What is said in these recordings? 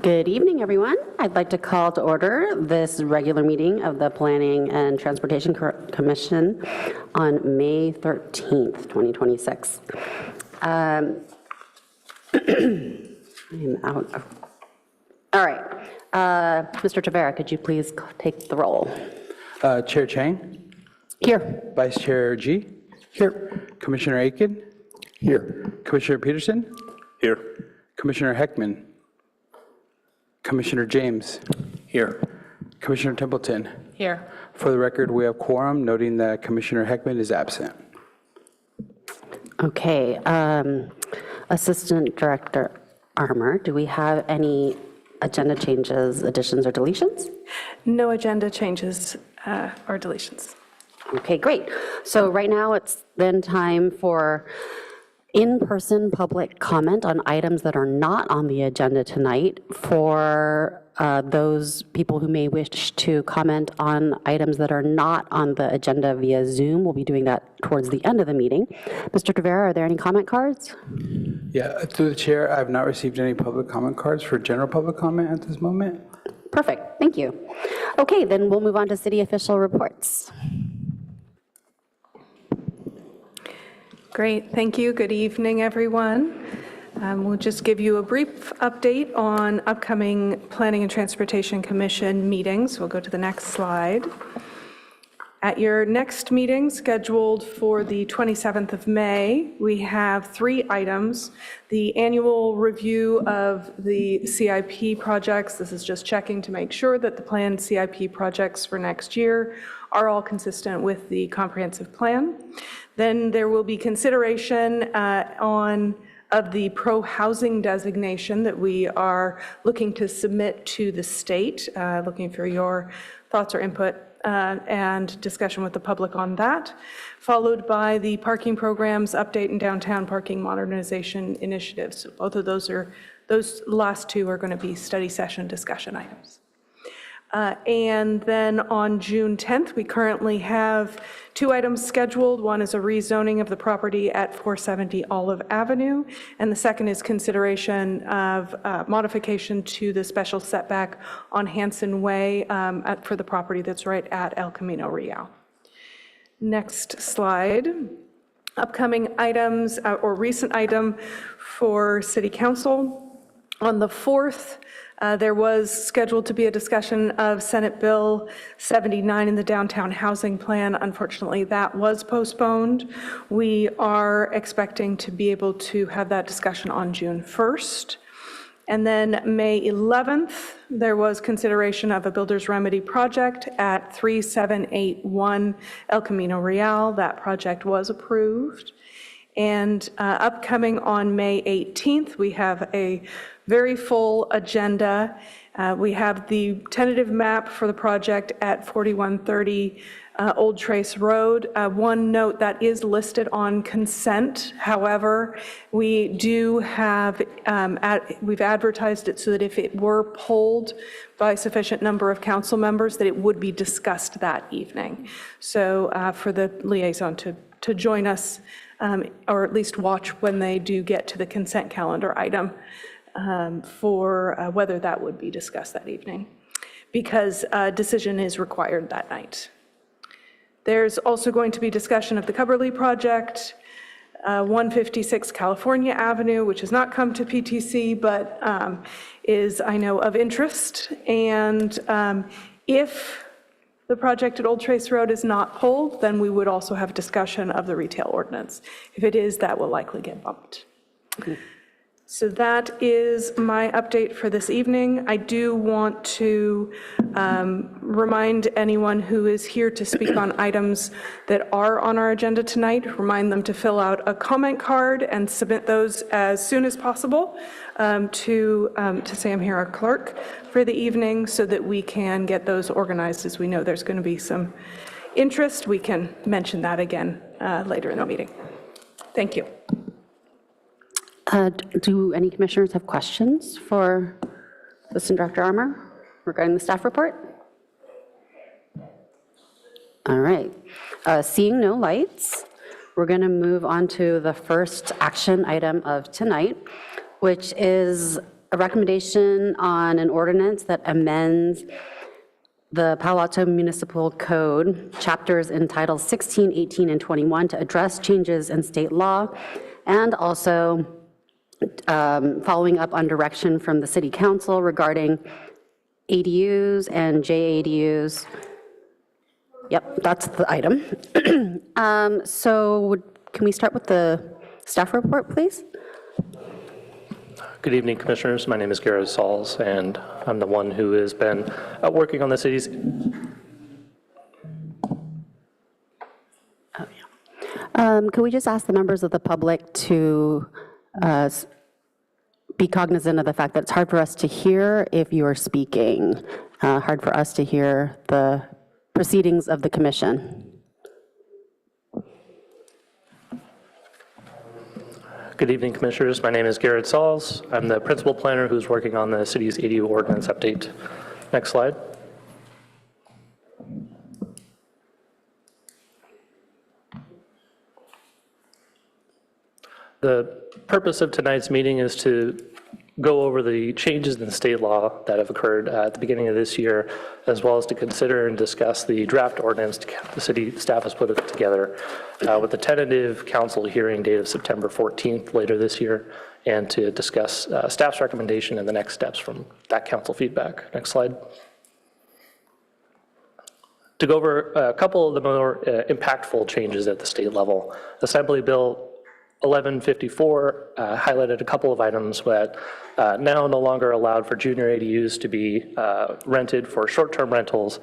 Good evening, everyone. I'd like to call to order this regular meeting of the Planning and Transportation Commission on May 13th, 2026. I am out of... All right. Mr. Tavera, could you please take the roll? Chair Chang? Here. Vice Chair G? Here. Commissioner Aiken? Here. Commissioner Peterson? Here. Commissioner Heckman? Commissioner James? Here. Commissioner Templeton? Here. For the record, we have quorum, noting that Commissioner Heckman is absent. Okay. Assistant Director Armour, do we have any agenda changes, additions, or deletions? No agenda changes or deletions. Okay, great. So right now it's then time for in-person public comment on items that are not on the agenda tonight. For those people who may wish to comment on items that are not on the agenda via Zoom, we'll be doing that towards the end of the meeting. Mr. Tavera, are there any comment cards? Yeah, through the chair, I have not received any public comment cards for general public comment at this moment. Perfect, thank you. Okay, then we'll move on to city official reports. Great, thank you. Good evening, everyone. We'll just give you a brief update on upcoming Planning and Transportation Commission meetings. We'll go to the next slide. At your next meeting, scheduled for the 27th of May, we have 3 items. The annual review of the CIP projects. This is just checking to make sure that the planned CIP projects for next year are all consistent with the comprehensive plan. Then there will be consideration of the pro-housing designation that we are looking to submit to the state, looking for your thoughts or input and discussion with the public on that, followed by the parking programs update and downtown parking modernization initiatives. So both of those last 2 are going to be study session discussion items. And then on June 10th, we currently have 2 items scheduled. One is a rezoning of the property at 470 Olive Avenue, and the second is consideration of modification to the special setback on Hanson Way for the property that's right at El Camino Real. Next slide. Upcoming items or recent item for City Council. On the 4th, there was scheduled to be a discussion of Senate Bill 79 in the Downtown Housing Plan. Unfortunately, that was postponed. We are expecting to be able to have that discussion on June 1st. And then May 11th, there was consideration of a builder's remedy project at 3781 El Camino Real. That project was approved. And upcoming on May 18th, we have a very full agenda. We have the tentative map for the project at 4130 Old Trace Road. One note, that is listed on consent. However, we do have, we've advertised it so that if it were pulled by a sufficient number of council members, that it would be discussed that evening. So for the liaison to join us, or at least watch when they do get to the consent calendar item for whether that would be discussed that evening, because a decision is required that night. There's also going to be discussion of the Cubberley project, 156 California Avenue, which has not come to PTC, but is, I know, of interest. And if the project at Old Trace Road is not pulled, then we would also have discussion of the retail ordinance. If it is, that will likely get bumped. So that is my update for this evening. I do want to remind anyone who is here to speak on items that are on our agenda tonight, remind them to fill out a comment card and submit those as soon as possible to Sam here, our clerk, for the evening, so that we can get those organized. As we know there's going to be some interest, we can mention that again later in the meeting. Thank you. Do any commissioners have questions for Assistant Director Armour regarding the staff report? All right. Seeing no lights, we're going to move on to the first action item of tonight, which is a recommendation on an ordinance that amends the Palo Alto Municipal Code, chapters entitled 16, 18, and 21 to address changes in state law, and also following up on direction from the City Council regarding ADUs and JADUs. Yep, that's the item. So can we start with the staff report, please? Good evening, Commissioners. My name is Garrett Sauls, and I'm the one who has been working on the city's. Could we just ask the members of the public to be cognizant of the fact that it's hard for us to hear if you are speaking, hard for us to hear the proceedings of the commission. Good evening, Commissioners. My name is Garrett Sauls. I'm the principal planner who's working on the city's ADU ordinance update. Next slide. The purpose of tonight's meeting is to go over the changes in state law that have occurred at the beginning of this year, as well as to consider and discuss the draft ordinance the city staff has put it together with the tentative council hearing date of September 14th later this year, and to discuss staff's recommendation and the next steps from that council feedback. Next slide. To go over a couple of the more impactful changes at the state level, Assembly Bill 1154 highlighted a couple of items that now no longer allowed for junior ADUs to be rented for short-term rentals.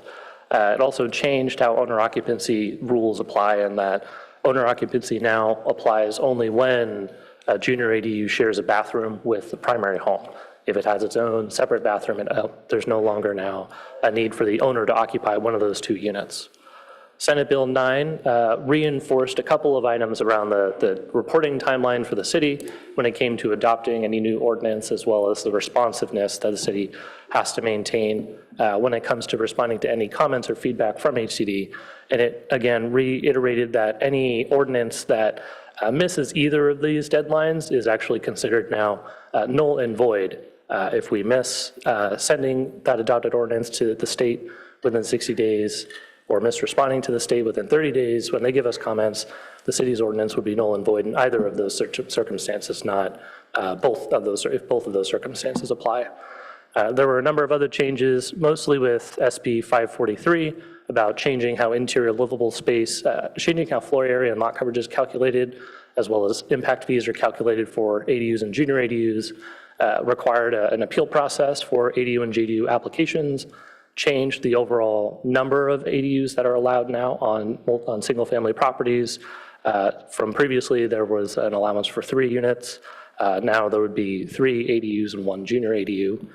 It also changed how owner occupancy rules apply, and that owner occupancy now applies only when a junior ADU shares a bathroom with the primary home. If it has its own separate bathroom, there's no longer now a need for the owner to occupy one of those two units. Senate Bill 9 reinforced a couple of items around the reporting timeline for the city when it came to adopting any new ordinance, as well as the responsiveness that the city has to maintain when it comes to responding to any comments or feedback from HCD. And it, again, reiterated that any ordinance that misses either of these deadlines is actually considered now null and void. If we miss sending that adopted ordinance to the state within 60 days, or misresponding to the state within 30 days, when they give us comments, the city's ordinance would be null and void in either of those circumstances, not both of those, if both of those circumstances apply. There were a number of other changes, mostly with SB 543, about changing how interior livable space, changing how floor area and lot coverage is calculated, as well as impact fees are calculated for ADUs and junior ADUs, required an appeal process for ADU and JDU applications, changed the overall number of ADUs that are allowed now on single-family properties. From previously, there was an allowance for 3 units. Now there would be 3 ADUs and 1 junior ADU,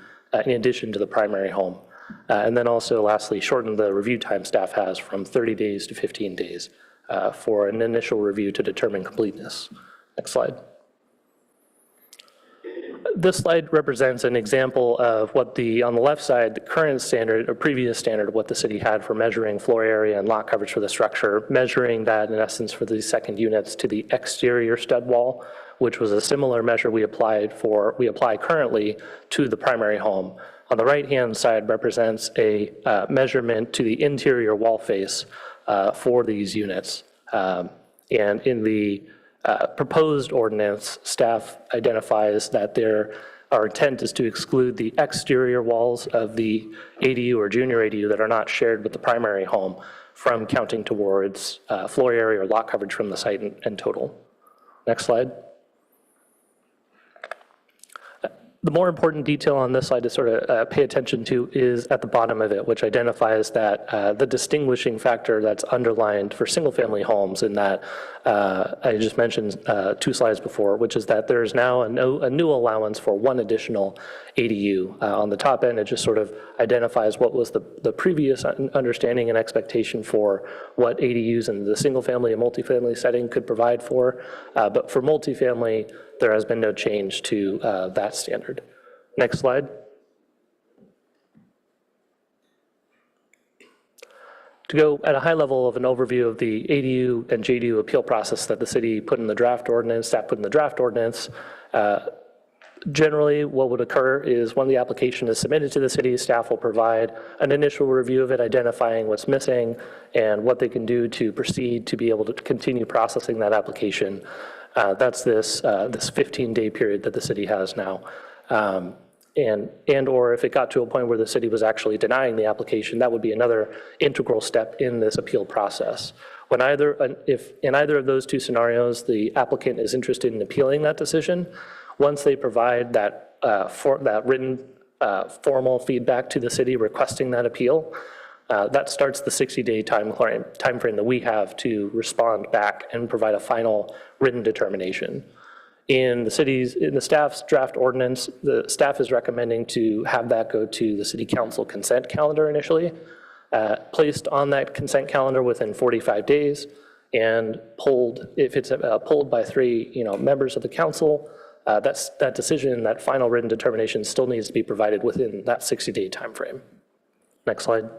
in addition to the primary home. And then also, lastly, shortened the review time staff has from 30 days to 15 days for an initial review to determine completeness. Next slide. This slide represents an example of what on the left side, the current standard or previous standard of what the city had for measuring floor area and lot coverage for the structure, measuring that in essence for the second units to the exterior stud wall, which was a similar measure we apply currently to the primary home. On the right-hand side represents a measurement to the interior wall face for these units. And in the proposed ordinance, staff identifies that our intent is to exclude the exterior walls of the ADU or junior ADU that are not shared with the primary home from counting towards floor area or lot coverage from the site in total. Next slide. The more important detail on this slide to sort of pay attention to is at the bottom of it, which identifies that the distinguishing factor that's underlined for single-family homes in that I just mentioned 2 slides before, which is that there's now a new allowance for 1 additional ADU. On the top end, it just sort of identifies what was the previous understanding and expectation for what ADUs in the single-family and multifamily setting could provide for. But for multifamily, there has been no change to that standard. Next slide. To go at a high level of an overview of the ADU and JDU appeal process that the city put in the draft ordinance, staff put in the draft ordinance, Generally, what would occur is when the application is submitted to the city, staff will provide an initial review of it, identifying what's missing and what they can do to proceed to be able to continue processing that application. That's this 15-day period that the city has now. Or if it got to a point where the city was actually denying the application, that would be another integral step in this appeal process. If in either of those two scenarios, the applicant is interested in appealing that decision, once they provide that written formal feedback to the city requesting that appeal, that starts the 60-day time frame that we have to respond back and provide a final written determination. In the staff's draft ordinance, the staff is recommending to have that go to the city council consent calendar initially, placed on that consent calendar within 45 days, and polled, if it's polled by 3 members of the council, that decision, that final written determination still needs to be provided within that 60-day time frame. Next slide.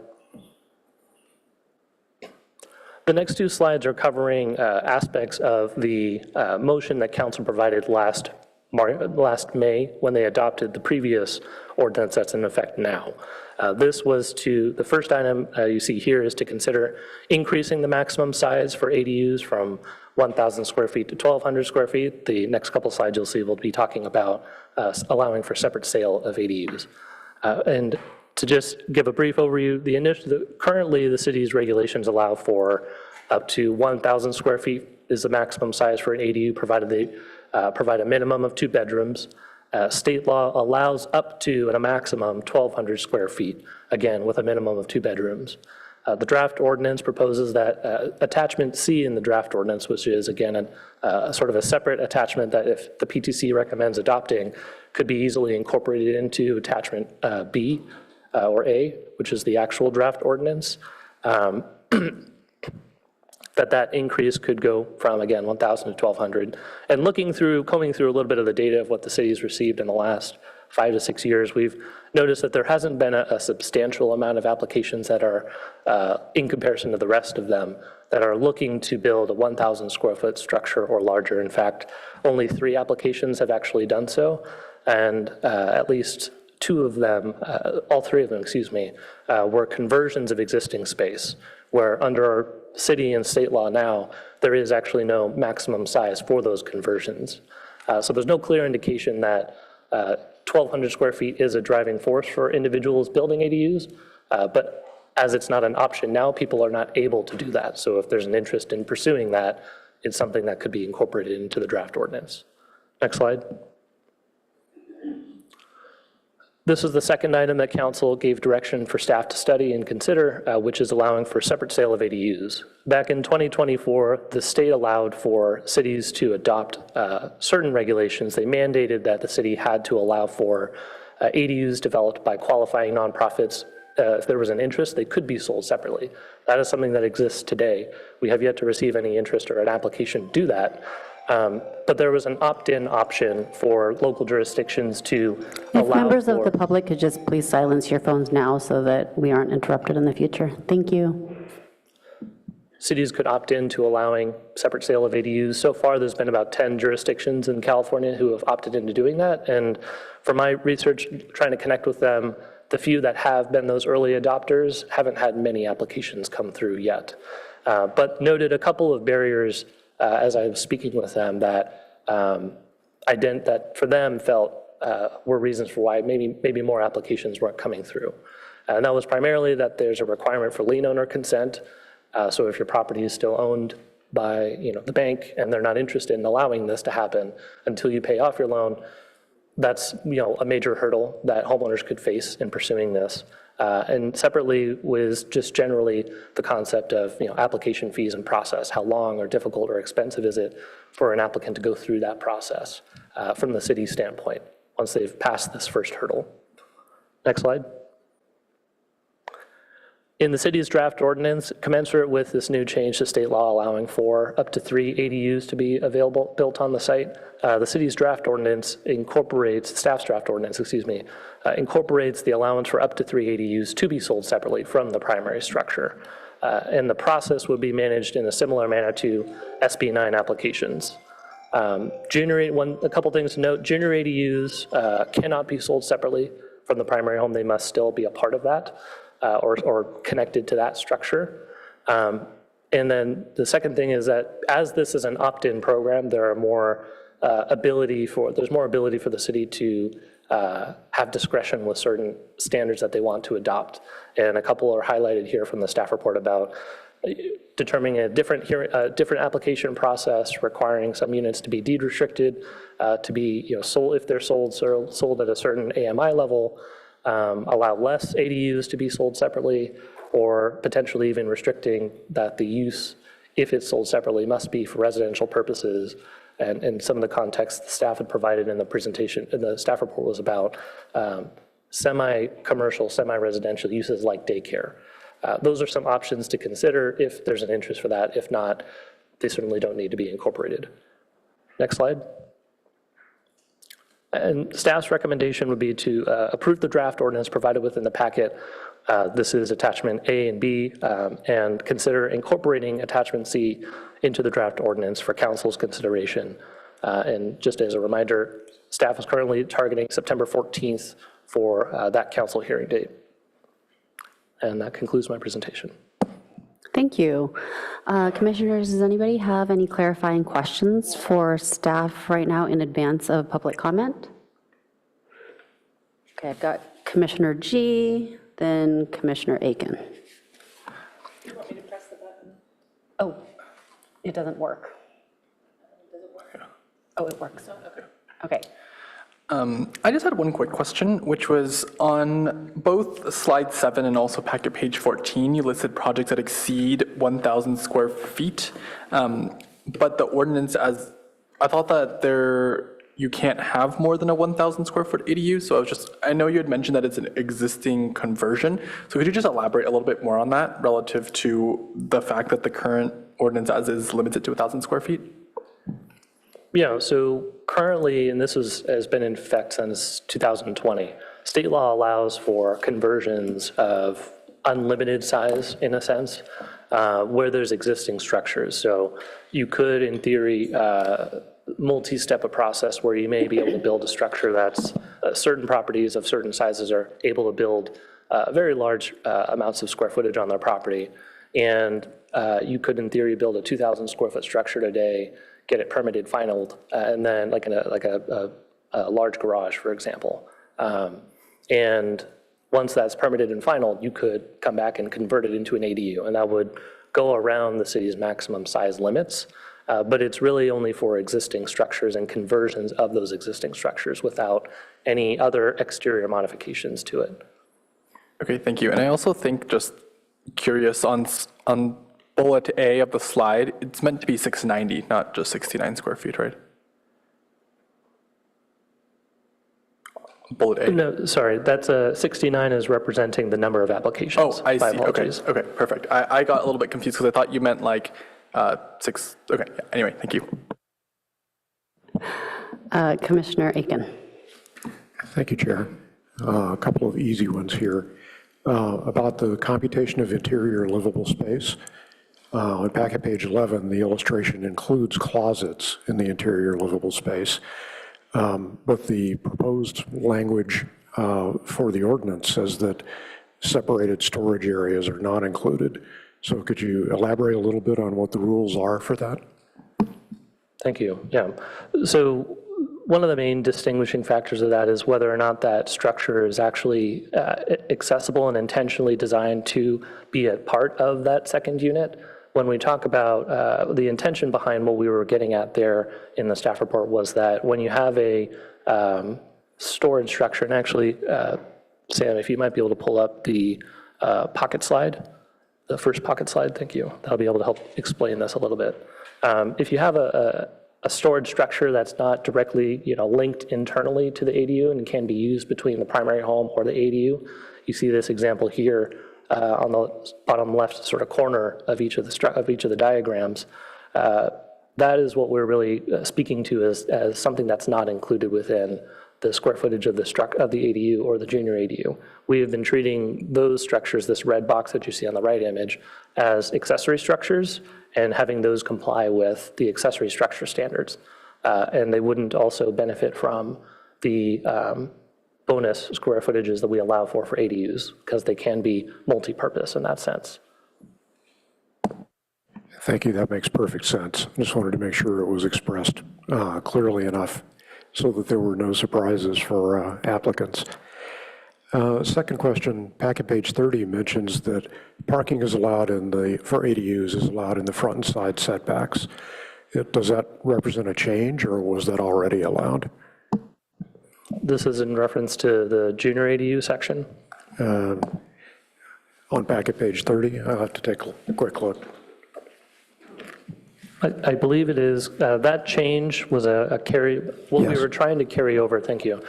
The next 2 slides are covering aspects of the motion that council provided last May when they adopted the previous ordinance that's in effect now. The first item you see here is to consider increasing the maximum size for ADUs from 1,000 square feet to 1,200 square feet. The next couple slides you'll see we'll be talking about allowing for separate sale of ADUs. And to just give a brief overview, currently the city's regulations allow for up to 1,000 square feet is the maximum size for an ADU, provided they provide a minimum of 2 bedrooms. State law allows up to and a maximum 1,200 square feet, again, with a minimum of 2 bedrooms. The draft ordinance proposes that attachment C in the draft ordinance, which is, again, sort of a separate attachment that if the PTC recommends adopting, could be easily incorporated into attachment B or A, which is the actual draft ordinance. That increase could go from, again, 1,000 to 1,200. And combing through a little bit of the data of what the city's received in the last 5 to 6 years, we've noticed that there hasn't been a substantial amount of applications that are, in comparison to the rest of them, that are looking to build a 1,000 square foot structure or larger. In fact, only 3 applications have actually done so, and at least 2 of them, all 3 of them, excuse me, were conversions of existing space, where under our city and state law now, there is actually no maximum size for those conversions. So there's no clear indication that 1,200 square feet is a driving force for individuals building ADUs, but as it's not an option now, people are not able to do that. So if there's an interest in pursuing that, it's something that could be incorporated into the draft ordinance. Next slide. This is the second item that council gave direction for staff to study and consider, which is allowing for separate sale of ADUs. Back in 2024, the state allowed for cities to adopt certain regulations. They mandated that the city had to allow for ADUs developed by qualifying nonprofits. If there was an interest, they could be sold separately. That is something that exists today. We have yet to receive any interest or an application to do that. But there was an opt-in option for local jurisdictions to allow If members for, of the public could just please silence your phones now so that we aren't interrupted in the future. Thank you. cities could opt in to allowing separate sale of ADUs. So far, there's been about 10 jurisdictions in California who have opted into doing that. And from my research, trying to connect with them, the few that have been those early adopters haven't had many applications come through yet. But noted a couple of barriers as I was speaking with them that that for them felt were reasons for why maybe more applications weren't coming through. And that was primarily that there's a requirement for lien owner consent. So if your property is still owned by the bank and they're not interested in allowing this to happen until you pay off your loan, that's a major hurdle that homeowners could face in pursuing this. And separately was just generally the concept of application fees and process. How long or difficult or expensive is it for an applicant to go through that process from the city standpoint once they've passed this first hurdle. Next slide. In the city's draft ordinance, commensurate with this new change to state law allowing for up to 3 ADUs to be available, built on the site, the city's draft ordinance incorporates, staff's draft ordinance, incorporates the allowance for up to 3 ADUs to be sold separately from the primary structure. And the process would be managed in a similar manner to SB 9 applications. A couple things to note, junior ADUs cannot be sold separately from the primary home. They must still be a part of that or connected to that structure. And then the second thing is that as this is an opt-in program, there's more ability for the city to have discretion with certain standards that they want to adopt. And a couple are highlighted here from the staff report about determining a different application process, requiring some units to be deed restricted, to be sold if they're sold at a certain AMI level, allow less ADUs to be sold separately, or potentially even restricting that the use, if it's sold separately, must be for residential purposes. And some of the context the staff had provided in the presentation, in the staff report, was about semi-commercial, semi-residential uses like daycare. Those are some options to consider if there's an interest for that. If not, they certainly don't need to be incorporated. Next slide. And staff's recommendation would be to approve the draft ordinance provided within the packet. This is attachment A and B, and consider incorporating attachment C into the draft ordinance for council's consideration. And just as a reminder, staff is currently targeting September 14th for that council hearing date. And that concludes my presentation. Thank you. Commissioners, does anybody have any clarifying questions for staff right now in advance of public comment? Okay, I've got Commissioner G, then Commissioner Aiken. You want me to press the button? Oh, it doesn't work. Does it work? Oh, it works. Okay. Okay. I just had one quick question, which was on both slide 7 and also packet page 14, you listed projects that exceed 1,000 square feet. But the ordinance, as I thought that you can't have more than a 1,000 square foot ADU. So I know you had mentioned that it's an existing conversion. So could you just elaborate a little bit more on that relative to the fact that the current ordinance as is limits it to 1,000 square feet? Yeah, so currently, and this has been in effect since 2020, state law allows for conversions of unlimited size, in a sense, where there's existing structures. So you could, in theory, multi-step a process where you may be able to build a structure that's certain properties of certain sizes are able to build very large amounts of square footage on their property. And you could, in theory, build a 2,000 square foot structure today, get it permitted, finalized, and then like a large garage, for example. And once that's permitted and finalized, you could come back and convert it into an ADU, and that would go around the city's maximum size limits. But it's really only for existing structures and conversions of those existing structures without any other exterior modifications to it. Okay, thank you. And I also think, just curious, on bullet A of the slide, it's meant to be 690, not just 69 square feet, right? Bullet A. No, sorry, that's 69 is representing the number of applications. Oh, I see. Okay, apologies. okay, perfect. I got a little bit confused because I thought you meant like 6. Okay, yeah. Anyway, thank you. Commissioner Aiken. Thank you, Chair. A couple of easy ones here. About the computation of interior livable space. On packet page 11, the illustration includes closets in the interior livable space, but the proposed language for the ordinance says that separated storage areas are not included. So could you elaborate a little bit on what the rules are for that? Thank you. Yeah. So one of the main distinguishing factors of that is whether or not that structure is actually accessible and intentionally designed to be a part of that second unit. When we talk about the intention behind what we were getting at there in the staff report was that when you have a storage structure, and actually, Sam, if you might be able to pull up the pocket slide, the first pocket slide, thank you. That'll be able to help explain this a little bit. If you have a storage structure that's not directly linked internally to the ADU and can be used between the primary home or the ADU, you see this example here on the bottom left sort of corner of each of the diagrams. That is what we're really speaking to as something that's not included within the square footage of the ADU or the junior ADU. We have been treating those structures, this red box that you see on the right image, as accessory structures and having those comply with the accessory structure standards. and they wouldn't also benefit from the bonus square footages that we allow for ADUs, because they can be multi-purpose in that sense. Thank you, that makes perfect sense. Just wanted to make sure it was expressed clearly enough so that there were no surprises for applicants. Second question, packet page 30 mentions that parking is allowed for ADUs is allowed in the front and side setbacks. Does that represent a change, or was that already allowed? This is in reference to the junior ADU section. On packet page 30, I'll have to take a quick look. I believe it is, that change was what we Yes. were trying to carry over, thank you,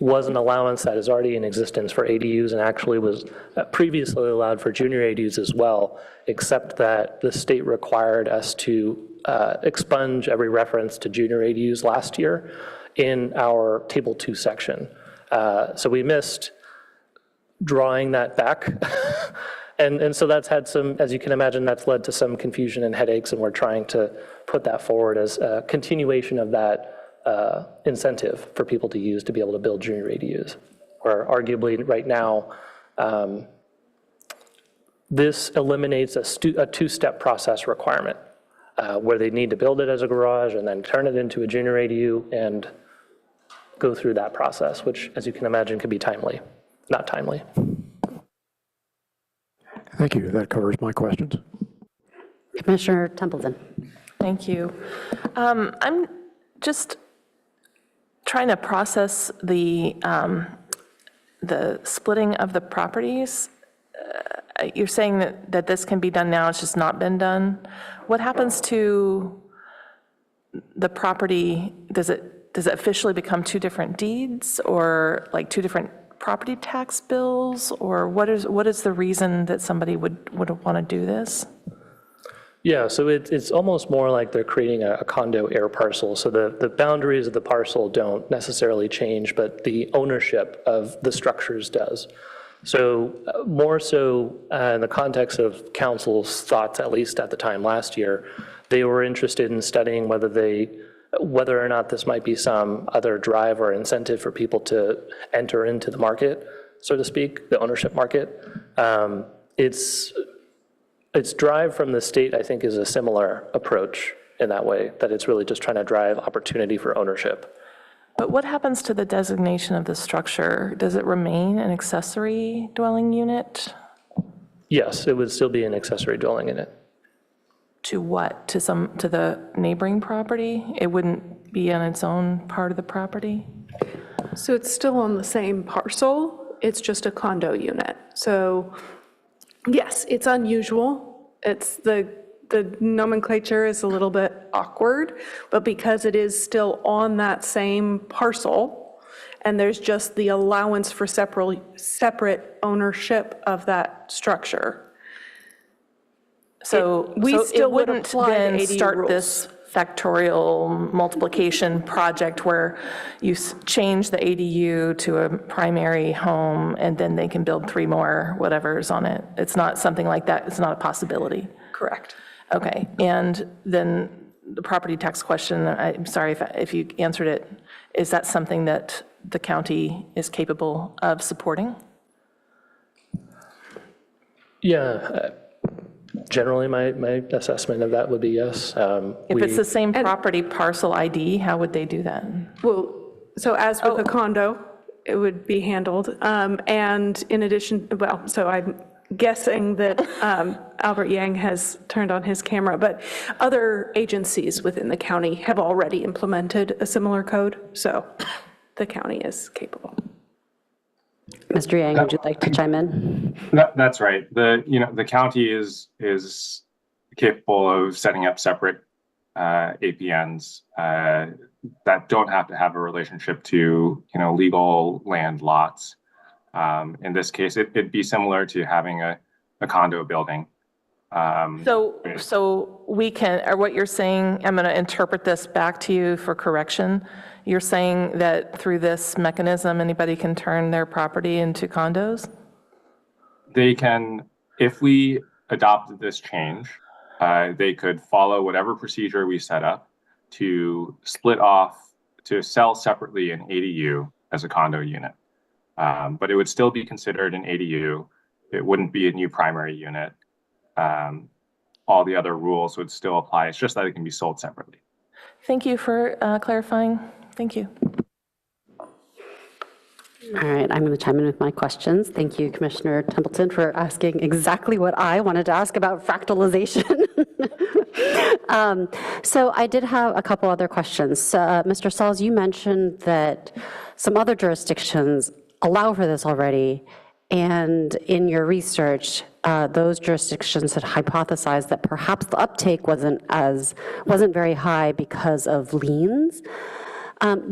was an allowance that is already in existence for ADUs and actually was previously allowed for junior ADUs as well, except that the state required us to expunge every reference to junior ADUs last year in our Table 2 section. So we missed drawing that back. And so that's had some, as you can imagine, that's led to some confusion and headaches, and we're trying to put that forward as a continuation of that incentive for people to use to be able to build junior ADUs. Where arguably right now, this eliminates a two-step process requirement where they need to build it as a garage and then turn it into a junior ADU and go through that process, which, as you can imagine, can be not timely. Thank you, that covers my questions. Commissioner Templeton. Thank you. I'm just trying to process the splitting of the properties. You're saying that this can be done now, it's just not been done. What happens to the property? Does it officially become two different deeds, or like two different property tax bills, or what is the reason that somebody would want to do this? Yeah, so it's almost more like they're creating a condo air parcel. So the boundaries of the parcel don't necessarily change, but the ownership of the structures does. So more so in the context of council's thoughts, at least at the time last year, they were interested in studying whether or not this might be some other drive or incentive for people to enter into the market, so to speak, the ownership market. Its drive from the state, I think, is a similar approach in that way, that it's really just trying to drive opportunity for ownership. But what happens to the designation of the structure? Does it remain an accessory dwelling unit? Yes, it would still be an accessory dwelling unit. To what? To the neighboring property? It wouldn't be on its own part of the property? So it's still on the same parcel, it's just a condo unit. So yes, it's unusual. It's the nomenclature is a little bit awkward, but because it is still on that same parcel, and there's just the allowance for separate ownership of that structure. So we still it would wouldn't apply the then ADU start rules. this factorial multiplication project where you change the ADU to a primary home and then they can build 3 more whatever's on it. It's not something like that. It's not a possibility. Correct. Okay. And then the property tax question, I'm sorry if you answered it, is that something that the county is capable of supporting? Yeah, generally my assessment of that would be yes. If it's the same property parcel ID, how would they do that? Well, so as with a condo, it would be handled. And in addition, well, so I'm guessing that Albert Yang has turned on his camera, but other agencies within the county have already implemented a similar code, so the county is capable. Mr. Yang, would you like to chime in? That's right. The county is capable of setting up separate APNs that don't have to have a relationship to legal land lots. In this case, it'd be similar to having a condo building. So we can, or what you're saying, I'm going to interpret this back to you for correction. You're saying that through this mechanism, anybody can turn their property into condos? They can, if we adopted this change, they could follow whatever procedure we set up, to split off, to sell separately an ADU as a condo unit. But it would still be considered an ADU. It wouldn't be a new primary unit. All the other rules would still apply. It's just that it can be sold separately. Thank you for clarifying. Thank you. All right, I'm going to chime in with my questions. Thank you, Commissioner Templeton, for asking exactly what I wanted to ask about fractalization. So I did have a couple other questions. Mr. Sauls, you mentioned that some other jurisdictions allow for this already, and in your research, those jurisdictions had hypothesized that perhaps the uptake wasn't very high because of liens.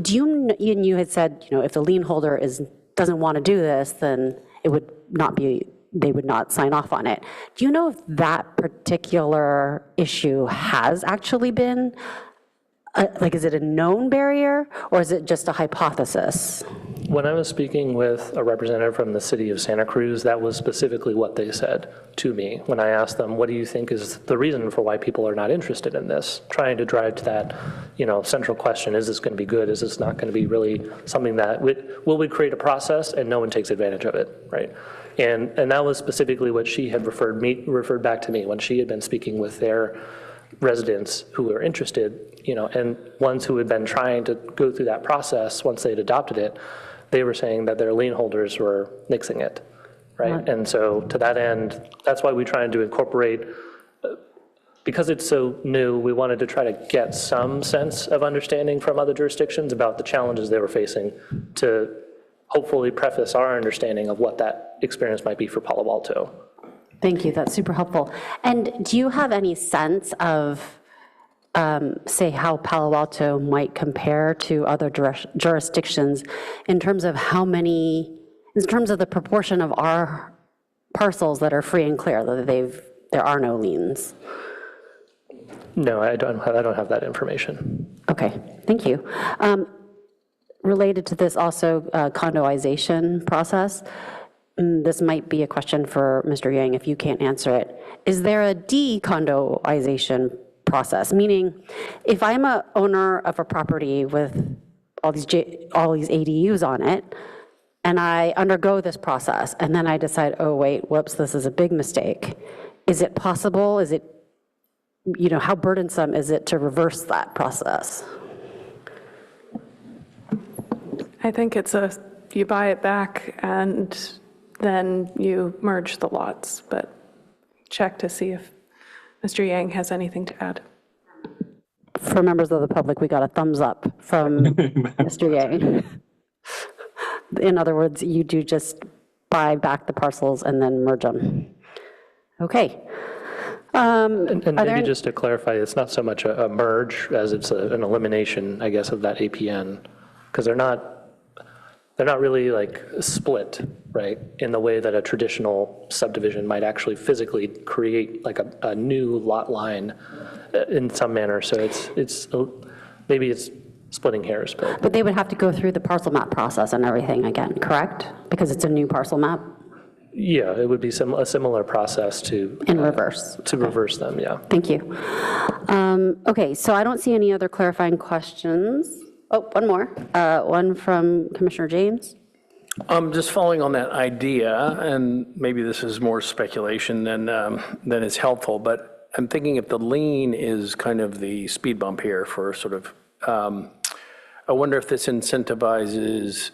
You had said, if the lien holder doesn't want to do this, then they would not sign off on it. Do you know if that particular issue has actually been, is it a known barrier, or is it just a hypothesis? When I was speaking with a representative from the city of Santa Cruz, that was specifically what they said to me when I asked them, what do you think is the reason for why people are not interested in this? Trying to drive to that, central question, is this going to be good? Is this not going to be really something that, will we create a process and no one takes advantage of it, right? And that was specifically what she had referred back to me when she had been speaking with their residents who were interested, and ones who had been trying to go through that process once they'd adopted it. They were saying that their lien holders were nixing it, right? And so to that end, that's why we tried to incorporate, because it's so new, we wanted to try to get some sense of understanding from other jurisdictions about the challenges they were facing to hopefully preface our understanding of what that experience might be for Palo Alto. Thank you, that's super helpful. And do you have any sense of, say, how Palo Alto might compare to other jurisdictions in terms of the proportion of our parcels that are free and clear, that there are no liens? No, I don't have that information. Okay, thank you. Related to this also, condoization process, this might be a question for Mr. Yang if you can't answer it. Is there a decondoization process? Meaning, if I'm a owner of a property with all these ADUs on it, and I undergo this process, and then I decide, oh wait, whoops, this is a big mistake. Is it possible? Is it, how burdensome is it to reverse that process? I think it's you buy it back and then you merge the lots, but check to see if Mr. Yang has anything to add. For members of the public, we got a thumbs up from Mr. Yang. In other words, you do just buy back the parcels and then merge them. Okay. And maybe just to clarify, it's not so much a merge as it's an elimination, I guess, of that APN, because they're not really like split, right, in the way that a traditional subdivision might actually physically create like a new lot line in some manner. So maybe it's splitting hairs. But they would have to go through the parcel map process and everything again, correct? Because it's a new parcel map? Yeah, it would be a similar process to... In reverse. To reverse them, yeah. Thank you. Okay, so I don't see any other clarifying questions. Oh, one more. One from Commissioner James. Just following on that idea, and maybe this is more speculation than is helpful, but I'm thinking if the lien is kind of the speed bump here for sort of, I wonder if this incentivizes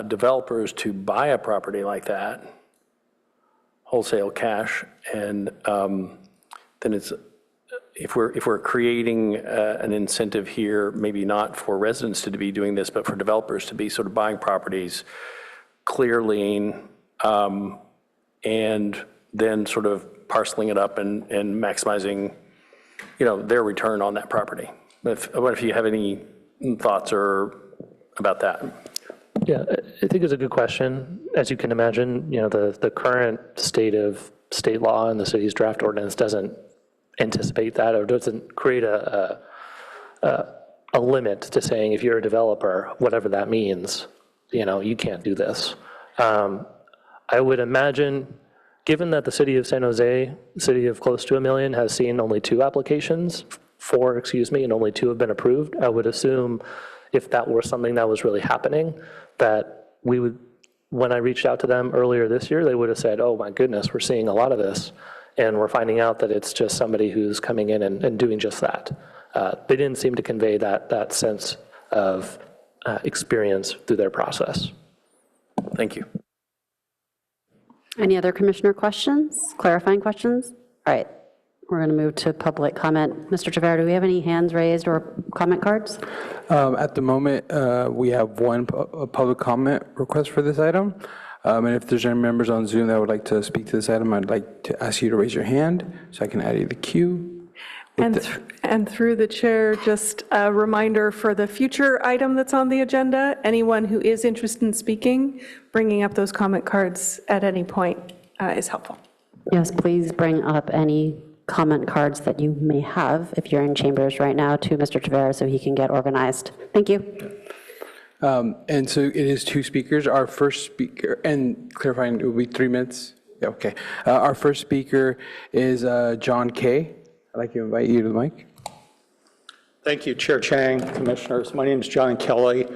developers to buy a property like that, wholesale cash, and then it's, if we're creating an incentive here, maybe not for residents to be doing this, but for developers to be sort of buying properties, clear lien, and then sort of parceling it up and maximizing, their return on that property. I wonder if you have any thoughts about that. Yeah, I think it's a good question. As you can imagine, the current state of state law and the city's draft ordinance doesn't anticipate that, or doesn't create a limit to saying if you're a developer, whatever that means, you can't do this. I would imagine, given that the city of San Jose, city of close to 1 million, has seen only 2 applications and only 2 have been approved. I would assume if that were something that was really happening, that we would, when I reached out to them earlier this year, they would have said, oh my goodness, we're seeing a lot of this. And we're finding out that it's just somebody who's coming in and doing just that. They didn't seem to convey that sense of experience through their process. Thank you. Any other commissioner questions, clarifying questions? All right, we're going to move to public comment. Mr. Tavera, do we have any hands raised or comment cards? At the moment, we have one public comment request for this item. And if there's any members on Zoom that would like to speak to this item, I'd like to ask you to raise your hand so I can add you to the queue. And through the chair, just a reminder for the future item that's on the agenda, anyone who is interested in speaking, bringing up those comment cards at any point is helpful. Yes, please bring up any comment cards that you may have if you're in chambers right now to Mr. Tavera so he can get organized. Thank you. And so it is 2 speakers. Our first speaker, and clarifying, it will be 3 minutes? Yeah, okay. Our first speaker is John Kay. I'd like to invite you to the mic. Thank you, Chair Chang, Commissioners. My name is John Kelly.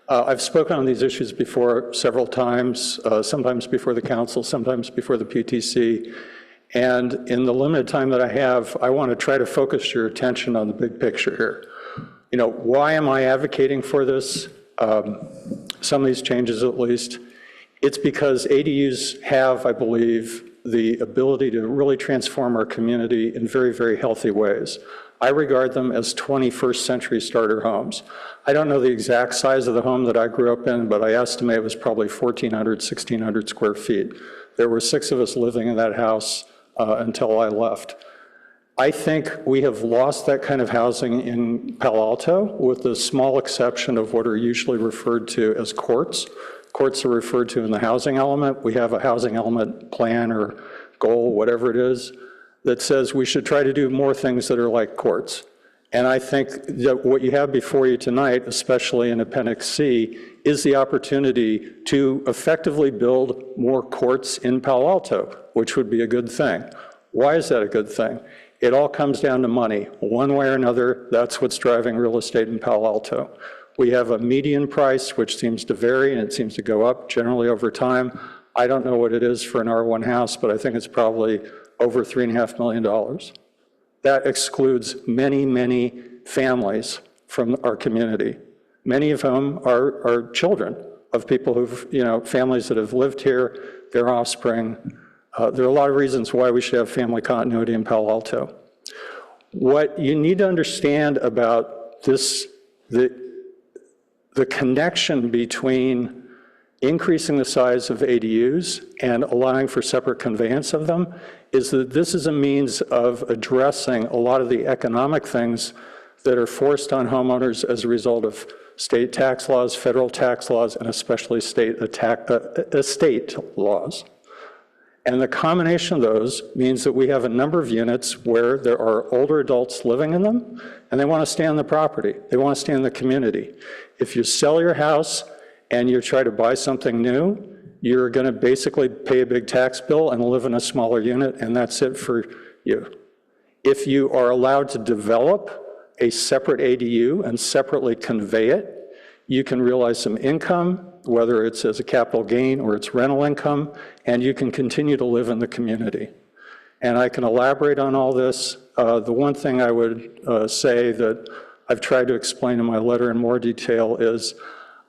I've spoken on these issues before several times, sometimes before the council, sometimes before the PTC. And in the limited time that I have, I want to try to focus your attention on the big picture here. You know, why am I advocating for this? Some of these changes at least. It's because ADUs have, I believe, the ability to really transform our community in very, very healthy ways. I regard them as 21st century starter homes. I don't know the exact size of the home that I grew up in, but I estimate it was probably 1,400, 1,600 square feet. There were 6 of us living in that house until I left. I think we have lost that kind of housing in Palo Alto, with the small exception of what are usually referred to as courts. Courts are referred to in the housing element. We have a housing element plan or goal, whatever it is, that says we should try to do more things that are like courts. And I think that what you have before you tonight, especially in Appendix C, is the opportunity to effectively build more courts in Palo Alto, which would be a good thing. Why is that a good thing? It all comes down to money. One way or another, that's what's driving real estate in Palo Alto. We have a median price, which seems to vary, and it seems to go up generally over time. I don't know what it is for an R1 house, but I think it's probably over $3.5 million. That excludes many, many families from our community, many of whom are children of people who've, families that have lived here, their offspring. There are a lot of reasons why we should have family continuity in Palo Alto. What you need to understand about this, the connection between increasing the size of ADUs and allowing for separate conveyance of them, is that this is a means of addressing a lot of the economic things that are forced on homeowners as a result of state tax laws, federal tax laws, and especially state estate laws. And the combination of those means that we have a number of units where there are older adults living in them, and they want to stay on the property. They want to stay in the community. If you sell your house and you try to buy something new, you're going to basically pay a big tax bill and live in a smaller unit, and that's it for you. If you are allowed to develop a separate ADU and separately convey it, you can realize some income, whether it's as a capital gain or it's rental income, and you can continue to live in the community. And I can elaborate on all this. The one thing I would say that I've tried to explain in my letter in more detail is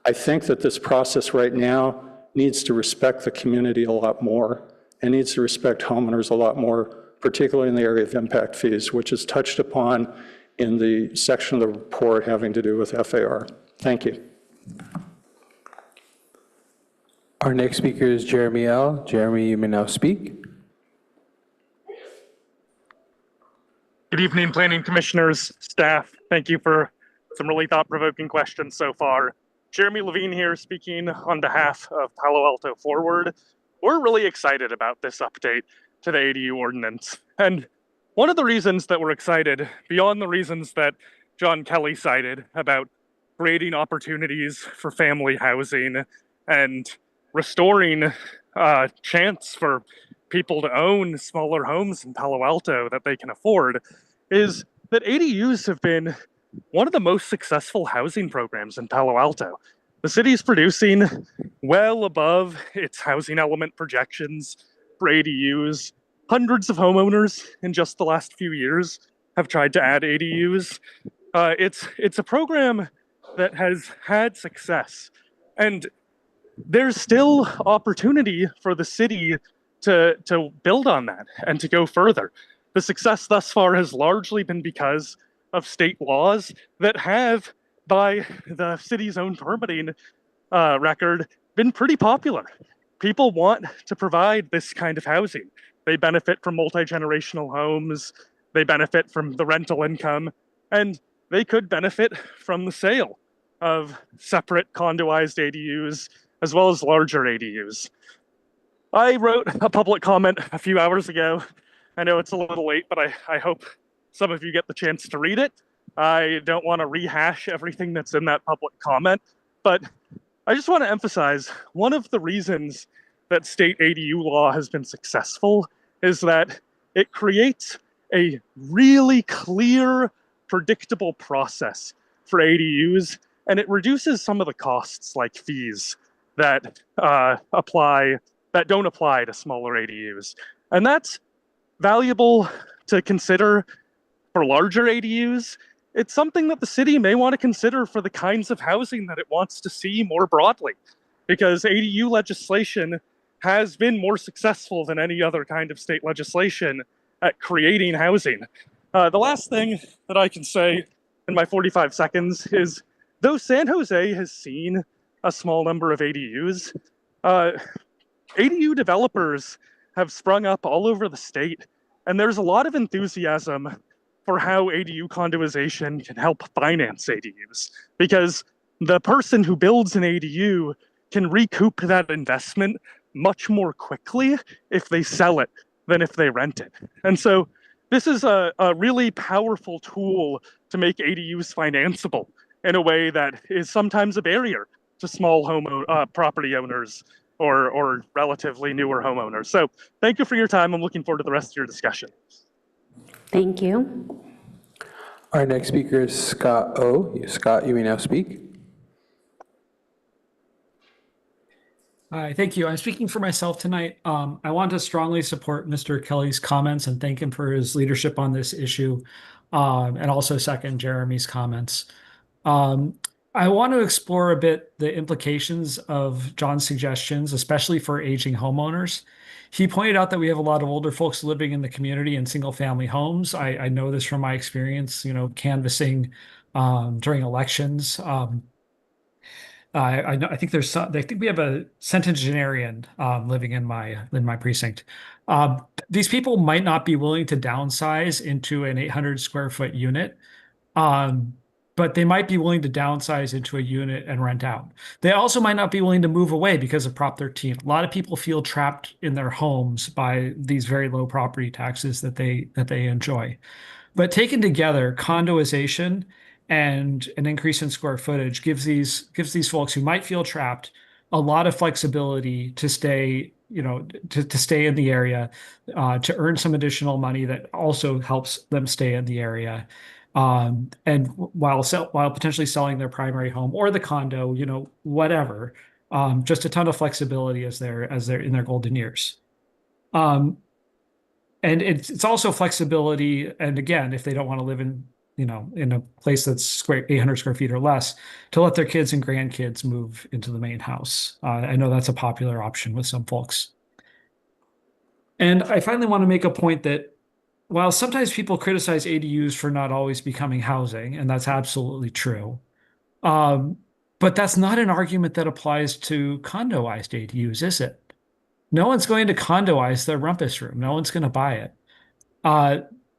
I think that this process right now needs to respect the community a lot more and needs to respect homeowners a lot more, particularly in the area of impact fees, which is touched upon in the section of the report having to do with FAR. Thank you. Our next speaker is Jeremy L. Jeremy, you may now speak. Good evening, planning commissioners, staff. Thank you for some really thought-provoking questions so far. Jeremy Levine here, speaking on behalf of Palo Alto Forward. We're really excited about this update to the ADU ordinance. And one of the reasons that we're excited, beyond the reasons that John Kelly cited about creating opportunities for family housing and restoring a chance for people to own smaller homes in Palo Alto that they can afford, is that ADUs have been one of the most successful housing programs in Palo Alto. The city is producing well above its housing element projections for ADUs. Hundreds of homeowners in just the last few years have tried to add ADUs. It's a program that has had success, and there's still opportunity for the city to build on that and to go further. The success thus far has largely been because of state laws that have, by the city's own permitting record, been pretty popular. People want to provide this kind of housing. They benefit from multi-generational homes, they benefit from the rental income, and they could benefit from the sale of separate condoized ADUs as well as larger ADUs. I wrote a public comment a few hours ago. I know it's a little late, but I hope some of you get the chance to read it. I don't want to rehash everything that's in that public comment, but I just want to emphasize one of the reasons that state ADU law has been successful is that it creates a really clear, predictable process for ADUs, and it reduces some of the costs like fees that don't apply to smaller ADUs. And that's valuable to consider for larger ADUs. It's something that the city may want to consider for the kinds of housing that it wants to see more broadly, because ADU legislation has been more successful than any other kind of state legislation at creating housing. The last thing that I can say in my 45 seconds is, though San Jose has seen a small number of ADUs, ADU developers have sprung up all over the state, and there's a lot of enthusiasm for how ADU condoization can help finance ADUs, because the person who builds an ADU can recoup that investment much more quickly if they sell it than if they rent it. And so this is a really powerful tool to make ADUs financeable in a way that is sometimes a barrier to small property owners or relatively newer homeowners. So thank you for your time. I'm looking forward to the rest of your discussion. Thank you. Our next speaker is Scott O. Scott, you may now speak. Hi, thank you. I'm speaking for myself tonight. I want to strongly support Mr. Kelly's comments and thank him for his leadership on this issue, and also second Jeremy's comments. I want to explore a bit the implications of John's suggestions, especially for aging homeowners. He pointed out that we have a lot of older folks living in the community in single-family homes. I know this from my experience, canvassing during elections. I think we have a centenarian living in my precinct. These people might not be willing to downsize into an 800 square foot unit, but they might be willing to downsize into a unit and rent out. They also might not be willing to move away because of Prop 13. A lot of people feel trapped in their homes by these very low property taxes that they enjoy. But taken together, condoization and an increase in square footage gives these folks who might feel trapped a lot of flexibility to stay, to stay in the area, to earn some additional money that also helps them stay in the area. And while potentially selling their primary home or the condo, whatever, just a ton of flexibility as they're in their golden years. And it's also flexibility. And again, if they don't want to live in a place that's 800 square feet or less, to let their kids and grandkids move into the main house. I know that's a popular option with some folks. And I finally want to make a point that while sometimes people criticize ADUs for not always becoming housing, and that's absolutely true, but that's not an argument that applies to condoized ADUs, is it? No one's going to condoize their rumpus room. No one's going to buy it.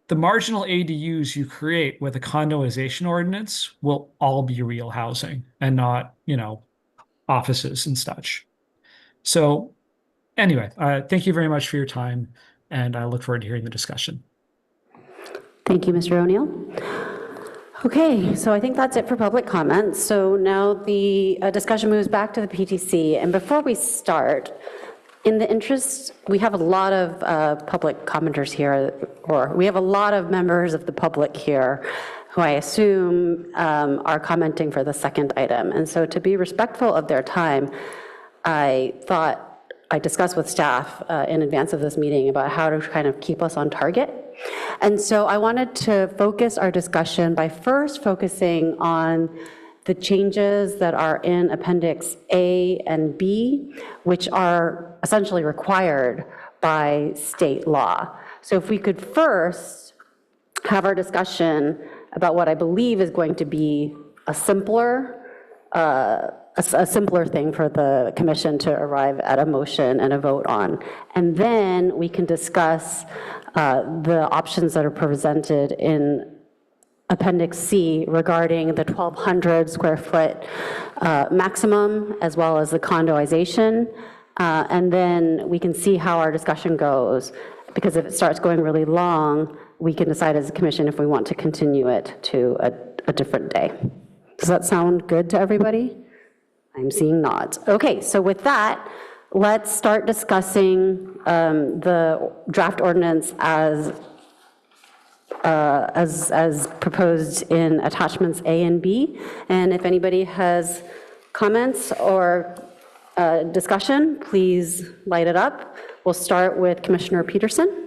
The marginal ADUs you create with a condoization ordinance will all be real housing and not, offices and such. So anyway, thank you very much for your time, and I look forward to hearing the discussion. Thank you, Mr. O'Neill. Okay, so I think that's it for public comments. So now the discussion moves back to the PTC. And before we start, in the interest, we have a lot of public commenters here, or we have a lot of members of the public here who I assume are commenting for the second item. And so to be respectful of their time, I thought I discussed with staff in advance of this meeting about how to kind of keep us on target. And so I wanted to focus our discussion by first focusing on the changes that are in Appendix A and B, which are essentially required by state law. So if we could first have our discussion about what I believe is going to be a simpler thing for the commission to arrive at a motion and a vote on. And then we can discuss the options that are presented in Appendix C regarding the 1,200 square foot maximum, as well as the condoization. And then we can see how our discussion goes, because if it starts going really long, we can decide as a commission if we want to continue it to a different day. Does that sound good to everybody? I'm seeing nods. Okay, so with that, let's start discussing the draft ordinance as proposed in attachments A and B. And if anybody has comments or discussion, please light it up. We'll start with Commissioner Peterson.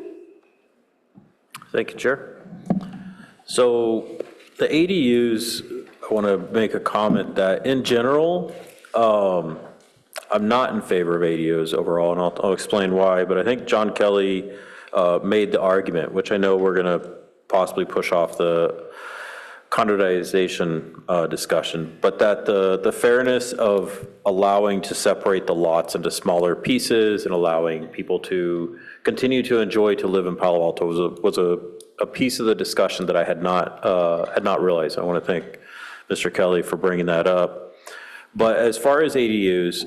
Thank you, Chair. So the ADUs, I want to make a comment that in general, I'm not in favor of ADUs overall, and I'll explain why, but I think John Kelly made the argument, which I know we're going to possibly push off the condoization discussion, but that the fairness of allowing to separate the lots into smaller pieces and allowing people to continue to enjoy to live in Palo Alto was a piece of the discussion that I had not realized. I want to thank Mr. Kelly for bringing that up. But as far as ADUs,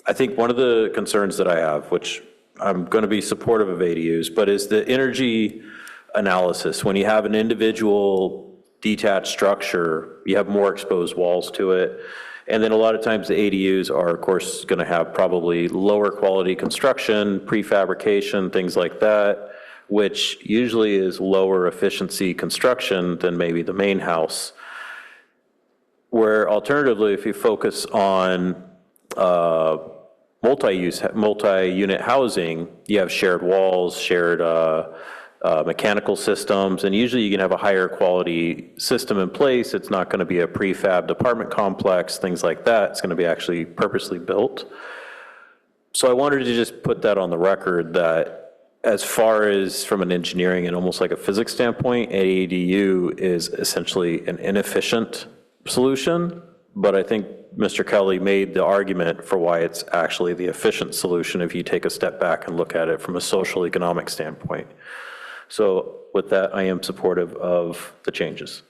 I think one of the concerns that I have, which I'm going to be supportive of ADUs, but is the energy analysis. When you have an individual detached structure, you have more exposed walls to it. And then a lot of times the ADUs are, of course, going to have probably lower quality construction, prefabrication, things like that, which usually is lower efficiency construction than maybe the main house. Where alternatively, if you focus on multi-unit housing, you have shared walls, shared mechanical systems, and usually you can have a higher quality system in place. It's not going to be a prefabbed apartment complex, things like that. It's going to be actually purposely built. So I wanted to just put that on the record that as far as from an engineering and almost like a physics standpoint, ADU is essentially an inefficient solution, but I think Mr. Kelly made the argument for why it's actually the efficient solution if you take a step back and look at it from a social economic standpoint. So with that, I am supportive of the changes.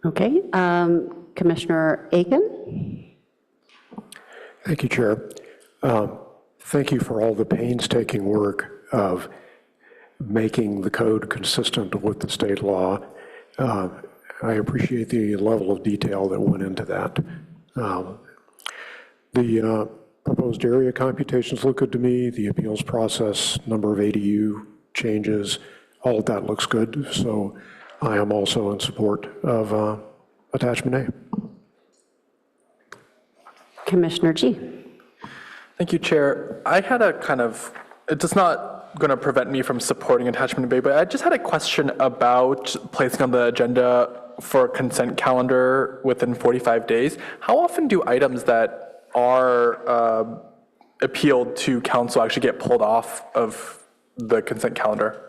Okay, Commissioner Aiken. Thank you, Chair. Thank you for all the painstaking work of making the code consistent with the state law. I appreciate the level of detail that went into that. The proposed area computations look good to me. The appeals process, number of ADU changes, all of that looks good. So I am also in support of attachment A. Commissioner G. Thank you, Chair. I had a kind of, it's not going to prevent me from supporting attachment B, but I just had a question about placing on the agenda for a consent calendar within 45 days. How often do items that are appealed to council actually get pulled off of the consent calendar?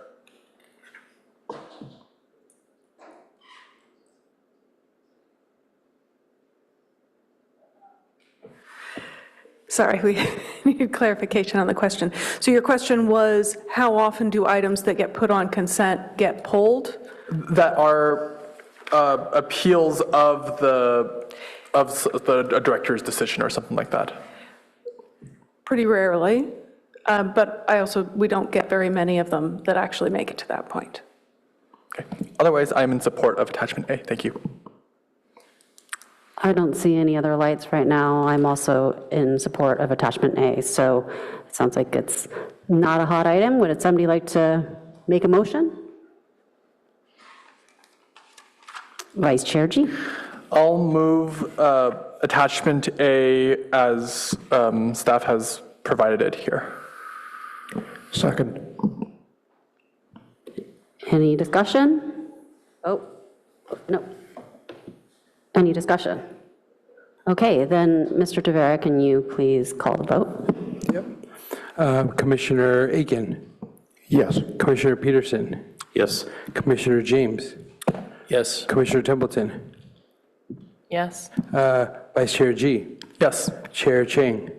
Sorry, we needed clarification on the question. So your question was, how often do items that get put on consent get pulled? That are appeals of the director's decision or something like that. Pretty rarely, but we don't get very many of them that actually make it to that point. Okay. Otherwise, I'm in support of attachment A. Thank you. I don't see any other lights right now. I'm also in support of attachment A, so it sounds like it's not a hot item. Would somebody like to make a motion? Vice Chair G. I'll move attachment A as staff has provided it here. Second. Any discussion? Oh, no. Any discussion? Okay, then, Mr. Tavera, can you please call the vote? Yep. Commissioner Aiken, Yes. Commissioner Peterson, Yes. Commissioner James, Yes. Commissioner Templeton, Yes. Vice Chair G, Yes. Chair Chang.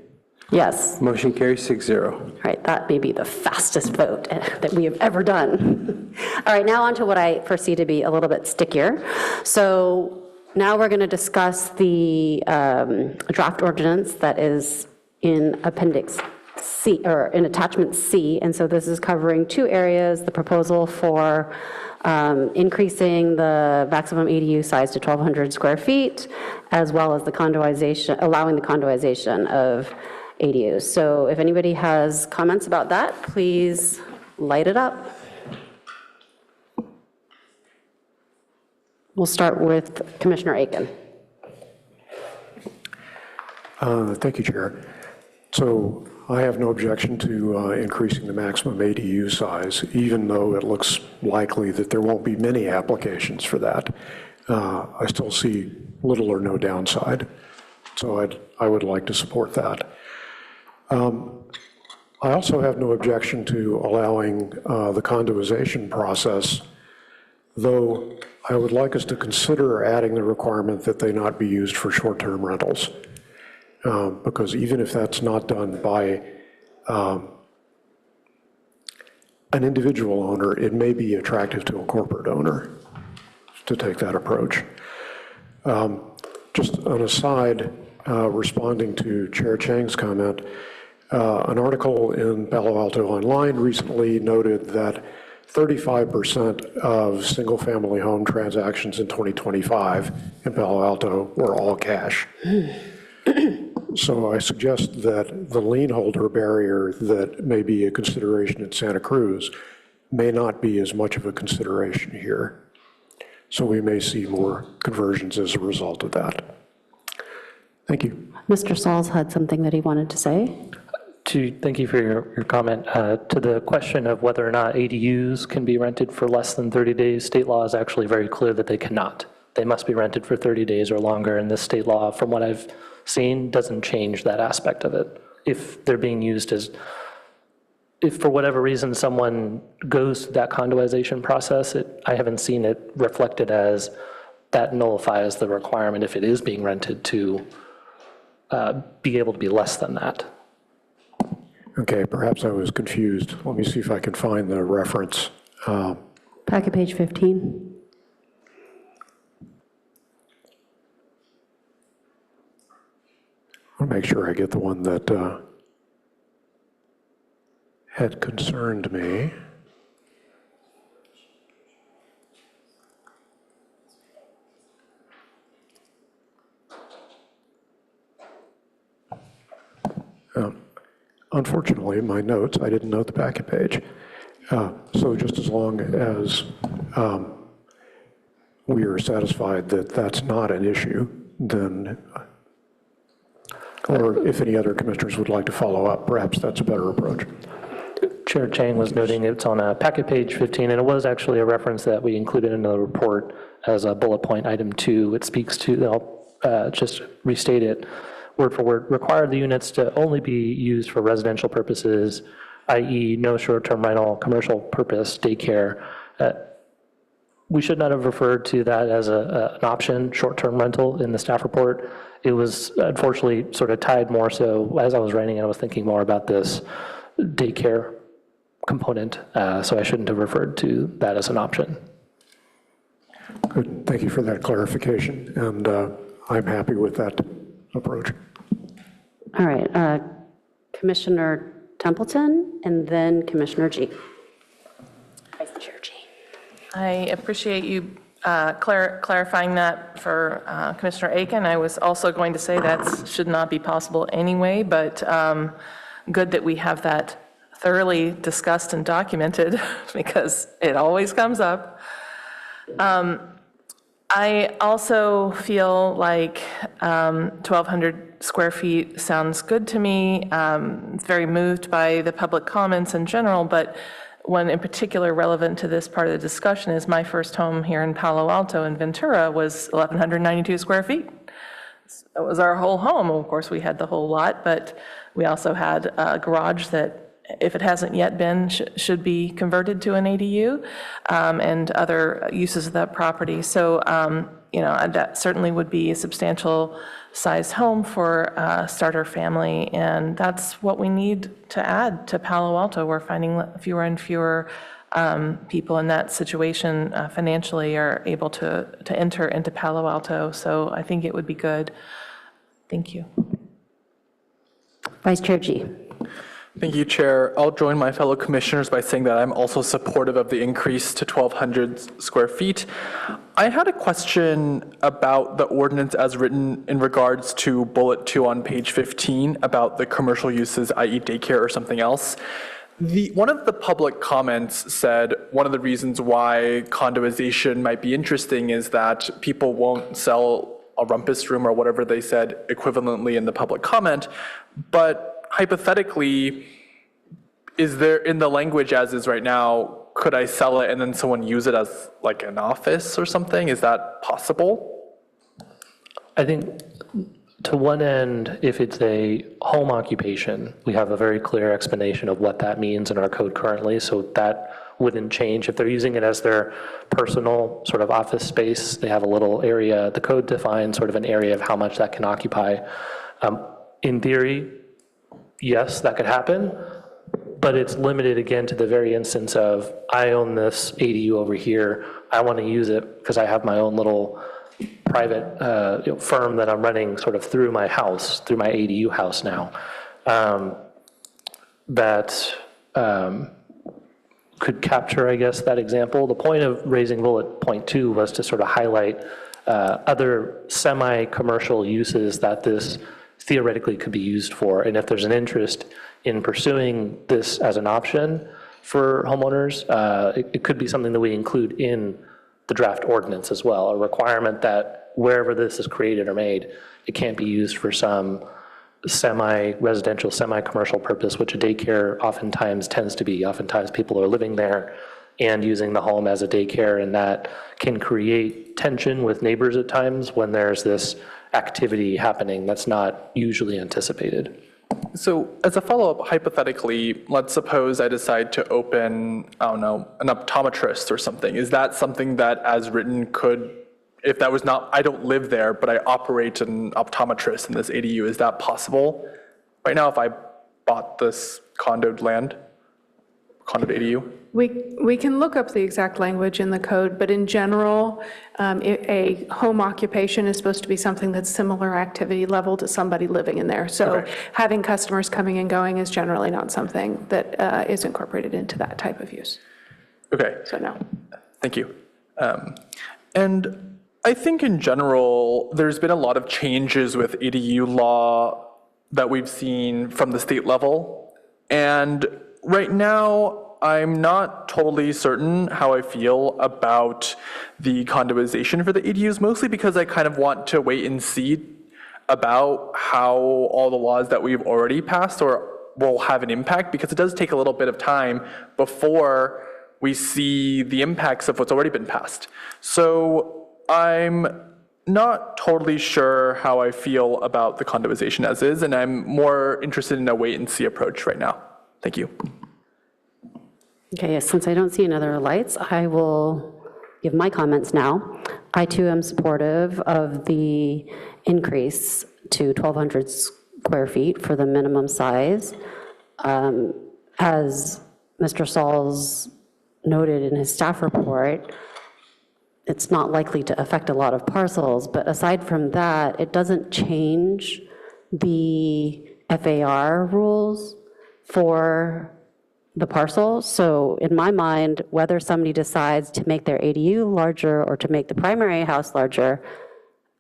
Yes. Motion carries 6-0. All right, that may be the fastest vote that we have ever done. All right, now on to what I foresee to be a little bit stickier. So now we're going to discuss the draft ordinance that is in Appendix C, or in Attachment C. And so this is covering two areas: the proposal for increasing the maximum ADU size to 1,200 square feet, as well as the condoization, allowing the condoization of ADUs. So if anybody has comments about that, please light it up. We'll start with Commissioner Aiken. Thank you, Chair. So I have no objection to increasing the maximum ADU size, even though it looks likely that there won't be many applications for that. I still see little or no downside. So I would like to support that. I also have no objection to allowing the condoization process, though I would like us to consider adding the requirement that they not be used for short-term rentals. Because even if that's not done by an individual owner, it may be attractive to a corporate owner to take that approach. Just an aside, responding to Chair Chang's comment, an article in Palo Alto Online recently noted that 35% of single-family home transactions in 2025 in Palo Alto were all cash. So I suggest that the lien holder barrier that may be a consideration in Santa Cruz may not be as much of a consideration here. So we may see more conversions as a result of that. Thank you. Mr. Sauls had something that he wanted to say. Thank you for your comment. To the question of whether or not ADUs can be rented for less than 30 days, state law is actually very clear that they cannot. They must be rented for 30 days or longer, and this state law, from what I've seen, doesn't change that aspect of it. If they're being used as, if for whatever reason someone goes through that condoization process, I haven't seen it reflected as that nullifies the requirement if it is being rented to be able to be less than that. Okay, perhaps I was confused. Let me see if I can find the reference. Packet page 15. I'll make sure I get the one that had concerned me. Unfortunately, in my notes, I didn't note the packet page. So just as long as we are satisfied that that's not an issue, then, or if any other commissioners would like to follow up, perhaps that's a better approach. Chair Chang was noting it's on packet page 15, and it was actually a reference that we included in the report as a bullet point item 2. It speaks to, I'll just restate it, word for word, require the units to only be used for residential purposes, i.e. no short-term rental, commercial purpose, daycare. We should not have referred to that as an option, short-term rental, in the staff report. It was unfortunately sort of tied more so, as I was writing it, I was thinking more about this daycare component, so I shouldn't have referred to that as an option. Good, thank you for that clarification, and I'm happy with that approach. All right, Commissioner Templeton, and then Commissioner G. Vice Chair G. I appreciate you clarifying that for Commissioner Aiken. I was also going to say that should not be possible anyway, but good that we have that thoroughly discussed and documented because it always comes up. I also feel like 1,200 square feet sounds good to me. Very moved by the public comments in general, but one in particular relevant to this part of the discussion is my first home here in Palo Alto in Ventura was 1,192 square feet. That was our whole home. Of course, we had the whole lot, but we also had a garage that, if it hasn't yet been, should be converted to an ADU, and other uses of that property. So, that certainly would be a substantial sized home for a starter family, and that's what we need to add to Palo Alto. We're finding fewer and fewer people in that situation financially are able to enter into Palo Alto, so I think it would be good. Thank you. Vice Chair G. Thank you, Chair. I'll join my fellow commissioners by saying that I'm also supportive of the increase to 1,200 square feet. I had a question about the ordinance as written in regards to bullet 2 on page 15 about the commercial uses, i.e. daycare or something else. One of the public comments said one of the reasons why condoization might be interesting is that people won't sell a rumpus room or whatever they said equivalently in the public comment, but hypothetically, is there, in the language as is right now, could I sell it and then someone use it as like an office or something? Is that possible? I think to one end, if it's a home occupation, we have a very clear explanation of what that means in our code currently, so that wouldn't change. If they're using it as their personal sort of office space, they have a little area, the code defines sort of an area of how much that can occupy. In theory, yes, that could happen, but it's limited again to the very instance of, I own this ADU over here, I want to use it because I have my own little private firm that I'm running sort of through my house, through my ADU house now. That could capture, I guess, that example. The point of raising bullet point 2 was to sort of highlight other semi-commercial uses that this theoretically could be used for. And if there's an interest in pursuing this as an option for homeowners, it could be something that we include in the draft ordinance as well, a requirement that wherever this is created or made, it can't be used for some semi-residential, semi-commercial purpose, which a daycare oftentimes tends to be. Oftentimes people are living there and using the home as a daycare, and that can create tension with neighbors at times when there's this activity happening that's not usually anticipated. So as a follow-up, hypothetically, let's suppose I decide to open, I don't know, an optometrist or something. Is that something that as written could, if that was not, I don't live there, but I operate an optometrist in this ADU, is that possible? Right now, if I bought this condoed land, condoed ADU? We can look up the exact language in the code, but in general, a home occupation is supposed to be something that's similar activity level to somebody living in there. So Okay. having customers coming and going is generally not something that is incorporated into that type of use. Okay. So no. Thank you. And I think in general, there's been a lot of changes with ADU law that we've seen from the state level. And right now, I'm not totally certain how I feel about the condoization for the ADUs, mostly because I kind of want to wait and see about how all the laws that we've already passed or will have an impact, because it does take a little bit of time before we see the impacts of what's already been passed. So I'm not totally sure how I feel about the condoization as is, and I'm more interested in a wait and see approach right now. Thank you. Okay, since I don't see any other lights, I will give my comments now. I too am supportive of the increase to 1,200 square feet for the minimum size. As Mr. Sauls noted in his staff report, it's not likely to affect a lot of parcels, but aside from that, it doesn't change the FAR rules for the parcel. So in my mind, whether somebody decides to make their ADU larger or to make the primary house larger,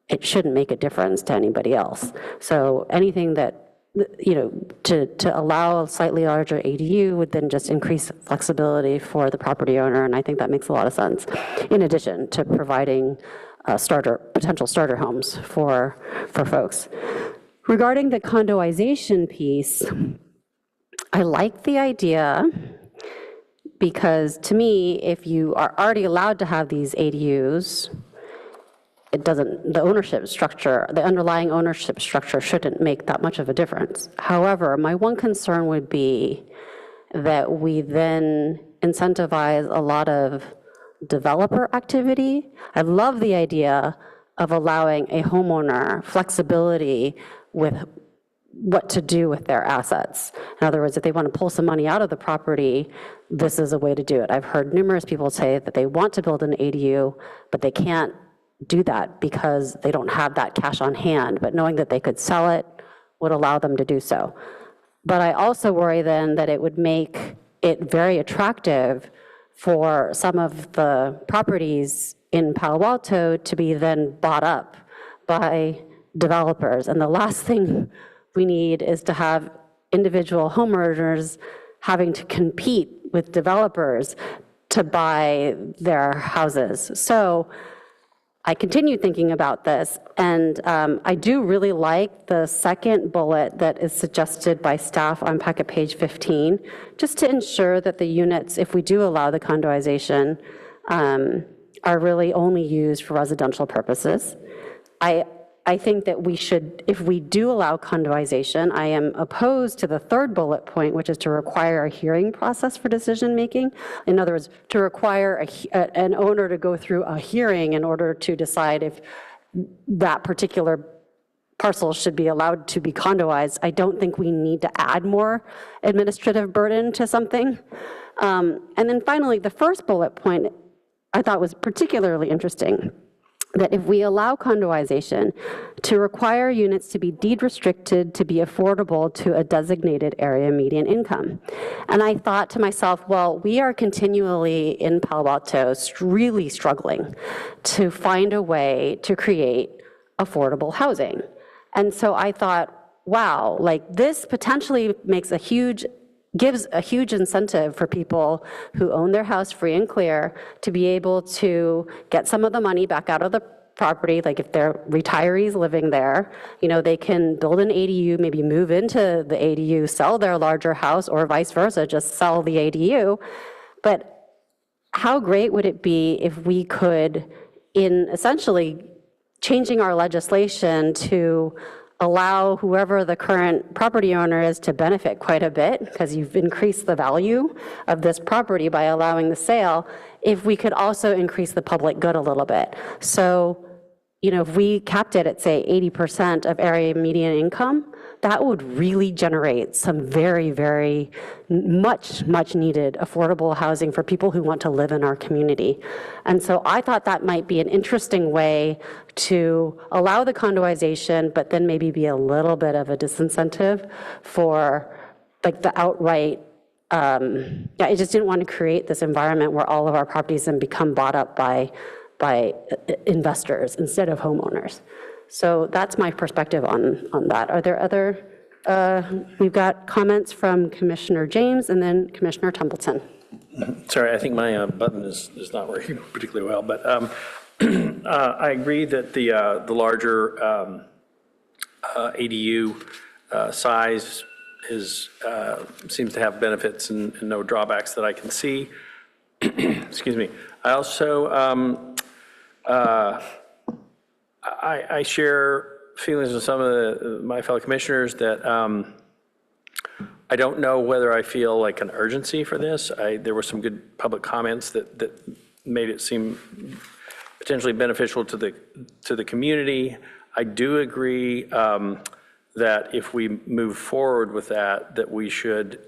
it shouldn't make a difference to anybody else. So anything that, to allow a slightly larger ADU would then just increase flexibility for the property owner, and I think that makes a lot of sense, in addition to providing potential starter homes for folks. Regarding the condoization piece, I like the idea because to me, if you are already allowed to have these ADUs, the ownership structure, the underlying ownership structure shouldn't make that much of a difference. However, my one concern would be that we then incentivize a lot of developer activity. I love the idea of allowing a homeowner flexibility with what to do with their assets. In other words, if they want to pull some money out of the property, this is a way to do it. I've heard numerous people say that they want to build an ADU, but they can't do that because they don't have that cash on hand, but knowing that they could sell it would allow them to do so. But I also worry then that it would make it very attractive for some of the properties in Palo Alto to be then bought up by developers. And the last thing we need is to have individual homeowners having to compete with developers to buy their houses. So I continue thinking about this, and I do really like the second bullet that is suggested by staff on packet page 15, just to ensure that the units, if we do allow the condoization, are really only used for residential purposes. I think that we should, if we do allow condoization, I am opposed to the third bullet point, which is to require a hearing process for decision making. In other words, to require an owner to go through a hearing in order to decide if that particular parcel should be allowed to be condoized. I don't think we need to add more administrative burden to something. And then finally, the first bullet point I thought was particularly interesting, that if we allow condoization, to require units to be deed restricted to be affordable to a designated area median income. And I thought to myself, well, we are continually in Palo Alto really struggling to find a way to create affordable housing. And so I thought, wow, like this potentially gives a huge incentive for people who own their house free and clear to be able to get some of the money back out of the property. Like if they're retirees living there, they can build an ADU, maybe move into the ADU, sell their larger house, or vice versa, just sell the ADU. But how great would it be if we could, in essentially changing our legislation to allow whoever the current property owner is to benefit quite a bit, because you've increased the value of this property by allowing the sale, if we could also increase the public good a little bit. So, if we capped it at, say, 80% of area median income, that would really generate some very, very much needed affordable housing for people who want to live in our community. And so I thought that might be an interesting way to allow the condoization, but then maybe be a little bit of a disincentive for like the outright, I just didn't want to create this environment where all of our properties then become bought up by investors instead of homeowners. So that's my perspective on that. Are there other, we've got comments from Commissioner James and then Commissioner Templeton. Sorry, I think my button is not working particularly well, but I agree that the larger ADU size seems to have benefits and no drawbacks that I can see. Excuse me. I also, I share feelings with some of my fellow commissioners that I don't know whether I feel like an urgency for this. There were some good public comments that made it seem potentially beneficial to the community. I do agree that if we move forward with that we should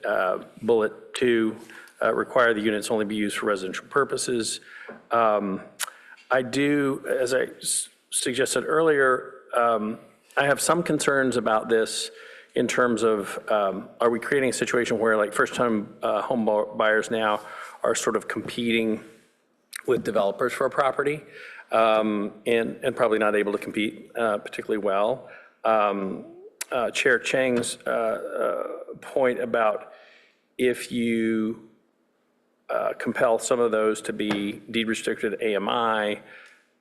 bullet 2, require the units only be used for residential purposes. I do, as I suggested earlier, I have some concerns about this in terms of, are we creating a situation where like first-time home buyers now are sort of competing with developers for a property, and probably not able to compete particularly well? Chair Chang's point about if you compel some of those to be deed restricted AMI,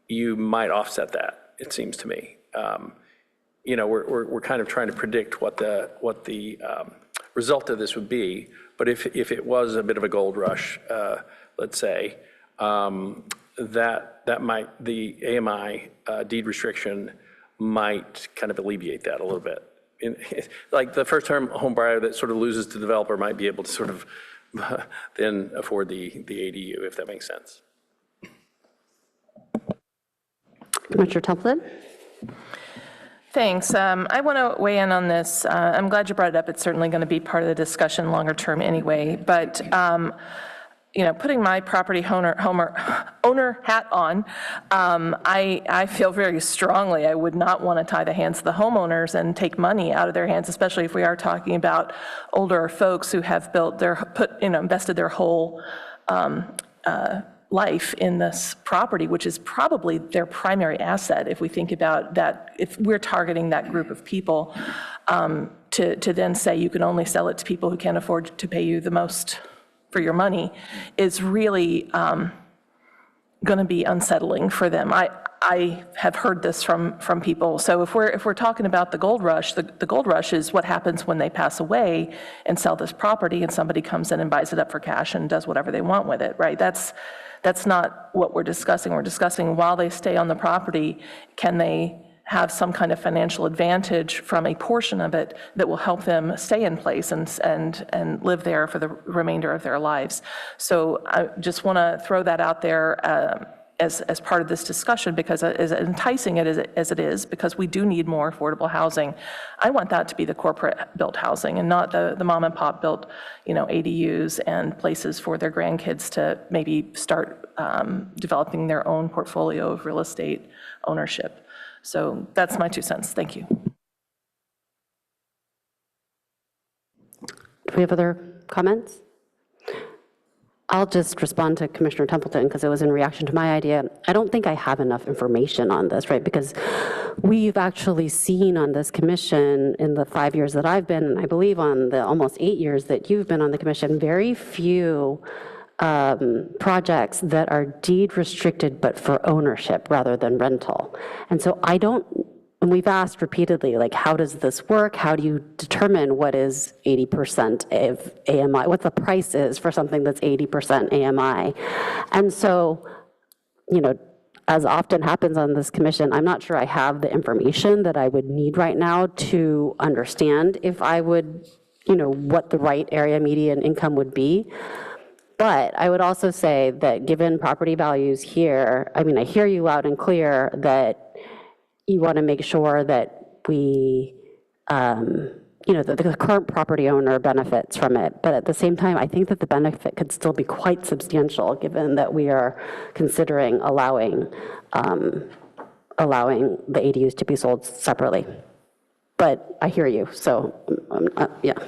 you might offset that, it seems to me. You know, we're kind of trying to predict what the result of this would be, but if it was a bit of a gold rush, let's say, that might, the AMI deed restriction might kind of alleviate that a little bit. Like the first-time home buyer that sort of loses to the developer might be able to sort of then afford the ADU, if that makes sense. Commissioner Templeton? Thanks. I want to weigh in on this. I'm glad you brought it up. It's certainly going to be part of the discussion longer term anyway. But you know, putting my property owner hat on, I feel very strongly I would not want to tie the hands of the homeowners and take money out of their hands, especially if we are talking about older folks who have invested their whole life in this property, which is probably their primary asset. If we think about that, if we're targeting that group of people, to then say you can only sell it to people who can't afford to pay you the most for your money is really going to be unsettling for them. I have heard this from people. So if we're talking about the gold rush, the gold rush is what happens when they pass away and sell this property and somebody comes in and buys it up for cash and does whatever they want with it, right? That's not what we're discussing. We're discussing while they stay on the property, can they have some kind of financial advantage from a portion of it that will help them stay in place and live there for the remainder of their lives. So I just want to throw that out there as part of this discussion, because as enticing as it is, because we do need more affordable housing. I want that to be the corporate built housing and not the mom and pop built, you know, ADUs and places for their grandkids to maybe start developing their own portfolio of real estate ownership. So that's my 2 cents. Thank you. Do we have other comments? I'll just respond to Commissioner Templeton because it was in reaction to my idea. I don't think I have enough information on this, right? Because we've actually seen on this commission in the 5 years that I've been, and I believe on the almost 8 years that you've been on the commission, very few projects that are deed restricted but for ownership rather than rental. And so and we've asked repeatedly, like, how does this work? How do you determine what is 80% of AMI, what the price is for something that's 80% AMI? And so, you know, as often happens on this commission, I'm not sure I have the information that I would need right now to understand if I would, you know, what the right area median income would be. But I would also say that given property values here, I mean, I hear you loud and clear that you want to make sure that we, you know, that the current property owner benefits from it. But at the same time, I think that the benefit could still be quite substantial given that we are considering allowing the ADUs to be sold separately. But I hear you, so yeah.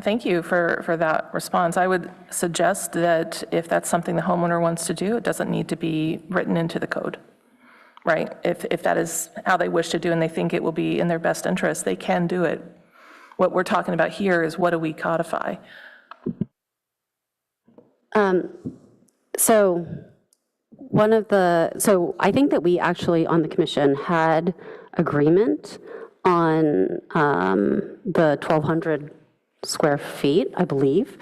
Thank you for that response. I would suggest that if that's something the homeowner wants to do, it doesn't need to be written into the code, right? If that is how they wish to do and they think it will be in their best interest, they can do it. What we're talking about here is what do we codify? So I think that we actually on the commission had agreement on the 1,200 square feet, I believe.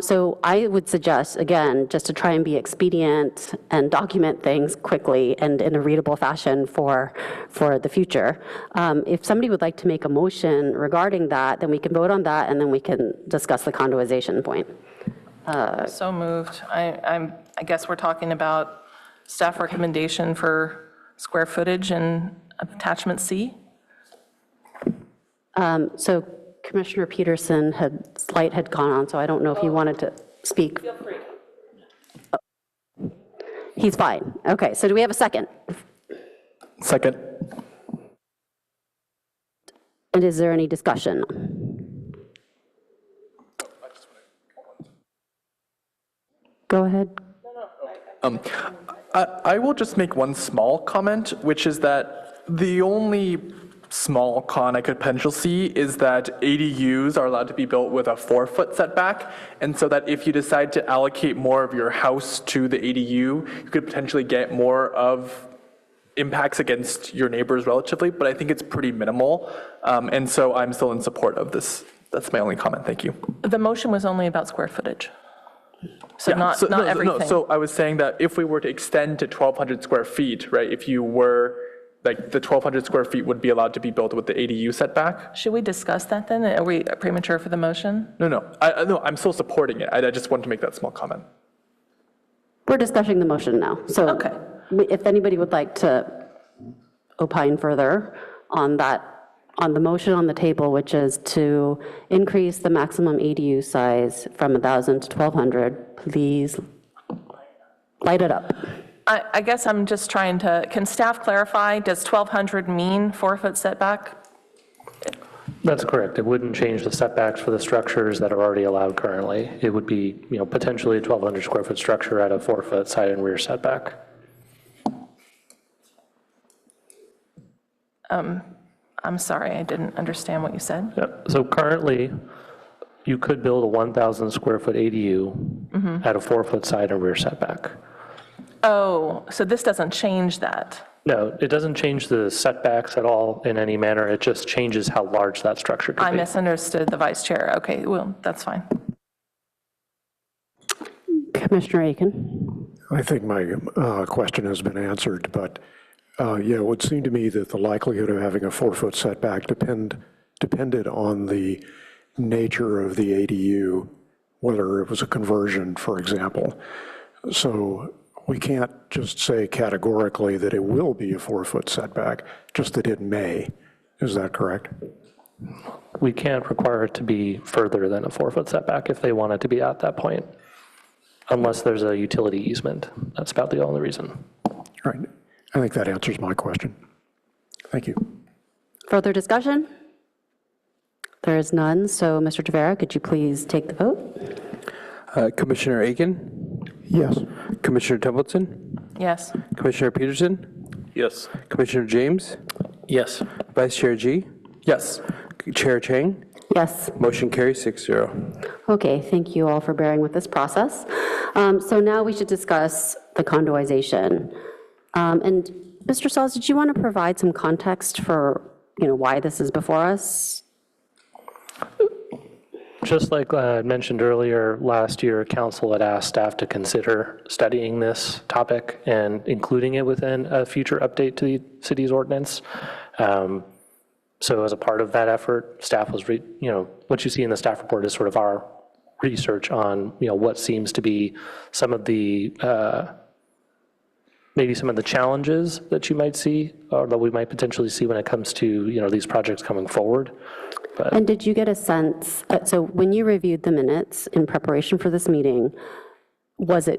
So I would suggest, again, just to try and be expedient and document things quickly and in a readable fashion for the future. If somebody would like to make a motion regarding that, then we can vote on that and then we can discuss the condoization point. So moved. I guess we're talking about staff recommendation for square footage and attachment C. So Commissioner Peterson light had gone on, so I don't know if he wanted to speak. Feel free. He's fine. Okay, so do we have a second? Second. And is there any discussion? Go ahead. I will just make one small comment, which is that the only small con I could potentially see is that ADUs are allowed to be built with a 4-foot setback, and so that if you decide to allocate more of your house to the ADU, you could potentially get more of impacts against your neighbors relatively, but I think it's pretty minimal, and so I'm still in support of this. That's my only comment. Thank you. The motion was only about square footage. So Yeah, not no, everything. So I was saying that if we were to extend to 1,200 square feet, right, if you were, like, the 1,200 square feet would be allowed to be built with the ADU setback? Should we discuss that then? Are we premature for the motion? No, I'm still supporting it. I just wanted to make that small comment. We're discussing the motion now. So Okay. if anybody would like to opine further on that, on the motion on the table, which is to increase the maximum ADU size from 1,000 to 1,200, please light it up. I guess I'm just trying to, can staff clarify, does 1,200 mean 4-foot setback? That's correct. It wouldn't change the setbacks for the structures that are already allowed currently. It would be, potentially a 1,200 square foot structure at a 4-foot side and rear setback. I'm sorry, I didn't understand what you said. Yeah. So currently, you could build a 1,000 square foot ADU at a 4-foot side and rear setback. Oh, so this doesn't change that? No, it doesn't change the setbacks at all in any manner. It just changes how large that structure could I be. misunderstood the vice chair. Okay, well, that's fine. Commissioner Aiken? I think my question has been answered, but yeah, it would seem to me that the likelihood of having a 4-foot setback depended on the nature of the ADU, whether it was a conversion, for example. So we can't just say categorically that it will be a 4-foot setback, just that it may. Is that correct? We can't require it to be further than a 4-foot setback if they want it to be at that point, unless there's a utility easement. That's about the only reason. All right. I think that answers my question. Thank you. Further discussion? There is none, so Mr. Tavera, could you please take the vote? Commissioner Aiken? Yes. Commissioner Templeton? Yes. Commissioner Peterson? Yes. Commissioner James? Yes. Vice Chair G? Yes. Chair Chang? Yes. Motion carries 6-0. Okay, thank you all for bearing with this process. So now we should discuss the condoization. And Mr. Stalls, did you want to provide some context for, why this is before us? Just like I mentioned earlier, last year, council had asked staff to consider studying this topic and including it within a future update to the city's ordinance. So as a part of that effort, staff was, what you see in the staff report is sort of our research on, what seems to be some of the, maybe some of the challenges that you might see, or that we might potentially see when it comes to, these projects coming forward. But And did you get a sense, so when you reviewed the minutes in preparation for this meeting, was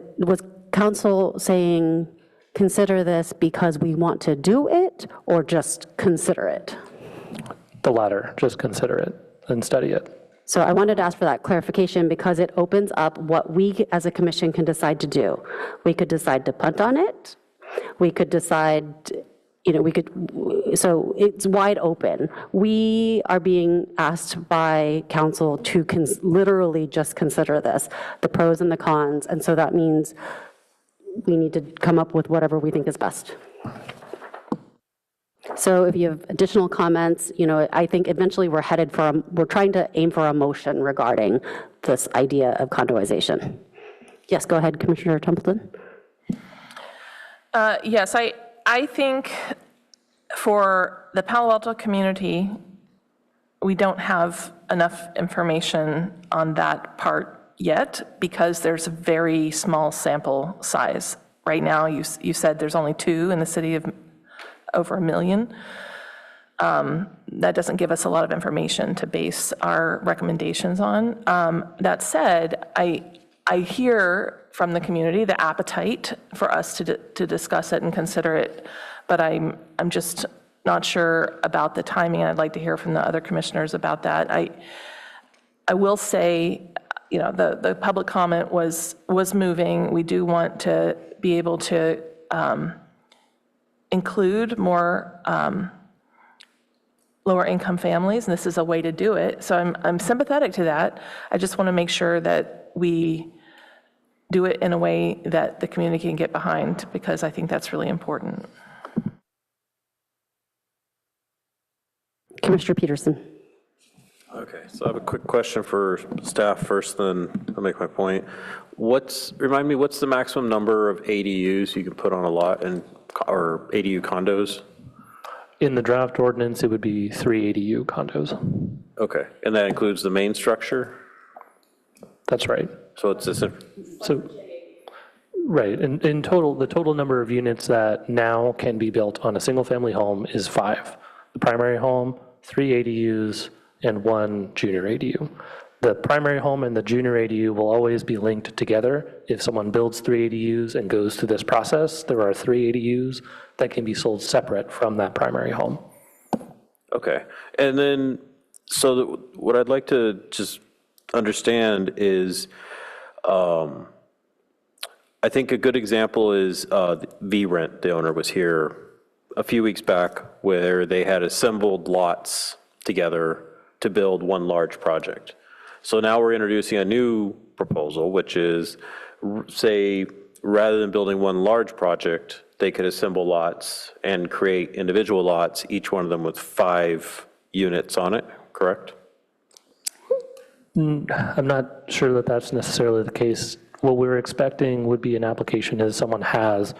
council saying, consider this because we want to do it, or just consider it? the latter, just consider it and study it. So I wanted to ask for that clarification because it opens up what we as a commission can decide to do. We could decide to punt on it. We could decide, so it's wide open. We are being asked by council to literally just consider this, the pros and the cons. And so that means we need to come up with whatever we think is best. So if you have additional comments, I think eventually we're trying to aim for a motion regarding this idea of condoization. Yes, go ahead, Commissioner Templeton. Yes, I think for the Palo Alto community, we don't have enough information on that part yet because there's a very small sample size. Right now, you said there's only 2 in the city of over 1 million. That doesn't give us a lot of information to base our recommendations on. That said, I hear from the community the appetite for us to discuss it and consider it, but I'm just not sure about the timing. I'd like to hear from the other commissioners about that. I will say, you know, the public comment was moving. We do want to be able to include more lower income families, and this is a way to do it. So I'm sympathetic to that. I just want to make sure that we do it in a way that the community can get behind, because I think that's really important. Commissioner Peterson. Okay, so I have a quick question for staff first, then I'll make my point. Remind me, what's the maximum number of ADUs you can put on a lot or ADU condos? In the draft ordinance, it would be 3 ADU condos. Okay, and that includes the main structure? That's right. So it's this, So, right, in total, the total number of units that now can be built on a single-family home is 5. The primary home, 3 ADUs, and 1 junior ADU. The primary home and the junior ADU will always be linked together. If someone builds 3 ADUs and goes through this process, there are 3 ADUs that can be sold separate from that primary home. okay. And then, so what I'd like to just understand is, I think a good example is V-Rent. The owner was here a few weeks back where they had assembled lots together to build one large project. So now we're introducing a new proposal, which is, say, rather than building one large project, they could assemble lots and create individual lots, each one of them with 5 units on it, correct? I'm not sure that that's necessarily the case. What we're expecting would be an application is someone has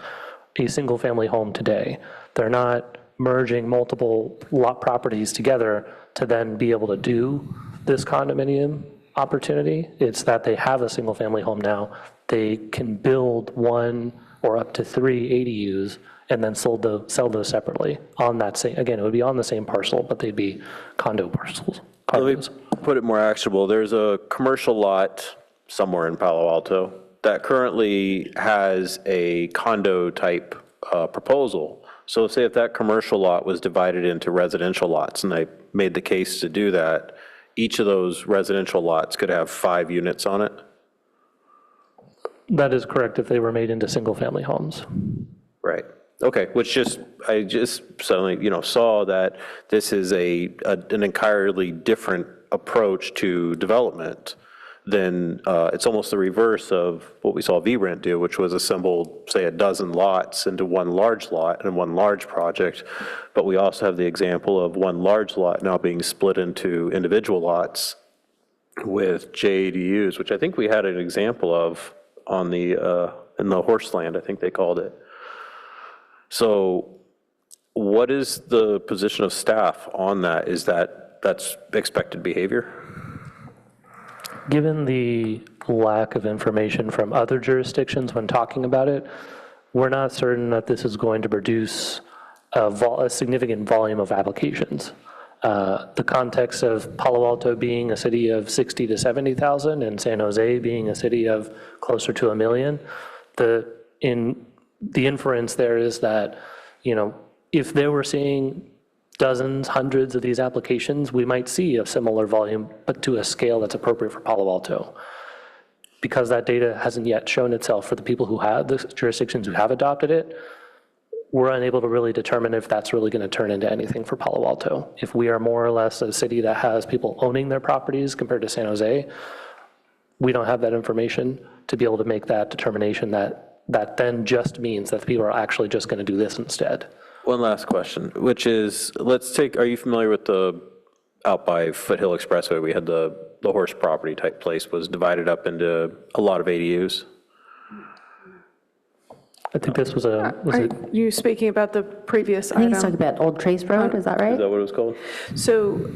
a single-family home today. They're not merging multiple lot properties together to then be able to do this condominium opportunity. It's that they have a single-family home now. They can build 1 or up to 3 ADUs and then sell those separately on that same, again, it would be on the same parcel, but they'd be condo parcels. Let me put it more actionable. There's a commercial lot somewhere in Palo Alto that currently has a condo type proposal. So say if that commercial lot was divided into residential lots, and I made the case to do that, each of those residential lots could have 5 units on it? That is correct if they were made into single-family homes. Right. Okay, I just suddenly, saw that this is an entirely different approach to development than, it's almost the reverse of what we saw V-Rent do, which was assembled, say, a dozen lots into one large lot and one large project. But we also have the example of one large lot now being split into individual lots with JADUs, which I think we had an example of on in the Horseland, I think they called it. So what is the position of staff on that? Is that's expected behavior? Given the lack of information from other jurisdictions when talking about it, we're not certain that this is going to produce a significant volume of applications. The context of Palo Alto being a city of 60 to 70,000 and San Jose being a city of closer to 1 million, the inference there is that, if they were seeing dozens, hundreds of these applications, we might see a similar volume, but to a scale that's appropriate for Palo Alto. Because that data hasn't yet shown itself for the people who have, the jurisdictions who have adopted it, we're unable to really determine if that's really going to turn into anything for Palo Alto. If we are more or less a city that has people owning their properties compared to San Jose, we don't have that information to be able to make that determination that then just means that people are actually just going to do this instead. One last question, which is, are you familiar with out by Foothill Expressway, we had the horse property type place was divided up into a lot of ADUs? I think this was Are you speaking about the previous I think he's item? talking about Old Trace Road, is that right? Is that what it was called? So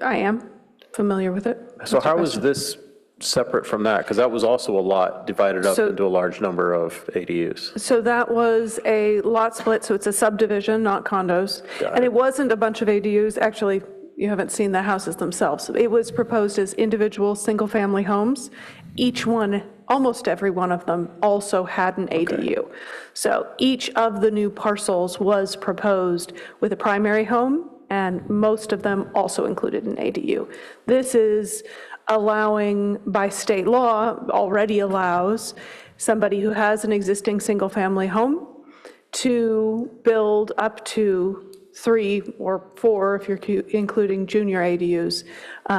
I am familiar with it. So how is this separate from that? Because that was also a lot divided up into a large number of ADUs. So that was a lot split, so it's a subdivision, not condos. And it wasn't a bunch of ADUs. Actually, you haven't seen the houses themselves. It was proposed as individual single-family homes. Each one almost every one of them also had an ADU. So each of the new parcels was proposed with a primary home, and most of them also included an ADU. This is allowing, by state law, already allows somebody who has an existing single-family home to build up to 3 or 4, if you're including junior ADUs,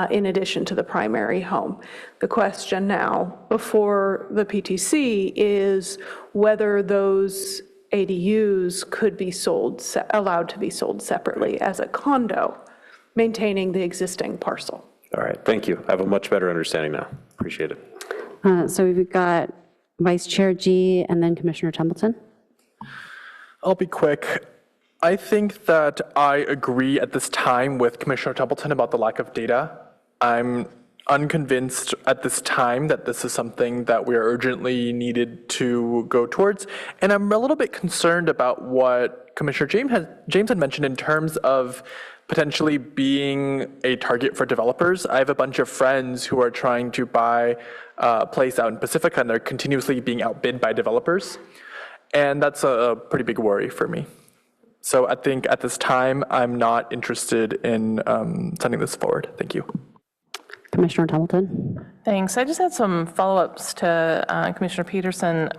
in addition to the primary home. The question now before the PTC is whether those ADUs could be sold, allowed to be sold separately as a condo, maintaining the existing parcel. All right, thank you. I have a much better understanding now. Appreciate it. So we've got Vice Chair G and then Commissioner Templeton. I'll be quick. I think that I agree at this time with Commissioner Templeton about the lack of data. I'm unconvinced at this time that this is something that we are urgently needed to go towards. And I'm a little bit concerned about what Commissioner James had mentioned in terms of potentially being a target for developers. I have a bunch of friends who are trying to buy a place out in Pacifica, and they're continuously being outbid by developers. And that's a pretty big worry for me. So I think at this time, I'm not interested in sending this forward. Thank you. Commissioner Templeton. Thanks. I just had some follow-ups to Commissioner Peterson.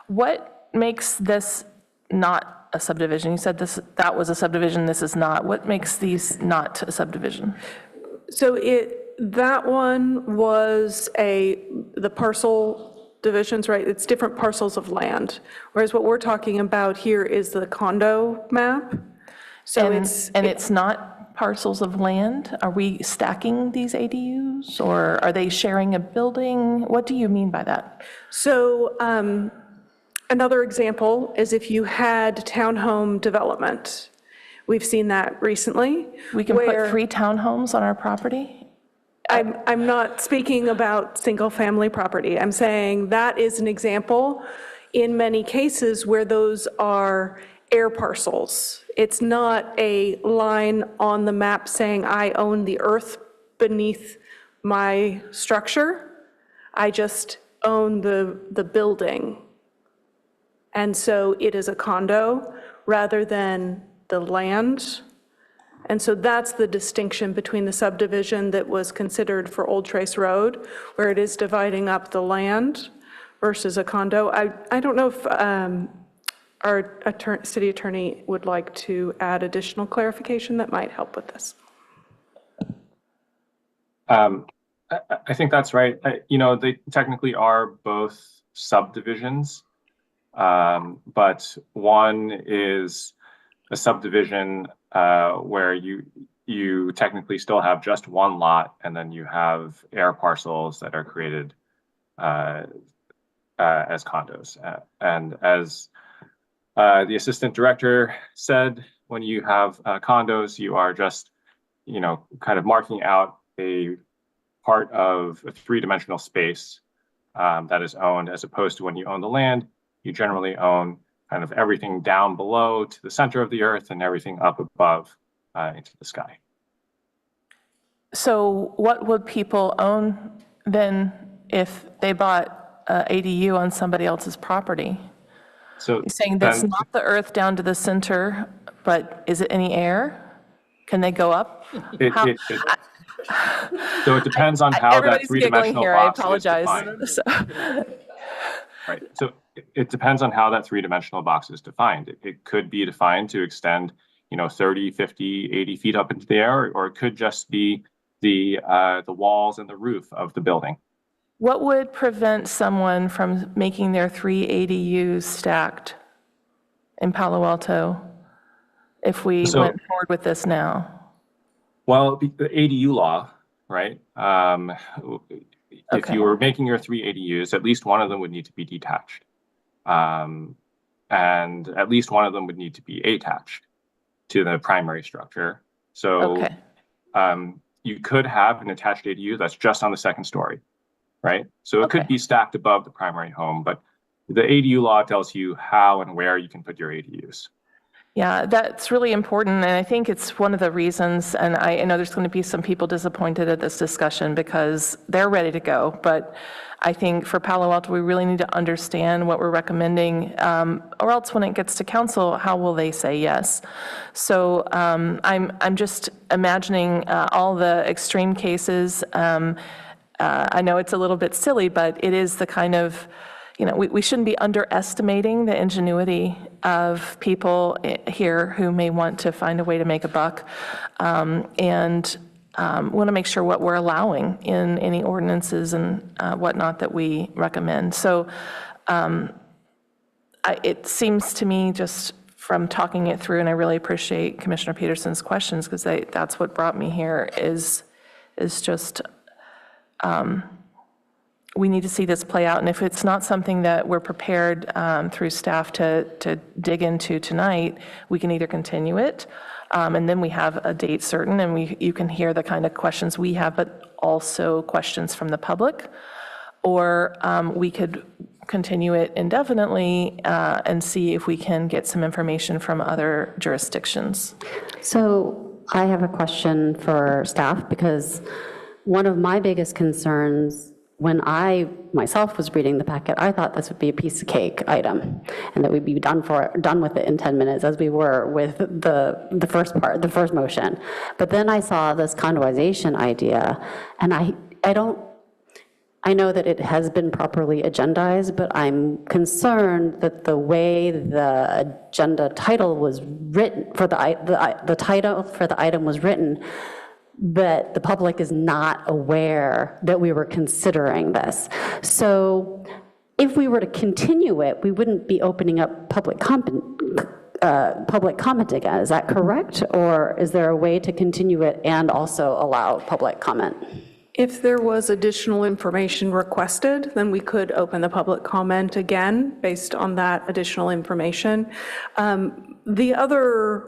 What makes this not a subdivision? You said that was a subdivision, this is not. What makes these not a subdivision? So that one was the parcel divisions, right? It's different parcels of land. Whereas what we're talking about here is the condo map. So it's not parcels of land? Are we stacking these ADUs, or are they sharing a building? What do you mean by that? So another example is if you had townhome development. We've seen that recently. We can put 3 townhomes on our property? I'm not speaking about single-family property. I'm saying that is an example in many cases where those are air parcels. It's not a line on the map saying I own the earth beneath my structure. I just own the building. And so it is a condo rather than the land. And so that's the distinction between the subdivision that was considered for Old Trace Road, where it is dividing up the land, versus a condo. I don't know if our city attorney would like to add additional clarification that might help with this. I think that's right. They technically are both subdivisions, but one is a subdivision where you technically still have just one lot, and then you have air parcels that are created as condos. And as the assistant director said, when you have condos, you are just, kind of marking out a part of a 3-dimensional space that is owned, as opposed to when you own the land, you generally own kind of everything down below to the center of the earth and everything up above into the sky. So what would people own then if they bought ADU on somebody else's property? So you're saying that's not the earth down to the center, but is it any air? Can they go up? So it depends on how that 3-dimensional box is defined. Right. So it depends on how that 3-dimensional box is defined. It could be defined to extend, 30, 50, 80 feet up into the air, or it could just be the walls and the roof of the building. What would prevent someone from making their 3 ADUs stacked in Palo Alto if we went forward with this now? Well, the ADU law, right? If you were making your 3 ADUs, at least one of them would need to be detached. And at least one of them would need to be attached to the primary structure. So you could have an attached ADU that's just on the 2nd story, right? So it could be stacked above the primary home, but the ADU law tells you how and where you can put your ADUs. Yeah, that's really important, and I think it's one of the reasons, and I know there's going to be some people disappointed at this discussion because they're ready to go, but I think for Palo Alto, we really need to understand what we're recommending, or else when it gets to council, how will they say yes? So I'm just imagining all the extreme cases. I know it's a little bit silly, but it is the kind of, we shouldn't be underestimating the ingenuity of people here who may want to find a way to make a buck, and want to make sure what we're allowing in any ordinances and whatnot that we recommend. So it seems to me, just from talking it through, and I really appreciate Commissioner Peterson's questions, because that's what brought me here, is just we need to see this play out. And if it's not something that we're prepared through staff to dig into tonight, we can either continue it, and then we have a date certain, and you can hear the kind of questions we have, but also questions from the public, or we could continue it indefinitely and see if we can get some information from other jurisdictions. So I have a question for staff, because one of my biggest concerns when I myself was reading the packet, I thought this would be a piece of cake item, and that we'd be done with it in 10 minutes, as we were with the first part, the first motion. But then I saw this condoization idea, and I know that it has been properly agendized, but I'm concerned that the way the agenda title was written, for the title for the item was written, that the public is not aware that we were considering this. So if we were to continue it, we wouldn't be opening up public comment again. Is that correct? Or is there a way to continue it and also allow public comment? If there was additional information requested, then we could open the public comment again based on that additional information. The other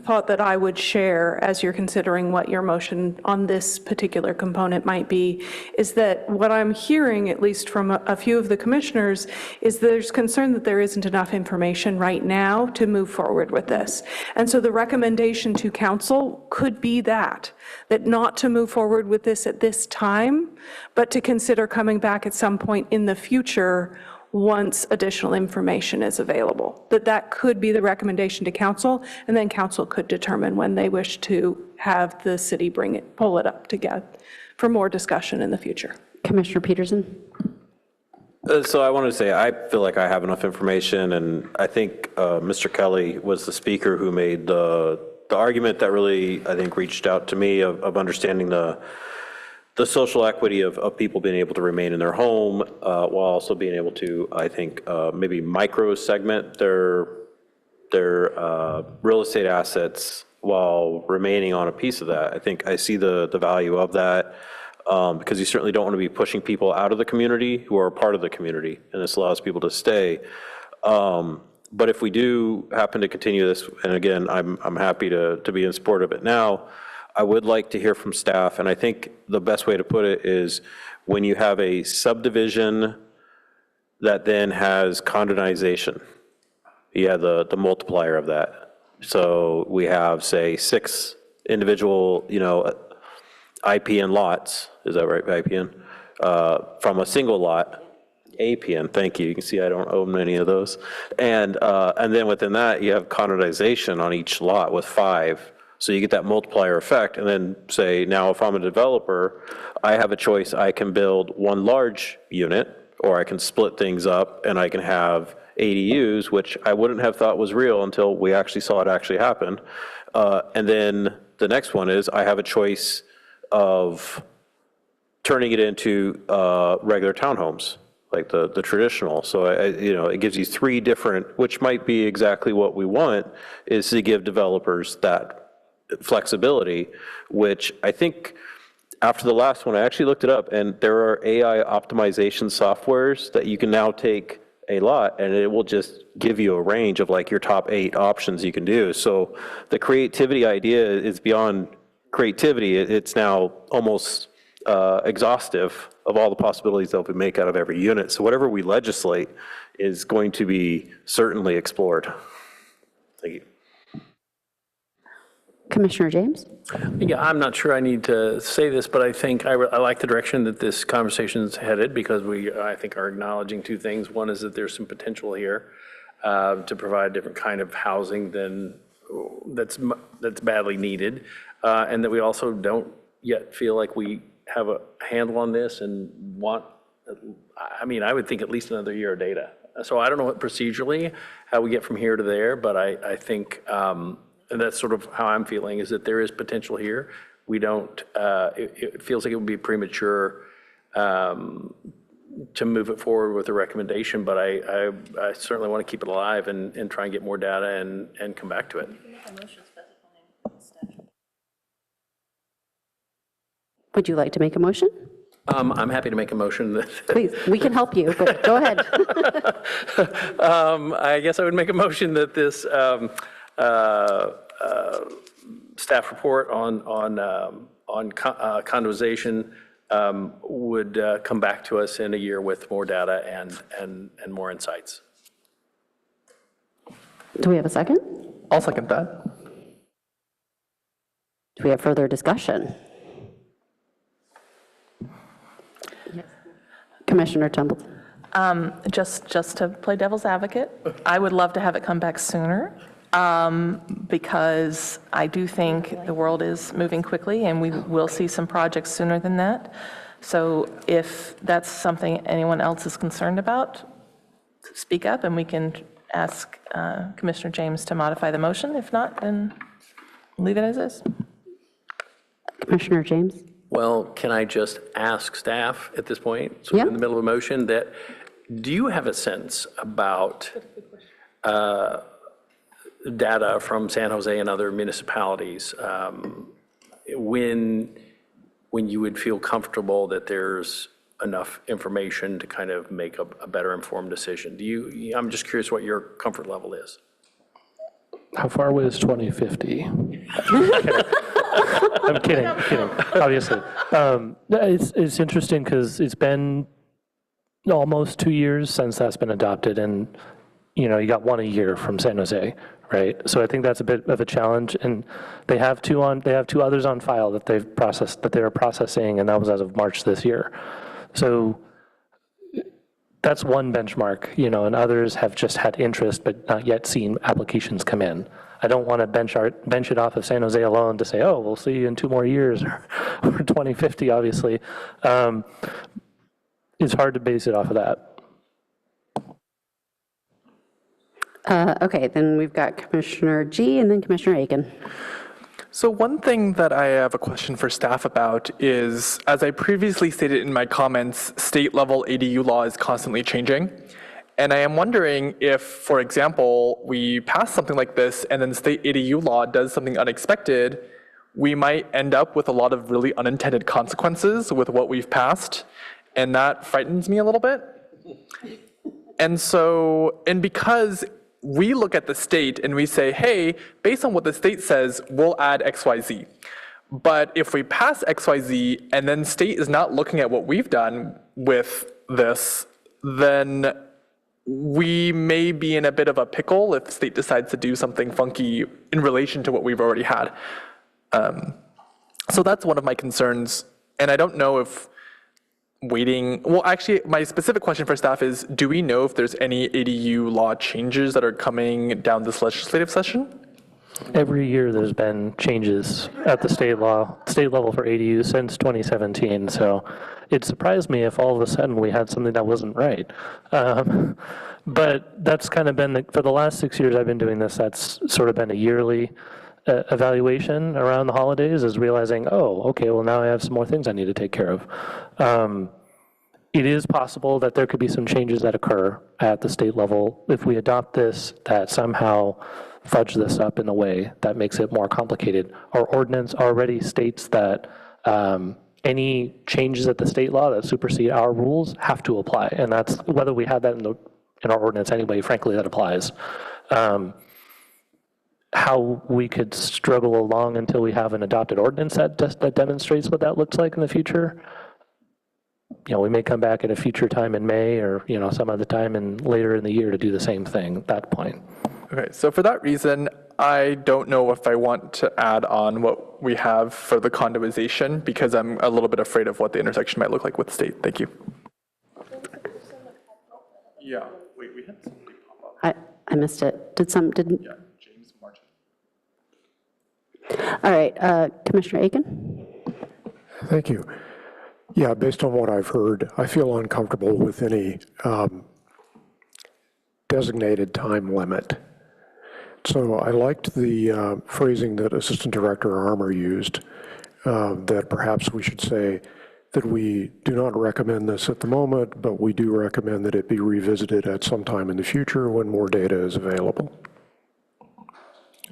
thought that I would share as you're considering what your motion on this particular component might be is that what I'm hearing, at least from a few of the commissioners, is there's concern that there isn't enough information right now to move forward with this. And so the recommendation to council could be that not to move forward with this at this time, but to consider coming back at some point in the future once additional information is available. That could be the recommendation to council, and then council could determine when they wish to have the city pull it up together for more discussion in the future. Commissioner Peterson? So I wanted to say, I feel like I have enough information, and I think Mr. Kelly was the speaker who made the argument that really, I think, reached out to me of understanding the social equity of people being able to remain in their home while also being able to, I think, maybe micro segment their real estate assets while remaining on a piece of that. I think I see the value of that, because you certainly don't want to be pushing people out of the community who are a part of the community, and this allows people to stay. But if we do happen to continue this, and again, I'm happy to be in support of it now, I would like to hear from staff, and I think the best way to put it is when you have a subdivision that then has condonization, you have the multiplier of that. So we have, say, 6 individual, IPN lots, is that right, IPN? From a single lot, APN, thank you. You can see I don't own any of those. And then within that, you have condonization on each lot with 5. So you get that multiplier effect, and then say, now if I'm a developer, I have a choice. I can build one large unit, or I can split things up, and I can have ADUs, which I wouldn't have thought was real until we actually saw it actually happen. And then the next one is I have a choice of turning it into regular townhomes, like the traditional. So it gives you 3 different, which might be exactly what we want, is to give developers that flexibility, which I think after the last one, I actually looked it up, and there are AI optimization softwares that you can now take a lot and it will just give you a range of like your top 8 options you can do. So the creativity idea is beyond creativity. It's now almost exhaustive of all the possibilities that we make out of every unit. So whatever we legislate is going to be certainly explored. Thank you. Commissioner James? Yeah, I'm not sure I need to say this, but I think I like the direction that this conversation's headed because I think, are acknowledging two things. One is that there's some potential here to provide a different kind of housing than that's badly needed, and that we also don't yet feel like we have a handle on this and want, I mean, I would think at least another year of data. So I don't know what procedurally, how we get from here to there, but I think, and that's sort of how I'm feeling, is that there is potential here. We don't, it feels like it would be premature to move it forward with a recommendation, but I certainly want to keep it alive and try and get more data and come back to it. Would you like to make a motion? I'm happy to make a motion that. Please, we can help you, but go ahead. I guess I would make a motion that this staff report on condoization would come back to us in a year with more data and more insights. Do we have a second? I'll second that. Do we have further discussion? Commissioner Templeton. Just to play devil's advocate, I would love to have it come back sooner because I do think the world is moving quickly and we will see some projects sooner than that. So if that's something anyone else is concerned about, speak up and we can ask Commissioner James to modify the motion. If not, then leave it as is. Commissioner James? Well, can I just ask staff at this point, sort of in the middle of a motion, that do you have a sense about data from San Jose and other municipalities when you would feel comfortable that there's enough information to kind of make a better informed decision? I'm just curious what your comfort level is. How far away is 2050? I'm kidding, obviously. It's interesting because it's been almost 2 years since that's been adopted, and you got one a year from San Jose, right? So I think that's a bit of a challenge, and they have two others on file that they are processing, and that was as of March this year. So that's one benchmark, and others have just had interest but not yet seen applications come in. I don't want to bench it off of San Jose alone to say, oh, we'll see you in 2 more years or 2050, obviously. It's hard to base it off of that. Okay, then we've got Commissioner G and then Commissioner Aiken. So one thing that I have a question for staff about is, as I previously stated in my comments, state-level ADU law is constantly changing. And I am wondering if, for example, we pass something like this and then the state ADU law does something unexpected, we might end up with a lot of really unintended consequences with what we've passed. And that frightens me a little bit. And because we look at the state and we say, hey, based on what the state says, we'll add XYZ. But if we pass XYZ and then state is not looking at what we've done with this, then we may be in a bit of a pickle if the state decides to do something funky in relation to what we've already had. So that's one of my concerns. And I don't know if actually, my specific question for staff is, do we know if there's any ADU law changes that are coming down this legislative session? Every year there's been changes at the state level for ADUs since 2017. So it surprised me if all of a sudden we had something that wasn't right. But that's kind of been, for the last 6 years I've been doing this, that's sort of been a yearly evaluation around the holidays, is realizing, oh, okay, well now I have some more things I need to take care of. It is possible that there could be some changes that occur at the state level if we adopt this, that somehow fudge this up in a way that makes it more complicated. Our ordinance already states that any changes at the state law that supersede our rules have to apply, and that's whether we have that in our ordinance anyway. Frankly, that applies. How we could struggle along until we have an adopted ordinance that demonstrates what that looks like in the future. We may come back at a future time in May or some other time later in the year to do the same thing at that point. Okay, so for that reason, I don't know if I want to add on what we have for the condoization because I'm a little bit afraid of what the intersection might look like with the state. Thank you. Yeah, wait, we had somebody pop up. I missed it. Did Yeah, James Martin. All right, Commissioner Aiken? Thank you. Yeah, based on what I've heard, I feel uncomfortable with any designated time limit. So I liked the phrasing that Assistant Director Armour used, that perhaps we should say that we do not recommend this at the moment, but we do recommend that it be revisited at some time in the future when more data is available.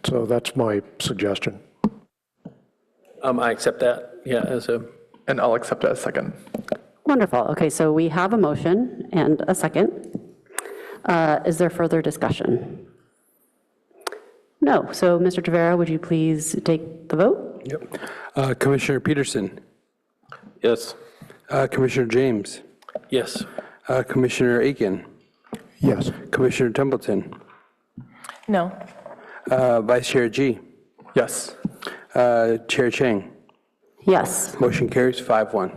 So that's my suggestion. I accept that, yeah, as a. And I'll accept it as second. Wonderful. Okay, so we have a motion and a second. Is there further discussion? No. So, Mr. Tavera, would you please take the vote? Yep. Commissioner Peterson, Yes. Commissioner James, Yes. Commissioner Aiken, Yes. Commissioner Templeton, No. Vice Chair G, Yes. Chair Chang. Yes. Motion carries 5-1.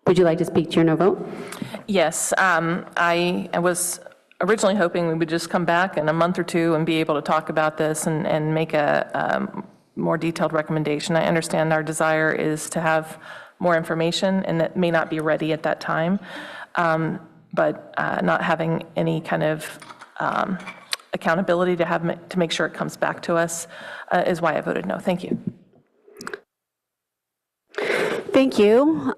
Would you like to speak to your no vote? Yes, I was originally hoping we would just come back in a month or two and be able to talk about this and make a more detailed recommendation. I understand our desire is to have more information, and that may not be ready at that time, but not having any kind of accountability to make sure it comes back to us is why I voted no. Thank you. Thank you.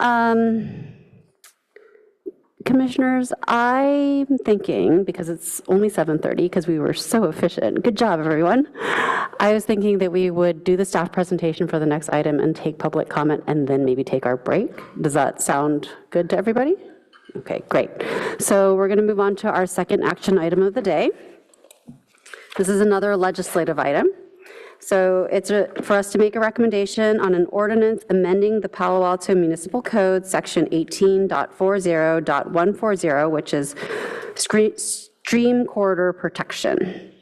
Commissioners, I'm thinking, because it's only 7:30, because we were so efficient. Good job, everyone. I was thinking that we would do the staff presentation for the next item and take public comment and then maybe take our break. Does that sound good to everybody? Okay, great. So we're going to move on to our second action item of the day. This is another legislative item. So it's for us to make a recommendation on an ordinance amending the Palo Alto Municipal Code, Section 18.40.140, which is stream corridor protection.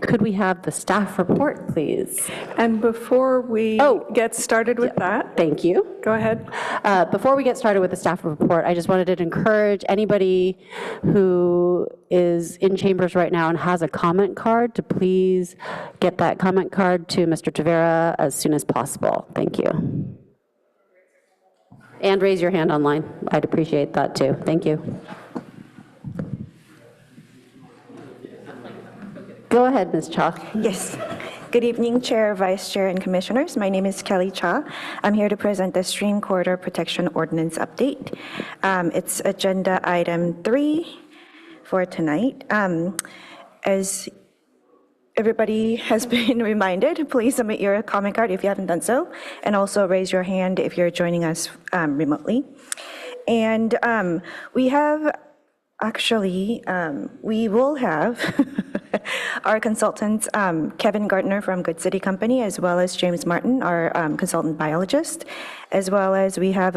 Could we have the staff report, please? And before we get started with that. Thank you. Go ahead. Before we get started with the staff report, I just wanted to encourage anybody who is in chambers right now and has a comment card to please get that comment card to Mr. Tavera as soon as possible. Thank you. And raise your hand online. I'd appreciate that too. Thank you. Go ahead, Ms. Cha. Yes. Good evening, Chair, Vice Chair, and Commissioners. My name is Kelly Cha. I'm here to present the Stream Corridor Protection Ordinance update. It's agenda item 3 for tonight. As everybody has been reminded, please submit your comment card if you haven't done so, and also raise your hand if you're joining us remotely. And we have actually, we will have our consultants, Kevin Gardner from Good City Company, as well as James Martin, our consultant biologist, as well as we have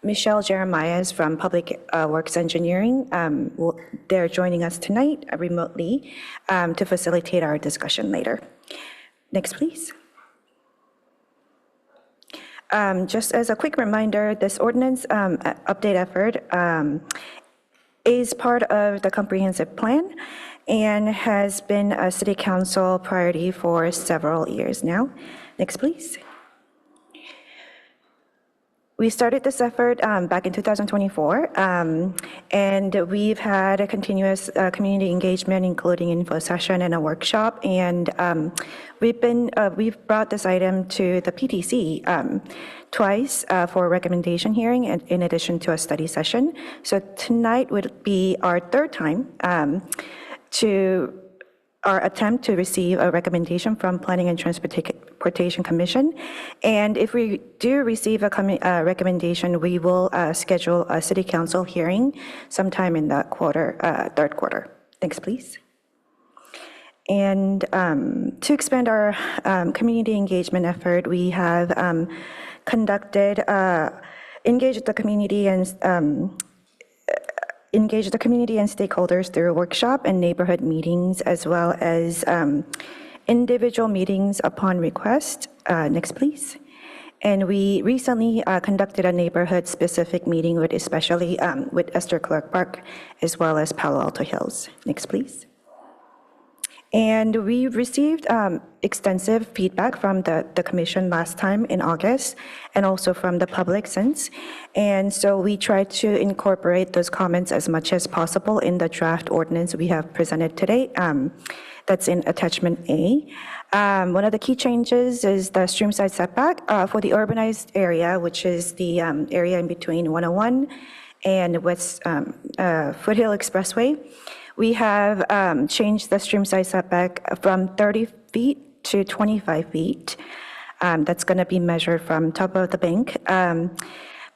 Michelle Jeremias from Public Works Engineering. They're joining us tonight remotely to facilitate our discussion later. Next, please. Just as a quick reminder, this ordinance update effort is part of the comprehensive plan and has been a city council priority for several years now. Next, please. We started this effort back in 2024, and we've had a continuous community engagement, including info session and a workshop, and we've brought this item to the PTC twice for a recommendation hearing, in addition to a study session. So tonight would be our third time to our attempt to receive a recommendation from Planning and Transportation Commission. And if we do receive a recommendation, we will schedule a city council hearing sometime in the third quarter. Thanks, please. And to expand our community engagement effort, we have engaged the community and engage the community and stakeholders through workshop and neighborhood meetings, as well as individual meetings upon request. Next, please. And we recently conducted a neighborhood-specific meeting with especially with Clerk Park, as well as Palo Alto Hills. Next, please. And we received extensive feedback from the commission last time in August, and also from the public since. And so we tried to incorporate those comments as much as possible in the draft ordinance we have presented today. That's in attachment A. One of the key changes is the stream side setback for the urbanized area, which is the area in between 101 and West Foothill Expressway. We have changed the stream side setback from 30 feet to 25 feet. That's going to be measured from top of the bank.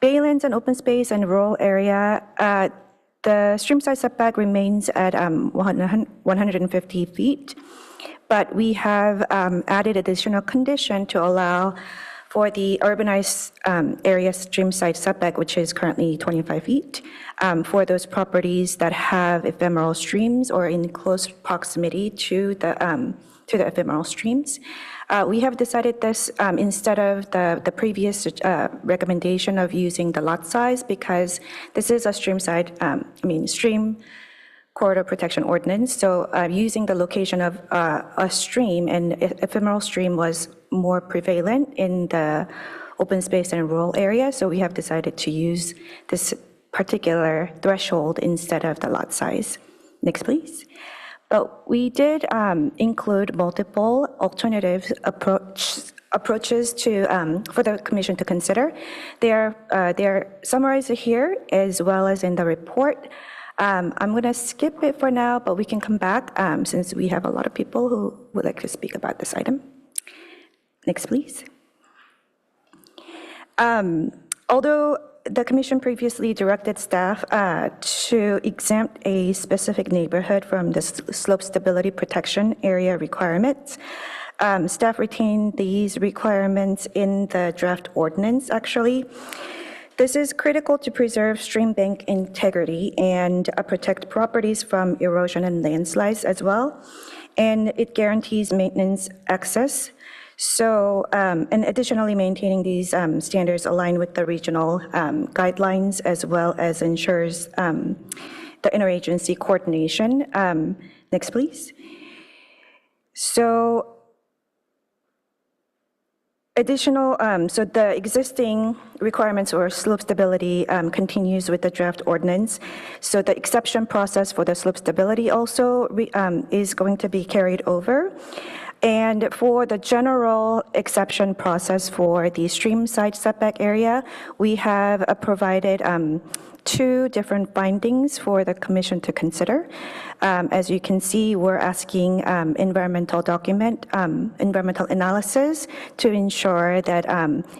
Baylands and open space and rural area, the stream side setback remains at 150 feet, but we have added additional condition to allow for the urbanized area stream side setback, which is currently 25 feet, for those properties that have ephemeral streams or in close proximity to the ephemeral streams. We have decided this instead of the previous recommendation of using the lot size, because this is a stream corridor protection ordinance. So using the location of a stream, and ephemeral stream was more prevalent in the open space and rural area. So we have decided to use this particular threshold instead of the lot size. Next, please. But we did include multiple alternative approaches to for the commission to consider. They're summarized here as well as in the report. I'm going to skip it for now, but we can come back since we have a lot of people who would like to speak about this item. Next, please. Although the commission previously directed staff to exempt a specific neighborhood from the slope stability protection area requirements, staff retained these requirements in the draft ordinance, actually. This is critical to preserve stream bank integrity and protect properties from erosion and landslides as well. And it guarantees maintenance access. So, and additionally maintaining these standards align with the regional guidelines, as well as ensures the interagency coordination. Next, please. So, so the existing requirements for slope stability continues with the draft ordinance. So the exception process for the slope stability also is going to be carried over. And for the general exception process for the stream side setback area, we have provided two different findings for the commission to consider. As you can see, we're asking environmental analysis to ensure that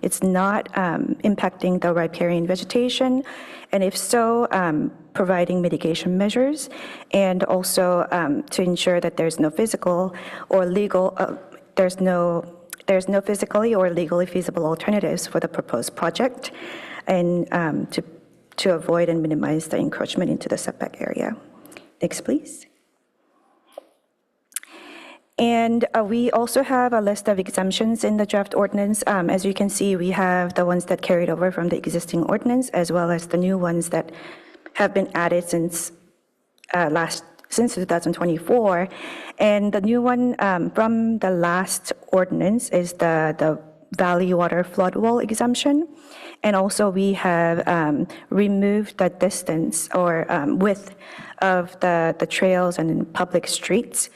it's not impacting the riparian vegetation, and if so, providing mitigation measures, and also to ensure that there's no physical or legal, there's no physically or legally feasible alternatives for the proposed project, and to avoid and minimize the encroachment into the setback area. Next, please. And we also have a list of exemptions in the draft ordinance. As you can see, we have the ones that carried over from the existing ordinance, as well as the new ones that have been added since 2024. And the new one from the last ordinance is the valley water flood wall exemption. And also we have removed the distance or width of the trails and public streets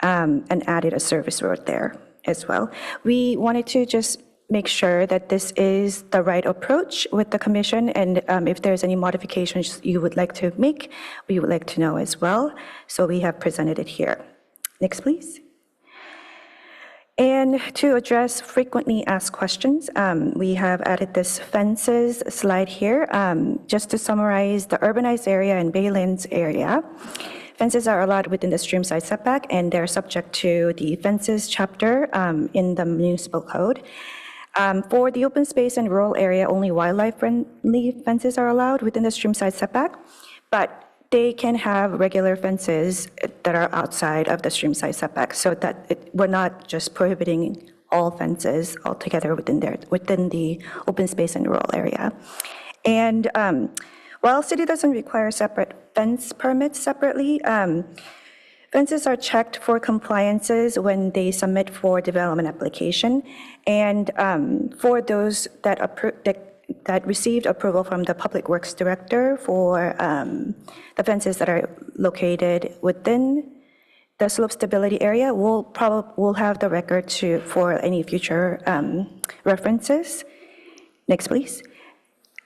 and added a service road there as well. We wanted to just make sure that this is the right approach with the commission, and if there's any modifications you would like to make, we would like to know as well. So we have presented it here. Next, please. And to address frequently asked questions, we have added this fences slide here. Just to summarize, the urbanized area and Baylands area, fences are allowed within the stream side setback, and they're subject to the fences chapter in the municipal code. For the open space and rural area, only wildlife-friendly fences are allowed within the stream side setback. But they can have regular fences that are outside of the stream side setback, so that we're not just prohibiting all fences altogether within the open space and rural area. And while city doesn't require separate fence permits separately, fences are checked for compliances when they submit for development application. And for those that received approval from the Public Works Director for the fences that are located within the slope stability area, we'll have the record for any future references. Next, please.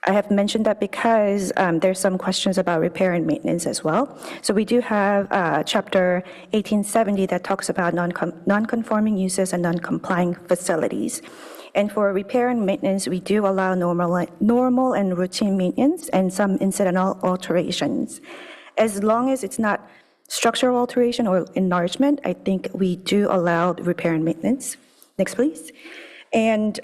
I have mentioned that because there's some questions about repair and maintenance as well. So we do have Chapter 1870 that talks about non-conforming uses and non-complying facilities. And for repair and maintenance, we do allow normal and routine maintenance and some incidental alterations. As long as it's not structural alteration or enlargement, I think we do allow repair and maintenance. Next, please. And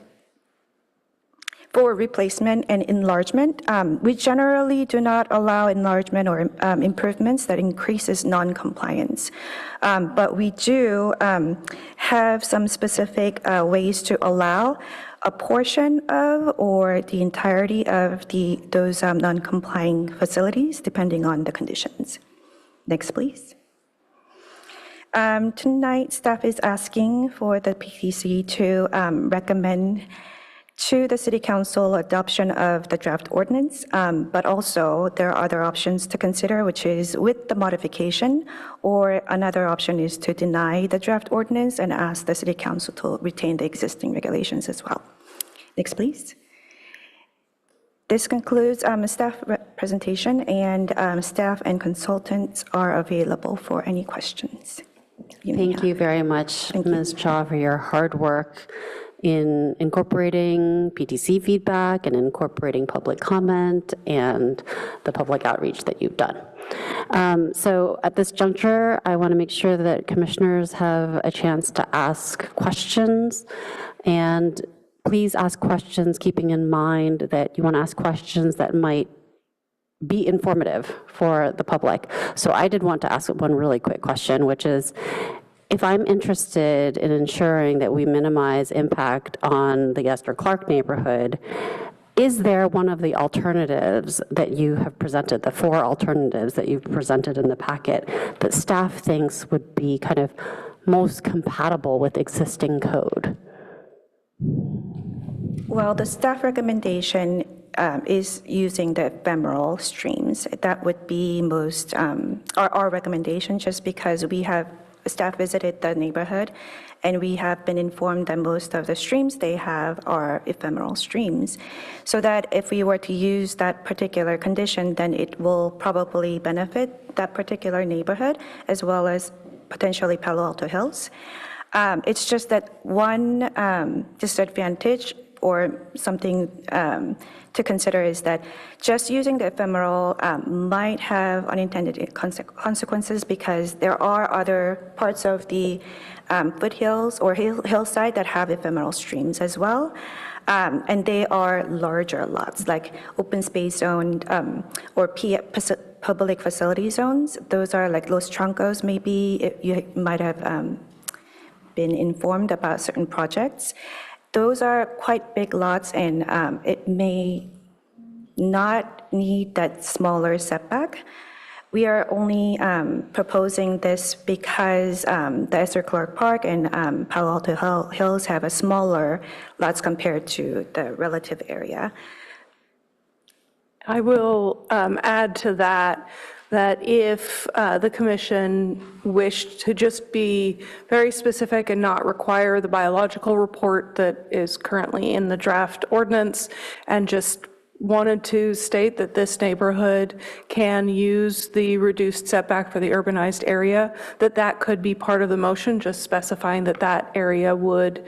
for replacement and enlargement, we generally do not allow enlargement or improvements that increases non-compliance. But we do have some specific ways to allow a portion of or the entirety of those non-complying facilities, depending on the conditions. Next, please. Tonight, staff is asking for the PTC to recommend to the City Council adoption of the draft ordinance, but also there are other options to consider, which is with the modification, or another option is to deny the draft ordinance and ask the City Council to retain the existing regulations as well. Next, please. This concludes staff presentation, and staff and consultants are available for any questions. Thank you very much, Ms. Cha, for your hard work in incorporating PTC feedback and incorporating public comment and the public outreach that you've done. So at this juncture, I want to make sure that commissioners have a chance to ask questions, and please ask questions keeping in mind that you want to ask questions that might be informative for the public. So I did want to ask one really quick question, which is, if I'm interested in ensuring that we minimize impact on the Esther Clark neighborhood, is there one of the alternatives that you have presented, the 4 alternatives that you've presented in the packet, that staff thinks would be kind of most compatible with existing code? Well, the staff recommendation is using the ephemeral streams. That would be most, our recommendation, just because staff visited the neighborhood, and we have been informed that most of the streams they have are ephemeral streams. So that if we were to use that particular condition, then it will probably benefit that particular neighborhood, as well as potentially Palo Alto Hills. It's just that one disadvantage or something to consider is that just using the ephemeral might have unintended consequences, because there are other parts of the foothills or hillside that have ephemeral streams as well. And they are larger lots, like open space zone or public facility zones. Those are like Los Troncos, maybe you might have been informed about certain projects. Those are quite big lots, and it may not need that smaller setback. We are only proposing this because the Esther Clark Park and Palo Alto Hills have a smaller lots compared to the relative area. I will add to that if the commission wished to just be very specific and not require the biological report that is currently in the draft ordinance, and just wanted to state that this neighborhood can use the reduced setback for the urbanized area, that could be part of the motion, just specifying that area would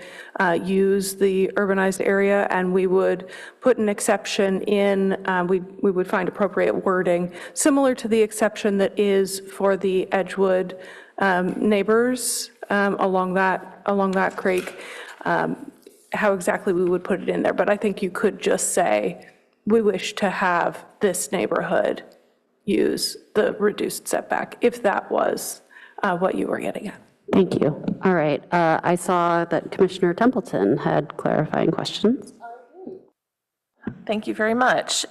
use the urbanized area, and we would put an exception in, we would find appropriate wording, similar to the exception that is for the Edgewood neighbors along that creek, how exactly we would put it in there. But I think you could just say, we wish to have this neighborhood use the reduced setback, if that was what you were getting at. Thank you. All right. I saw that Commissioner Templeton had clarifying questions. Thank you very much.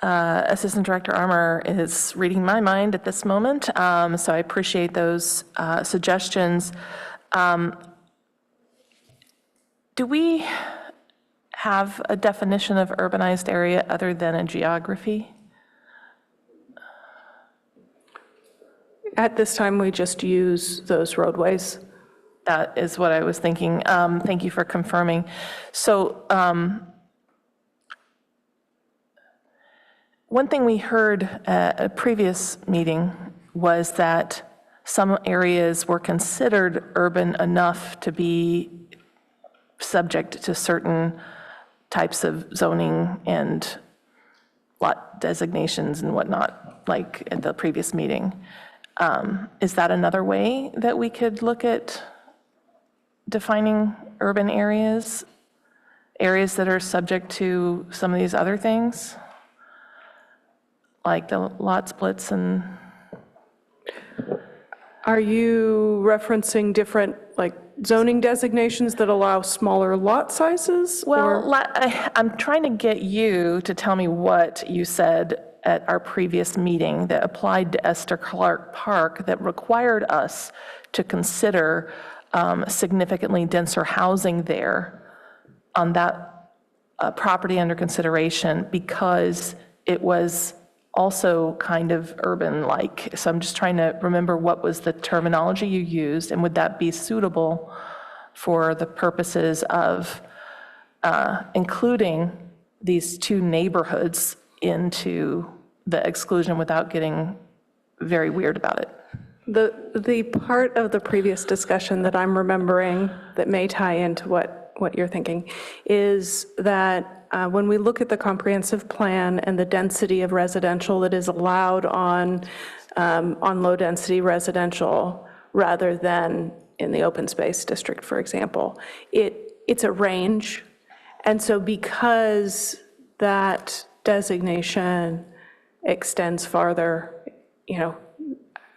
Assistant Director Armour is reading my mind at this moment, so I appreciate those suggestions. Do we have a definition of urbanized area other than a geography? At this time, we just use those roadways. That is what I was thinking. Thank you for confirming. So one thing we heard at a previous meeting was that some areas were considered urban enough to be subject to certain types of zoning and lot designations and whatnot, like at the previous meeting. Is that another way that we could look at defining urban areas, areas that are subject to some of these other things, like the lot splits and... Are you referencing different, like, zoning designations that allow smaller lot sizes? Well, I'm trying to get you to tell me what you said at our previous meeting that applied to Esther Clark Park that required us to consider significantly denser housing there on that property under consideration because it was also kind of urban-like. So I'm just trying to remember what was the terminology you used, and would that be suitable for the purposes of including these two neighborhoods into the exclusion without getting very weird about it? The part of the previous discussion that I'm remembering that may tie into what you're thinking is that when we look at the comprehensive plan and the density of residential that is allowed on low-density residential rather than in the open space district, for example, it's a range. And so because that designation extends farther, you know,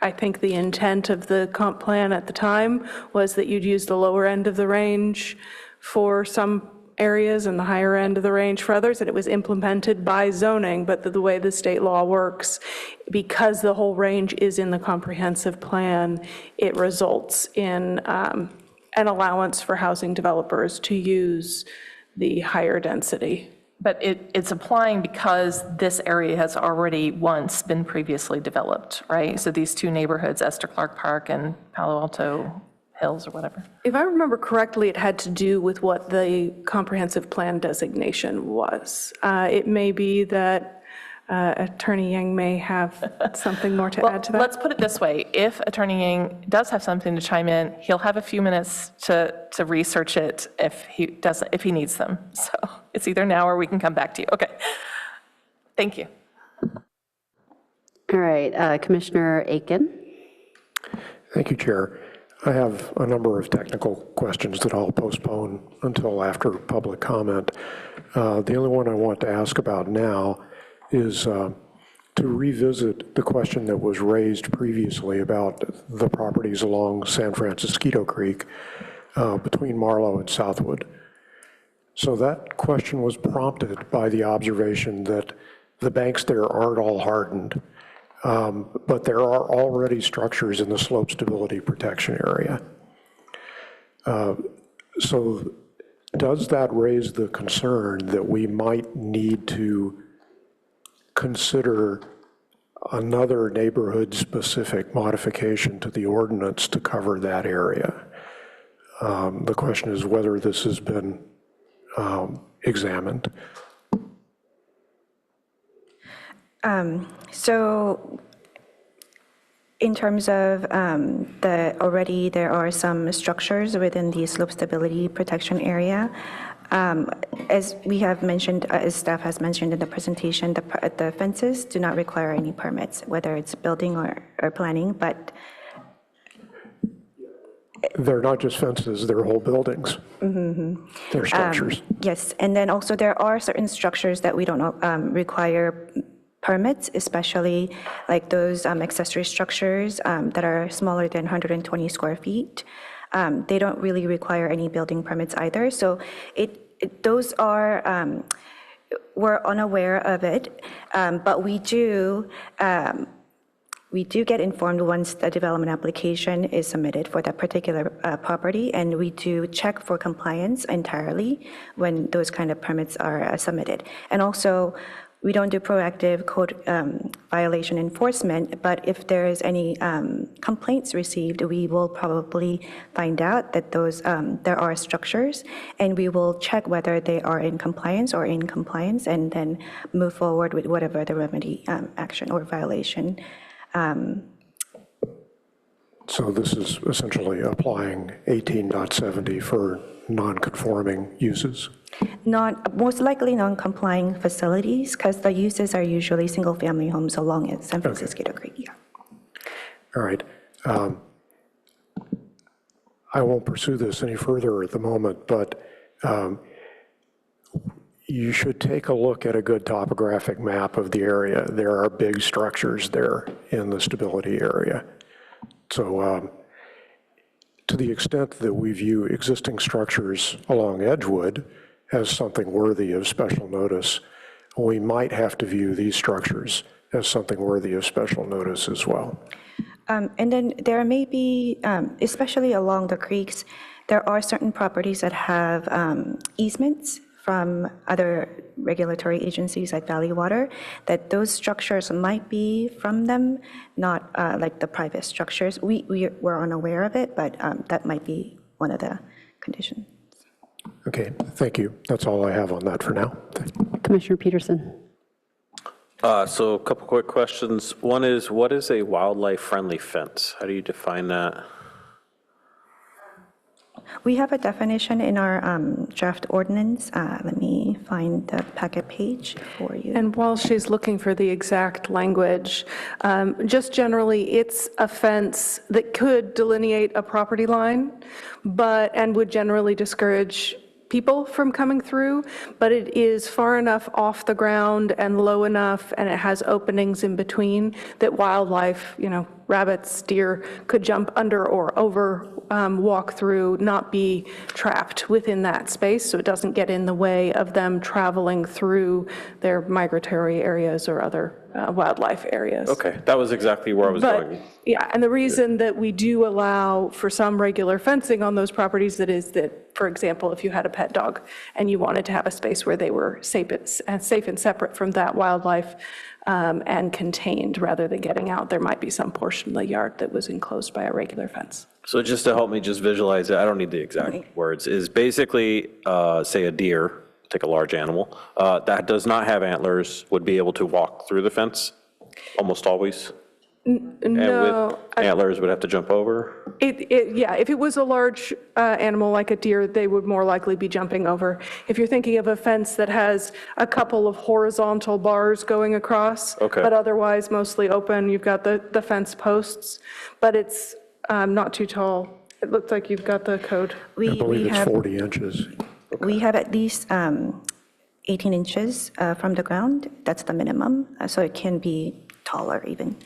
I think the intent of the comp plan at the time was that you'd use the lower end of the range for some areas and the higher end of the range for others, and it was implemented by zoning, but the way the state law works, because the whole range is in the comprehensive plan, it results in an allowance for housing developers to use the higher density. But it's applying because this area has already once been previously developed, right? So these two neighborhoods, Esther Clark Park and Palo Alto Hills or whatever. If I remember correctly, it had to do with what the comprehensive plan designation was. It may be that Attorney Yang may have something more to add to that. Let's put it this way. If Attorney Yang does have something to chime in, he'll have a few minutes to research it if he needs them. So it's either now or we can come back to you. Okay. Thank you. All right, Commissioner Aiken. Thank you, Chair. I have a number of technical questions that I'll postpone until after public comment. The only one I want to ask about now is to revisit the question that was raised previously about the properties along San Francisco Creek between Marlow and Southwood. So that question was prompted by the observation that the banks there aren't all hardened, but there are already structures in the slope stability protection area. So does that raise the concern that we might need to consider another neighborhood-specific modification to the ordinance to cover that area? The question is whether this has been examined. So in terms of already there are some structures within the slope stability protection area. As we have mentioned, as staff has mentioned in the presentation, the fences do not require any permits, whether it's building or planning, but they're not just fences, they're whole buildings. They're structures. yes, and then also there are certain structures that we don't require permits, especially like those accessory structures that are smaller than 120 square feet. They don't really require any building permits either. So those are, we're unaware of it, but we do get informed once the development application is submitted for that particular property, and we do check for compliance entirely when those kind of permits are submitted. And also, we don't do proactive code violation enforcement, but if there is any complaints received, we will probably find out that those there are structures, and we will check whether they are in compliance or in compliance, and then move forward with whatever the remedy action or violation. So this is essentially applying 18.70 for non-conforming uses? Most likely non-complying facilities, because the uses are usually single-family homes along San Francisco Creek. Yeah. All right. I won't pursue this any further at the moment, but you should take a look at a good topographic map of the area. There are big structures there in the stability area. So to the extent that we view existing structures along Edgewood as something worthy of special notice, we might have to view these structures as something worthy of special notice as well. And then there may be, especially along the creeks, there are certain properties that have easements from other regulatory agencies like Valley Water, that those structures might be from them, not like the private structures. We're unaware of it, but that might be one of the conditions. Okay, thank you. That's all I have on that for now. Commissioner Peterson. So a couple quick questions. One is, what is a wildlife-friendly fence? How do you define that? We have a definition in our draft ordinance. Let me find the packet page for you. And while she's looking for the exact language, just generally, it's a fence that could delineate a property line, and would generally discourage people from coming through, but it is far enough off the ground and low enough, and it has openings in between that wildlife, rabbits, deer, could jump under or over, walk through, not be trapped within that space, so it doesn't get in the way of them traveling through their migratory areas or other wildlife areas. Okay, that was exactly where I was going. Yeah, and the reason that we do allow for some regular fencing on those properties is that, for example, if you had a pet dog and you wanted to have a space where they were safe and separate from that wildlife and contained rather than getting out, there might be some portion of the yard that was enclosed by a regular fence. So just to help me just visualize it, I don't need the exact words, is basically, say a deer, take a large animal, that does not have antlers, would be able to walk through the fence, almost always? No. And with antlers would have to jump over? Yeah, if it was a large animal like a deer, they would more likely be jumping over. If you're thinking of a fence that has a couple of horizontal bars going across, but otherwise mostly open, you've got the fence posts, but it's not too tall. It looks like you've got the code. I believe it's 40 inches. We have at least 18 inches from the ground. That's the minimum, so it can be taller even.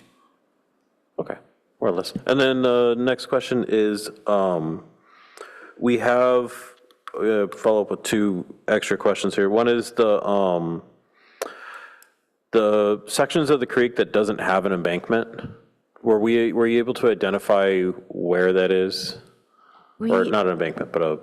Okay, more or less. And then the next question is, we have, follow up with two extra questions here. One is the sections of the creek that doesn't have an embankment. Were you able to identify where that is? Or not an embankment, but a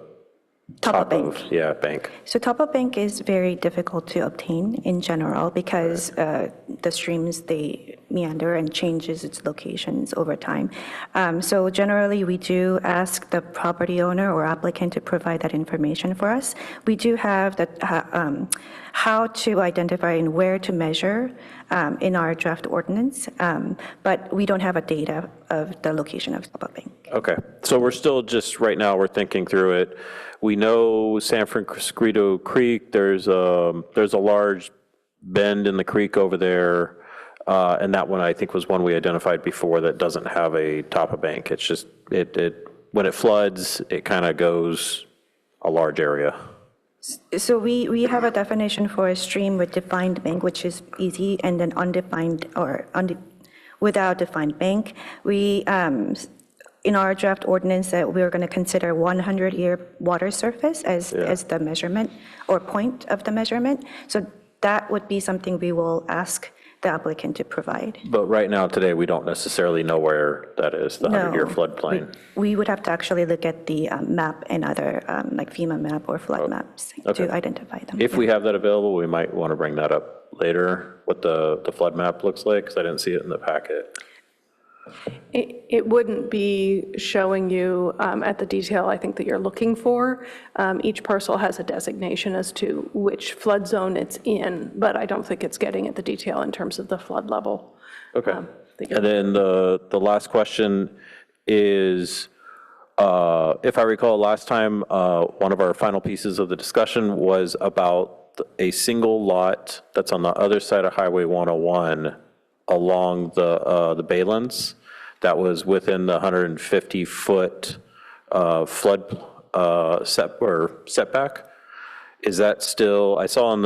top bank. Yeah, bank. So top-up bank is very difficult to obtain in general because the streams, they meander and changes its locations over time. So generally, we do ask the property owner or applicant to provide that information for us. We do have how to identify and where to measure in our draft ordinance, but we don't have a data of the location of top-up bank. Okay, so we're still just, right now, we're thinking through it. We know San Francisco Creek, there's a large bend in the creek over there, and that one I think was one we identified before that doesn't have a top-of bank. It's just, when it floods, it kind of goes a large area. So we have a definition for a stream with defined bank, which is easy, and then undefined or without defined bank. We, in our draft ordinance, that we're going to consider 100-year water surface as the measurement or point of the measurement. So that would be something we will ask the applicant to provide. But right now, today, we don't necessarily know where that is, the 100-year floodplain. We would have to actually look at the map and other, like FEMA map or flood maps to identify them. If we have that available, we might want to bring that up later, what the flood map looks like, because I didn't see it in the packet. It wouldn't be showing you at the detail I think that you're looking for. Each parcel has a designation as to which flood zone it's in, but I don't think it's getting at the detail in terms of the flood level. Okay. And then the last question is, if I recall, last time, one of our final pieces of the discussion was about a single lot that's on the other side of Highway 101 along the Baylands that was within the 150-foot flood setback. Is that still, I saw on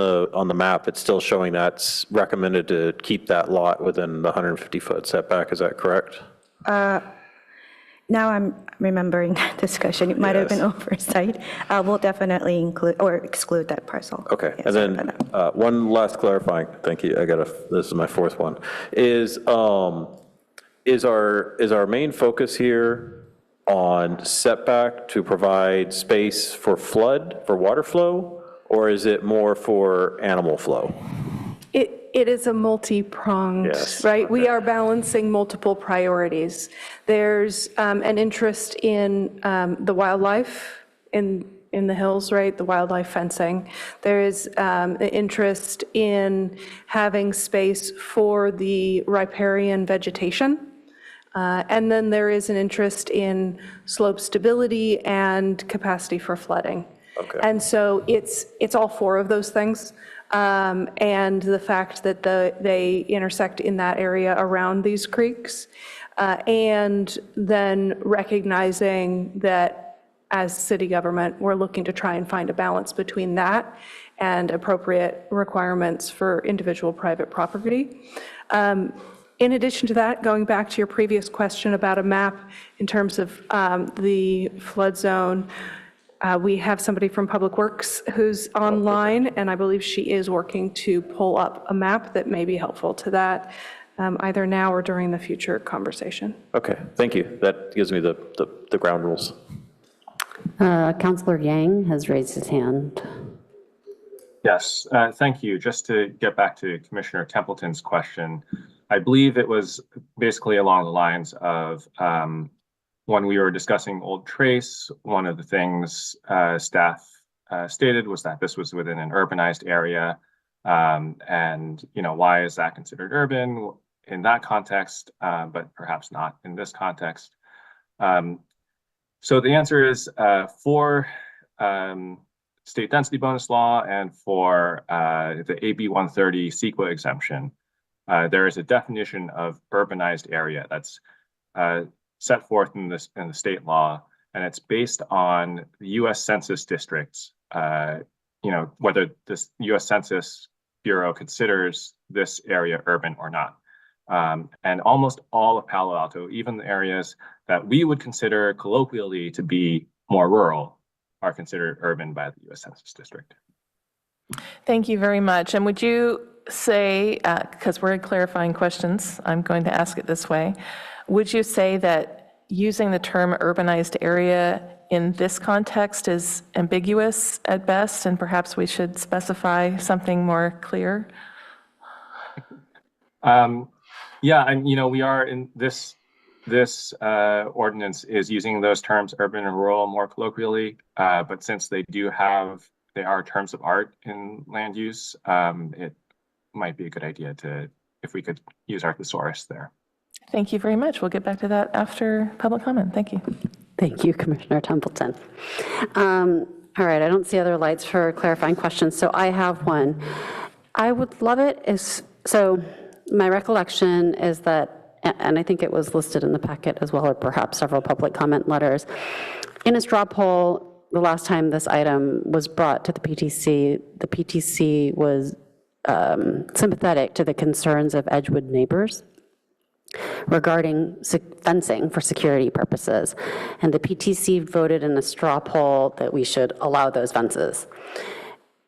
the map, it's still showing that's recommended to keep that lot within the 150-foot setback, is that correct? Now I'm remembering that discussion. It might have been oversight. We'll definitely include or exclude that parcel. Okay, and then one last clarifying, thank you, this is my fourth one, is our main focus here on setback to provide space for flood, for water flow, or is it more for animal flow? It is a multi-pronged, right? We are balancing multiple priorities. There's an interest in the wildlife in the hills, right? The wildlife fencing. There is an interest in having space for the riparian vegetation. And then there is an interest in slope stability and capacity for flooding. Okay. And so it's all four of those things. And the fact that they intersect in that area around these creeks, and then recognizing that as city government, we're looking to try and find a balance between that and appropriate requirements for individual private property. In addition to that, going back to your previous question about a map in terms of the flood zone, we have somebody from Public Works who's online, and I believe she is working to pull up a map that may be helpful to that, either now or during the future conversation. Okay, thank you. That gives me the ground rules. Councillor Yang has raised his hand. Yes, thank you. Just to get back to Commissioner Templeton's question, I believe it was basically along the lines of when we were discussing Old Trace, one of the things staff stated was that this was within an urbanized area. And, why is that considered urban in that context, but perhaps not in this context? So the answer is for state density bonus law and for the AB 130 CEQA exemption, there is a definition of urbanized area that's set forth in the state law, and it's based on the U.S. Census districts. Whether this U.S. Census Bureau considers this area urban or not. And almost all of Palo Alto, even the areas that we would consider colloquially to be more rural, are considered urban by the U.S. Census District. Thank you very much. And would you say, because we're clarifying questions, I'm going to ask it this way. Would you say that using the term urbanized area in this context is ambiguous at best, and perhaps we should specify something more clear? Yeah, and we are in this ordinance is using those terms urban and rural more colloquially, but since they are terms of art in land use, it might be a good idea if we could use our thesaurus there. Thank you very much. We'll get back to that after public comment. Thank you. Thank you, Commissioner Templeton. All right, I don't see other lights for clarifying questions, so I have one. I would love it so my recollection is that, and I think it was listed in the packet as well, or perhaps several public comment letters, in a straw poll, the last time this item was brought to the PTC was sympathetic to the concerns of Edgewood neighbors regarding fencing for security purposes. And the PTC voted in a straw poll that we should allow those fences,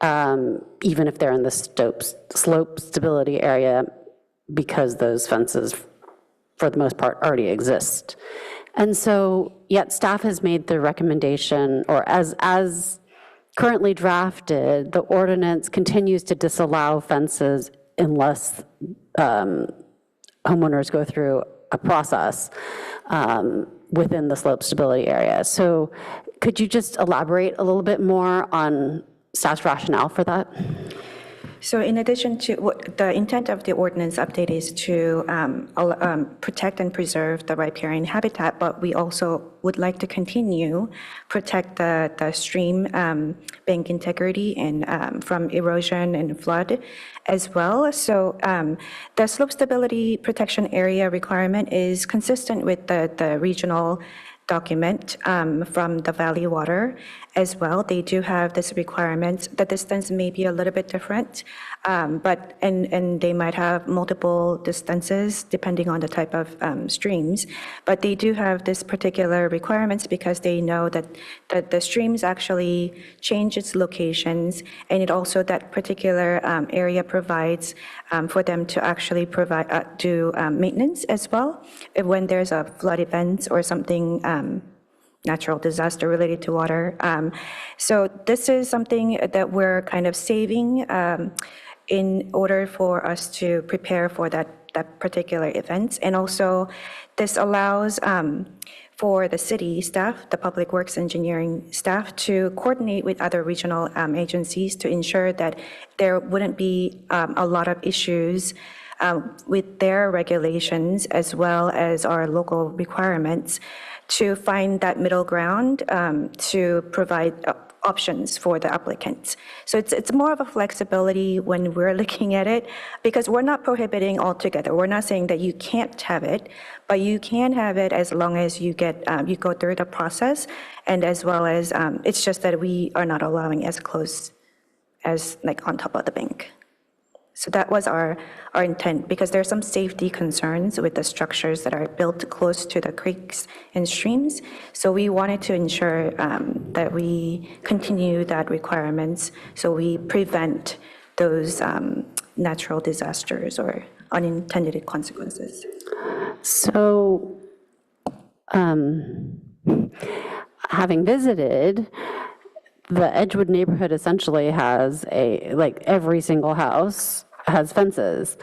even if they're in the slope stability area, because those fences, for the most part, already exist. And so, yet staff has made the recommendation, or as currently drafted, the ordinance continues to disallow fences unless homeowners go through a process within the slope stability area. So could you just elaborate a little bit more on staff's rationale for that? So in addition to what the intent of the ordinance update is to protect and preserve the riparian habitat, but we also would like to continue protect the stream bank integrity and from erosion and flood as well. So the slope stability protection area requirement is consistent with the regional document from the Valley Water as well. They do have this requirement. The distance may be a little bit different, but and they might have multiple distances depending on the type of streams. But they do have this particular requirements because they know that the streams actually change its locations, and it also that particular area provides for them to actually provide do maintenance as well when there's a flood event or something. Natural disaster related to water. So this is something that we're kind of saving in order for us to prepare for that particular event. And also this allows for the city staff, the public works engineering staff, to coordinate with other regional agencies to ensure that there wouldn't be a lot of issues with their regulations as well as our local requirements, to find that middle ground to provide options for the applicants. So it's more of a flexibility when we're looking at it, because we're not prohibiting altogether. We're not saying that you can't have it, but you can have it as long as you get you go through the process, and as well as it's just that we are not allowing as close as like on top of the bank. So that was our intent, because there are some safety concerns with the structures that are built close to the creeks and streams. So we wanted to ensure that we continue that requirements, so we prevent those natural disasters or unintended consequences. So, having visited, the Edgewood neighborhood essentially has every single house has fences.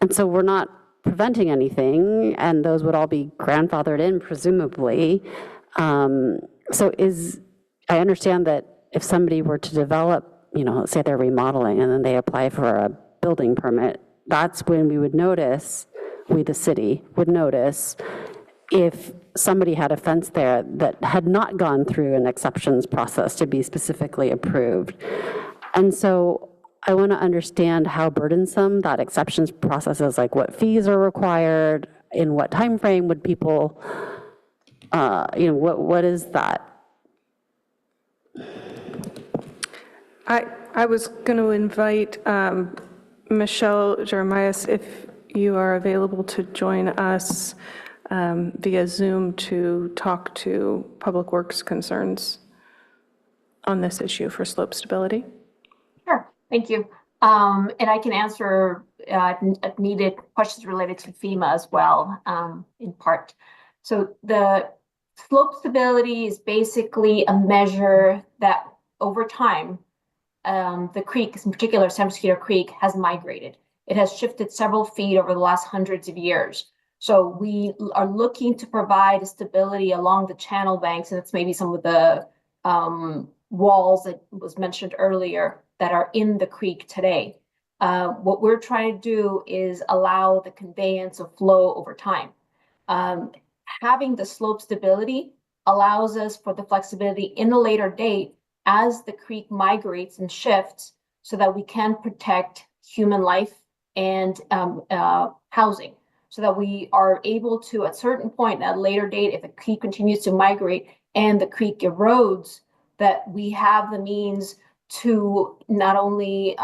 And so we're not preventing anything, and those would all be grandfathered in, presumably. So I understand that if somebody were to develop, let's say they're remodeling and then they apply for a building permit, that's when we would notice, we the city would notice if somebody had a fence there that had not gone through an exceptions process to be specifically approved. And so I want to understand how burdensome that exceptions process is, like what fees are required, in what time frame would people, what is that? I was going to invite Michelle Jeremias, if you are available, to join us via Zoom to talk to Public Works concerns on this issue for slope stability. Sure, thank you. And I can answer needed questions related to FEMA as well, in part. So the slope stability is basically a measure that over time, the creek, in particular San Mosquito Creek, has migrated. It has shifted several feet over the last hundreds of years. So we are looking to provide stability along the channel banks, and that's maybe some of the walls that was mentioned earlier that are in the creek today. What we're trying to do is allow the conveyance of flow over time. Having the slope stability allows us for the flexibility in a later date as the creek migrates and shifts, so that we can protect human life and housing, so that we are able to, at a certain point, at a later date, if the creek continues to migrate and the creek erodes, that we have the means to not only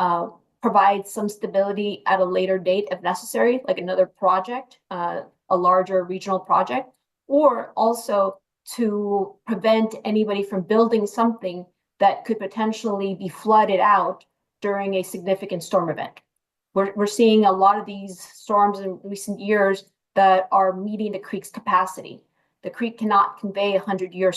provide some stability at a later date if necessary, like another project, a larger regional project, or also to prevent anybody from building something that could potentially be flooded out during a significant storm event. We're seeing a lot of these storms in recent years that are meeting the creek's capacity. The creek cannot convey a 100-year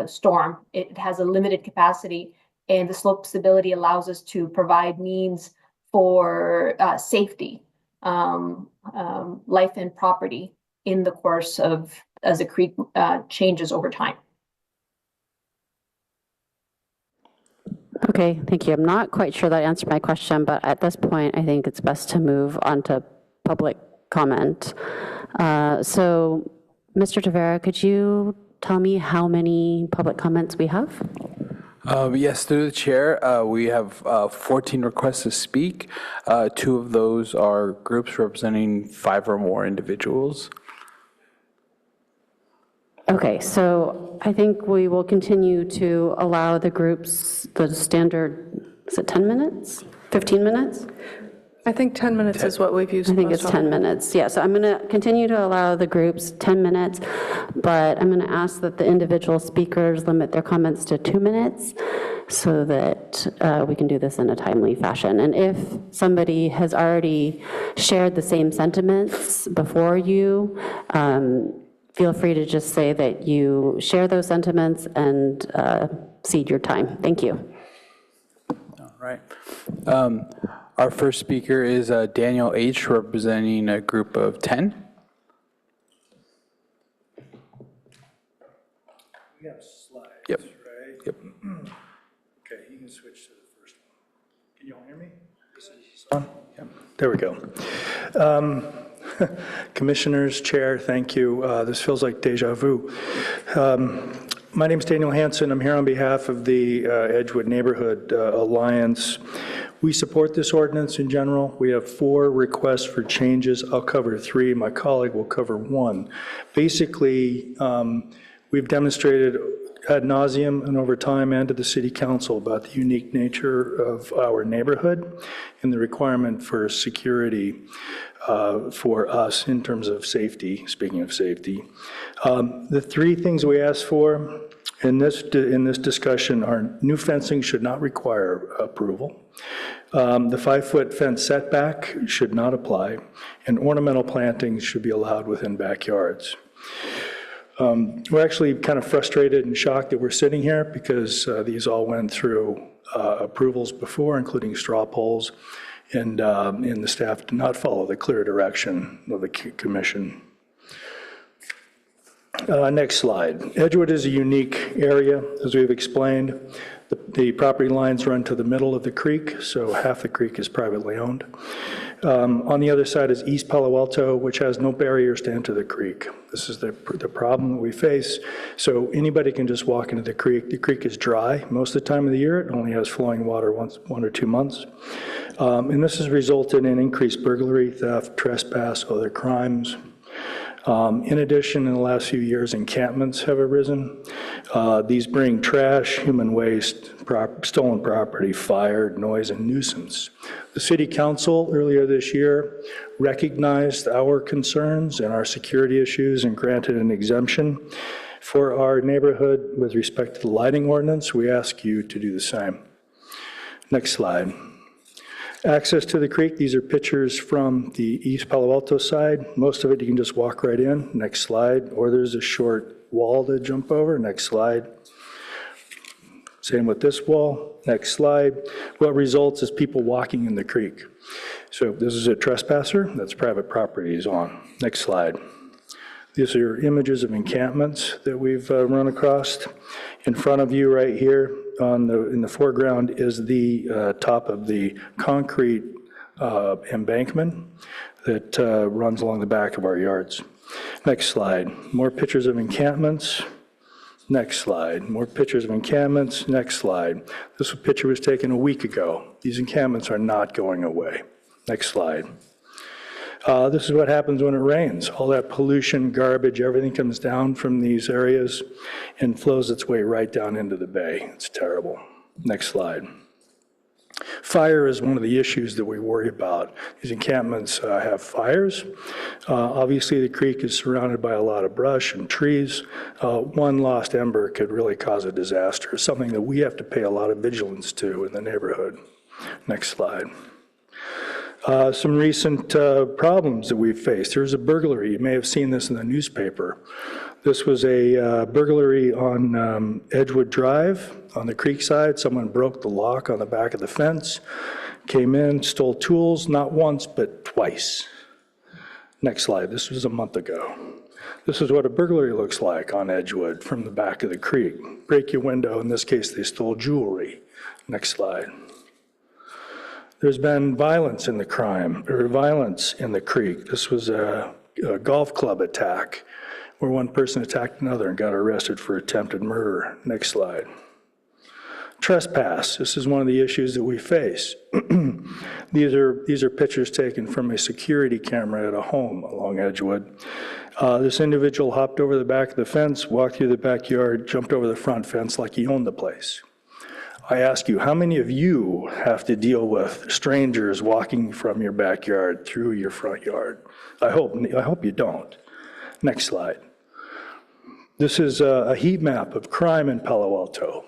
storm. It has a limited capacity, and the slope stability allows us to provide means for safety, life and property in the course of as the creek changes over time. Okay, thank you. I'm not quite sure that answered my question, but at this point, I think it's best to move on to public comment. So, Mr. Tavera, could you tell me how many public comments we have? Yes, through the chair, we have 14 requests to speak. 2 of those are groups representing 5 or more individuals. Okay, so I think we will continue to allow the groups the standard, is it 10 minutes, 15 minutes? I think 10 minutes is what we've used. I think it's 10 minutes, yeah. So I'm going to continue to allow the groups 10 minutes, but I'm going to ask that the individual speakers limit their comments to 2 minutes so that we can do this in a timely fashion. And if somebody has already shared the same sentiments before you, feel free to just say that you share those sentiments and cede your time. Thank you. All right. Our first speaker is Daniel H., representing a group of 10. We have slides, Yep. right? Yep. Okay, you can switch to the first one. Can you all hear me? This is on? Yeah. There we go. Commissioners, Chair, thank you. This feels like deja vu. My name is Daniel Hansen. I'm here on behalf of the Edgewood Neighborhood Alliance. We support this ordinance in general. We have 4 requests for changes. I'll cover 3. My colleague will cover 1. Basically, we've demonstrated ad nauseum and over time and to the City Council about the unique nature of our neighborhood and the requirement for security for us in terms of safety, speaking of safety. The 3 things we asked for in this discussion are new fencing should not require approval. The 5-foot fence setback should not apply, and ornamental plantings should be allowed within backyards. We're actually kind of frustrated and shocked that we're sitting here because these all went through approvals before, including straw polls, and the staff did not follow the clear direction of the commission. Next slide. Edgewood is a unique area, as we've explained. The property lines run to the middle of the creek, so half the creek is privately owned. On the other side is East Palo Alto, which has no barriers to enter the creek. This is the problem that we face. So anybody can just walk into the creek. The creek is dry most of the time of the year. It only has flowing water 1 or 2 months. And this has resulted in increased burglary, theft, trespass, other crimes. In addition, in the last few years, encampments have arisen. These bring trash, human waste, stolen property, fire, noise, and nuisance. The City Council earlier this year recognized our concerns and our security issues and granted an exemption for our neighborhood with respect to the lighting ordinance. We ask you to do the same. Next slide. Access to the creek, these are pictures from the East Palo Alto side. Most of it you can just walk right in. Next slide. Or there's a short wall to jump over. Next slide. Same with this wall. Next slide. What results is people walking in the creek. So this is a trespasser. That's private property he's on. Next slide. These are images of encampments that we've run across. In front of you right here in the foreground is the top of the concrete embankment that runs along the back of our yards. Next slide. More pictures of encampments. Next slide. More pictures of encampments. Next slide. This picture was taken a week ago. These encampments are not going away. Next slide. This is what happens when it rains. All that pollution, garbage, everything comes down from these areas and flows its way right down into the bay. It's terrible. Next slide. Fire is one of the issues that we worry about. These encampments have fires. Obviously, the creek is surrounded by a lot of brush and trees. One lost ember could really cause a disaster, something that we have to pay a lot of vigilance to in the neighborhood. Next slide. Some recent problems that we've faced. There's a burglary. You may have seen this in the newspaper. This was a burglary on Edgewood Drive on the creek side. Someone broke the lock on the back of the fence, came in, stole tools, not once, but twice. Next slide. This was a month ago. This is what a burglary looks like on Edgewood from the back of the creek. Break your window. In this case, they stole jewelry. Next slide. There's been violence in the creek. This was a golf club attack where one person attacked another and got arrested for attempted murder. Next slide. Trespass. This is one of the issues that we face. These are pictures taken from a security camera at a home along Edgewood. This individual hopped over the back of the fence, walked through the backyard, jumped over the front fence like he owned the place. I ask you, how many of you have to deal with strangers walking from your backyard through your front yard? I hope you don't. Next slide. This is a heat map of crime in Palo Alto.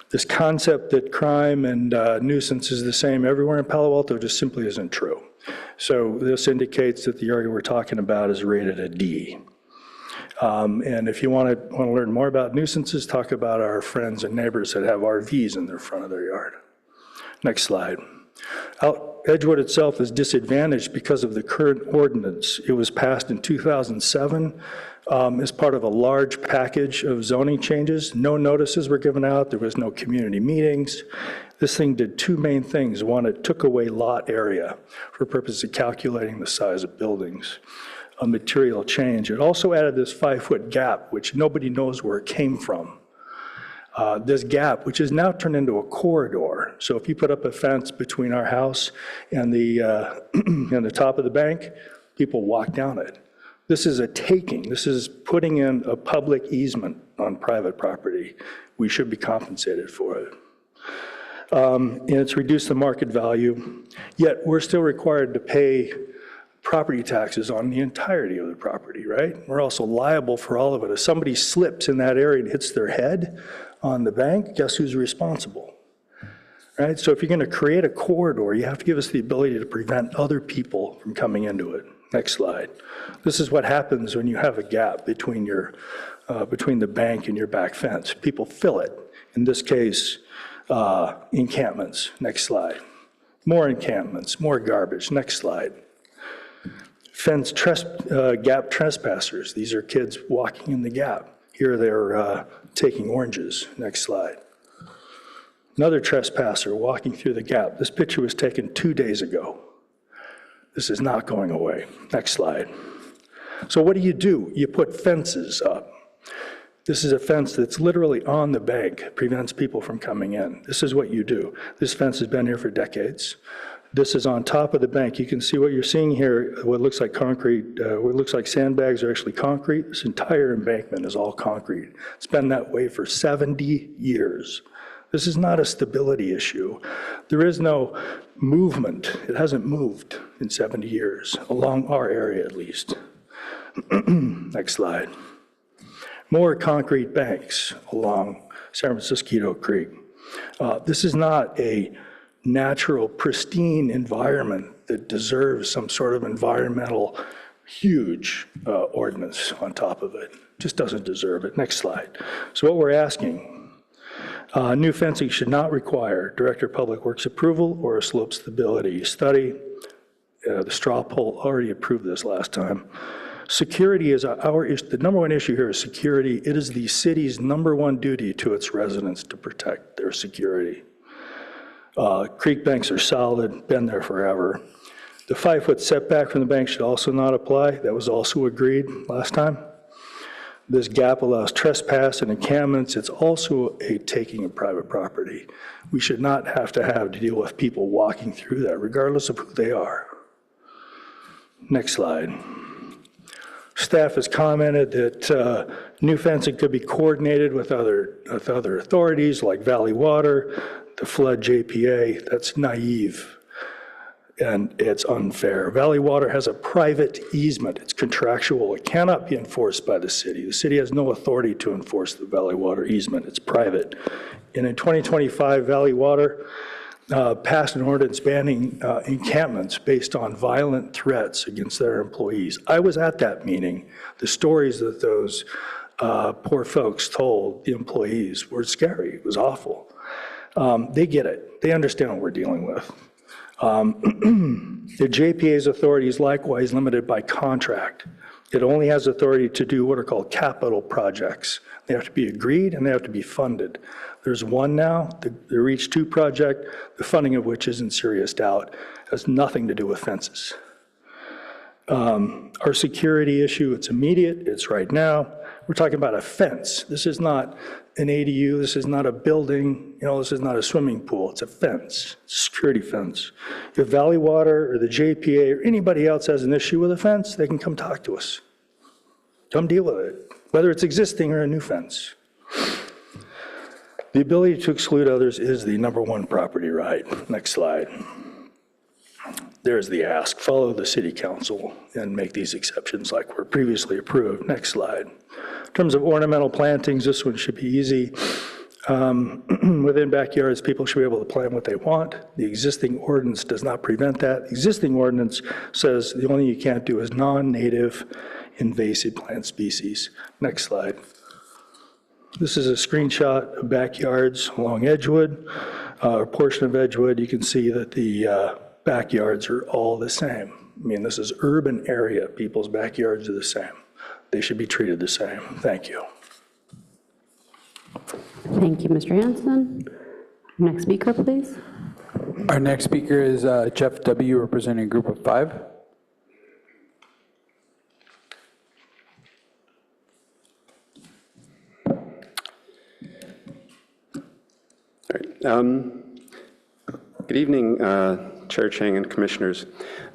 This concept that crime and nuisance is the same everywhere in Palo Alto just simply isn't true. So this indicates that the area we're talking about is rated a D. And if you want to learn more about nuisances, talk about our friends and neighbors that have RVs in the front of their yard. Next slide. Edgewood itself is disadvantaged because of the current ordinance. It was passed in 2007 as part of a large package of zoning changes. No notices were given out. There was no community meetings. This thing did two main things. One, it took away lot area for purposes of calculating the size of buildings. A material change. It also added this 5-foot gap, which nobody knows where it came from. This gap, which is now turned into a corridor. So if you put up a fence between our house and the, and the top of the bank, people walk down it. This is a taking. This is putting in a public easement on private property. We should be compensated for it. And it's reduced the market value, yet we're still required to pay property taxes on the entirety of the property, right? We're also liable for all of it. If somebody slips in that area and hits their head on the bank, guess who's responsible, right? So if you're going to create a corridor, you have to give us the ability to prevent other people from coming into it. Next slide. This is what happens when you have a gap between your, between the bank and your back fence. People fill it. In this case, encampments. Next slide. More encampments, more garbage. Next slide. Fence gap trespassers. These are kids walking in the gap. Here they're taking oranges. Next slide. Another trespasser walking through the gap. This picture was taken 2 days ago. This is not going away. Next slide. So what do? You put fences up. This is a fence that's literally on the bank. It prevents people from coming in. This is what you do. This fence has been here for decades. This is on top of the bank. You can see what you're seeing here, what looks like concrete, what looks like sandbags are actually concrete. This entire embankment is all concrete. It's been that way for 70 years. This is not a stability issue. There is no movement. It hasn't moved in 70 years, along our area at least. Next slide. More concrete banks along San Francisco Creek. This is not a natural, pristine environment that deserves some sort of environmental huge ordinance on top of it. Just doesn't deserve it. Next slide. So what we're asking, new fencing should not require Director of Public Works approval or a slope stability study. The straw poll already approved this last time. Security is our issue. The number one issue here is security. It is the city's number one duty to its residents to protect their security. Creek banks are solid, been there forever. The 5-foot setback from the bank should also not apply. That was also agreed last time. This gap allows trespass and encampments. It's also a taking of private property. We should not have to deal with people walking through that, regardless of who they are. Next slide. Staff has commented that new fencing could be coordinated with other authorities like Valley Water, the flood JPA. That's naive and it's unfair. Valley Water has a private easement. It's contractual. It cannot be enforced by the city. The city has no authority to enforce the Valley Water easement. It's private. And in 2025, Valley Water passed an ordinance banning encampments based on violent threats against their employees. I was at that meeting. The stories that those poor folks told the employees were scary. It was awful. They get it. They understand what we're dealing with. The JPA's authority is likewise limited by contract. It only has authority to do what are called capital projects. They have to be agreed and they have to be funded. There's one now, the Reach 2 project, the funding of which is in serious doubt, has nothing to do with fences. Our security issue, it's immediate, it's right now. We're talking about a fence. This is not an ADU, this is not a building, this is not a swimming pool, it's a fence, it's a security fence. If Valley Water or the JPA or anybody else has an issue with a fence, they can come talk to us. Come deal with it, whether it's existing or a new fence. The ability to exclude others is the number one property right. Next slide. There's the ask. Follow the city council and make these exceptions like were previously approved. Next slide. In terms of ornamental plantings, this one should be easy. Within backyards, people should be able to plant what they want. The existing ordinance does not prevent that. The existing ordinance says the only thing you can't do is non-native invasive plant species. Next slide. This is a screenshot of backyards along Edgewood, a portion of Edgewood. You can see that the backyards are all the same. I mean, this is urban area. People's backyards are the same. They should be treated the same. Thank you. Thank you, Mr. Hanson. Next speaker, please. Our next speaker is Jeff W., representing Group of 5. Good evening, Chair Chang and Commissioners.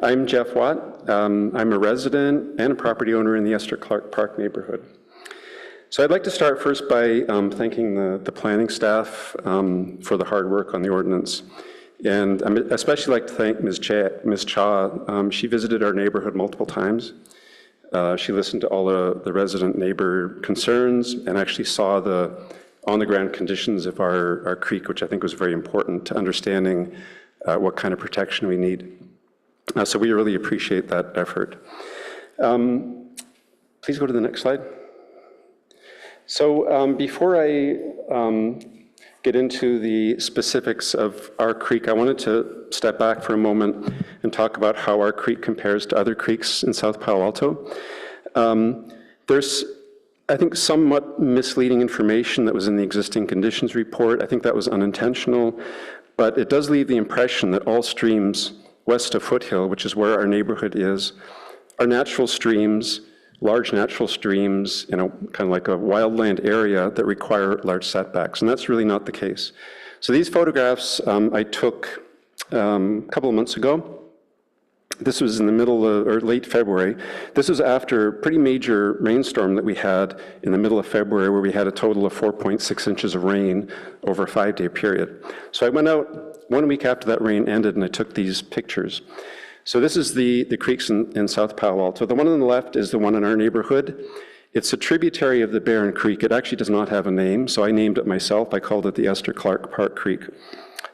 I'm Jeff Watt. I'm a resident and a property owner in the Esther Clark Park neighborhood. So I'd like to start first by thanking the planning staff for the hard work on the ordinance. And I'd especially like to thank Ms. Cha. She visited our neighborhood multiple times. She listened to all the resident neighbor concerns and actually saw the on-the-ground conditions of our creek, which I think was very important to understanding what kind of protection we need. So we really appreciate that effort. Please go to the next slide. So before I get into the specifics of our creek, I wanted to step back for a moment and talk about how our creek compares to other creeks in South Palo Alto. There's, I think, somewhat misleading information that was in the existing conditions report. I think that was unintentional, but it does leave the impression that all streams west of Foothill, which is where our neighborhood is, are natural streams, large natural streams, kind of like a wildland area that require large setbacks, and that's really not the case. So these photographs I took a couple of months ago. This was in the middle of, or late February. This was after a pretty major rainstorm that we had in the middle of February, where we had a total of 4.6 inches of rain over a 5-day period. So I went out 1 week after that rain ended and I took these pictures. So this is the creeks in South Palo Alto. The one on the left is the one in our neighborhood. It's a tributary of the Barron Creek. It actually does not have a name, so I named it myself. I called it the Esther Clark Park Creek.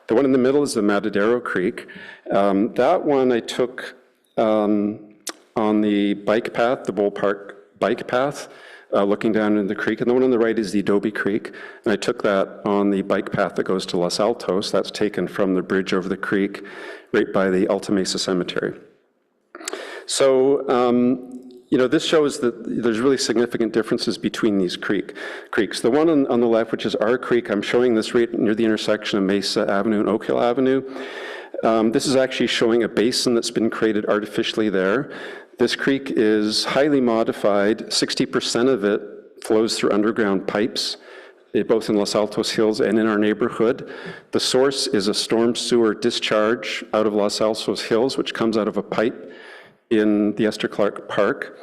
The one in the middle is the Matadero Creek. That one I took on the bike path, the Bull Park bike path, looking down into the creek. And the one on the right is the Adobe Creek. And I took that on the bike path that goes to Los Altos. That's taken from the bridge over the creek, right by the Alta Mesa Cemetery. So, this shows that there's really significant differences between these creeks. The one on the left, which is our creek, I'm showing this right near the intersection of Mesa Avenue and Oak Hill Avenue. This is actually showing a basin that's been created artificially there. This creek is highly modified. 60% of it flows through underground pipes, both in Los Altos Hills and in our neighborhood. The source is a storm sewer discharge out of Los Altos Hills, which comes out of a pipe in the Clerk Park.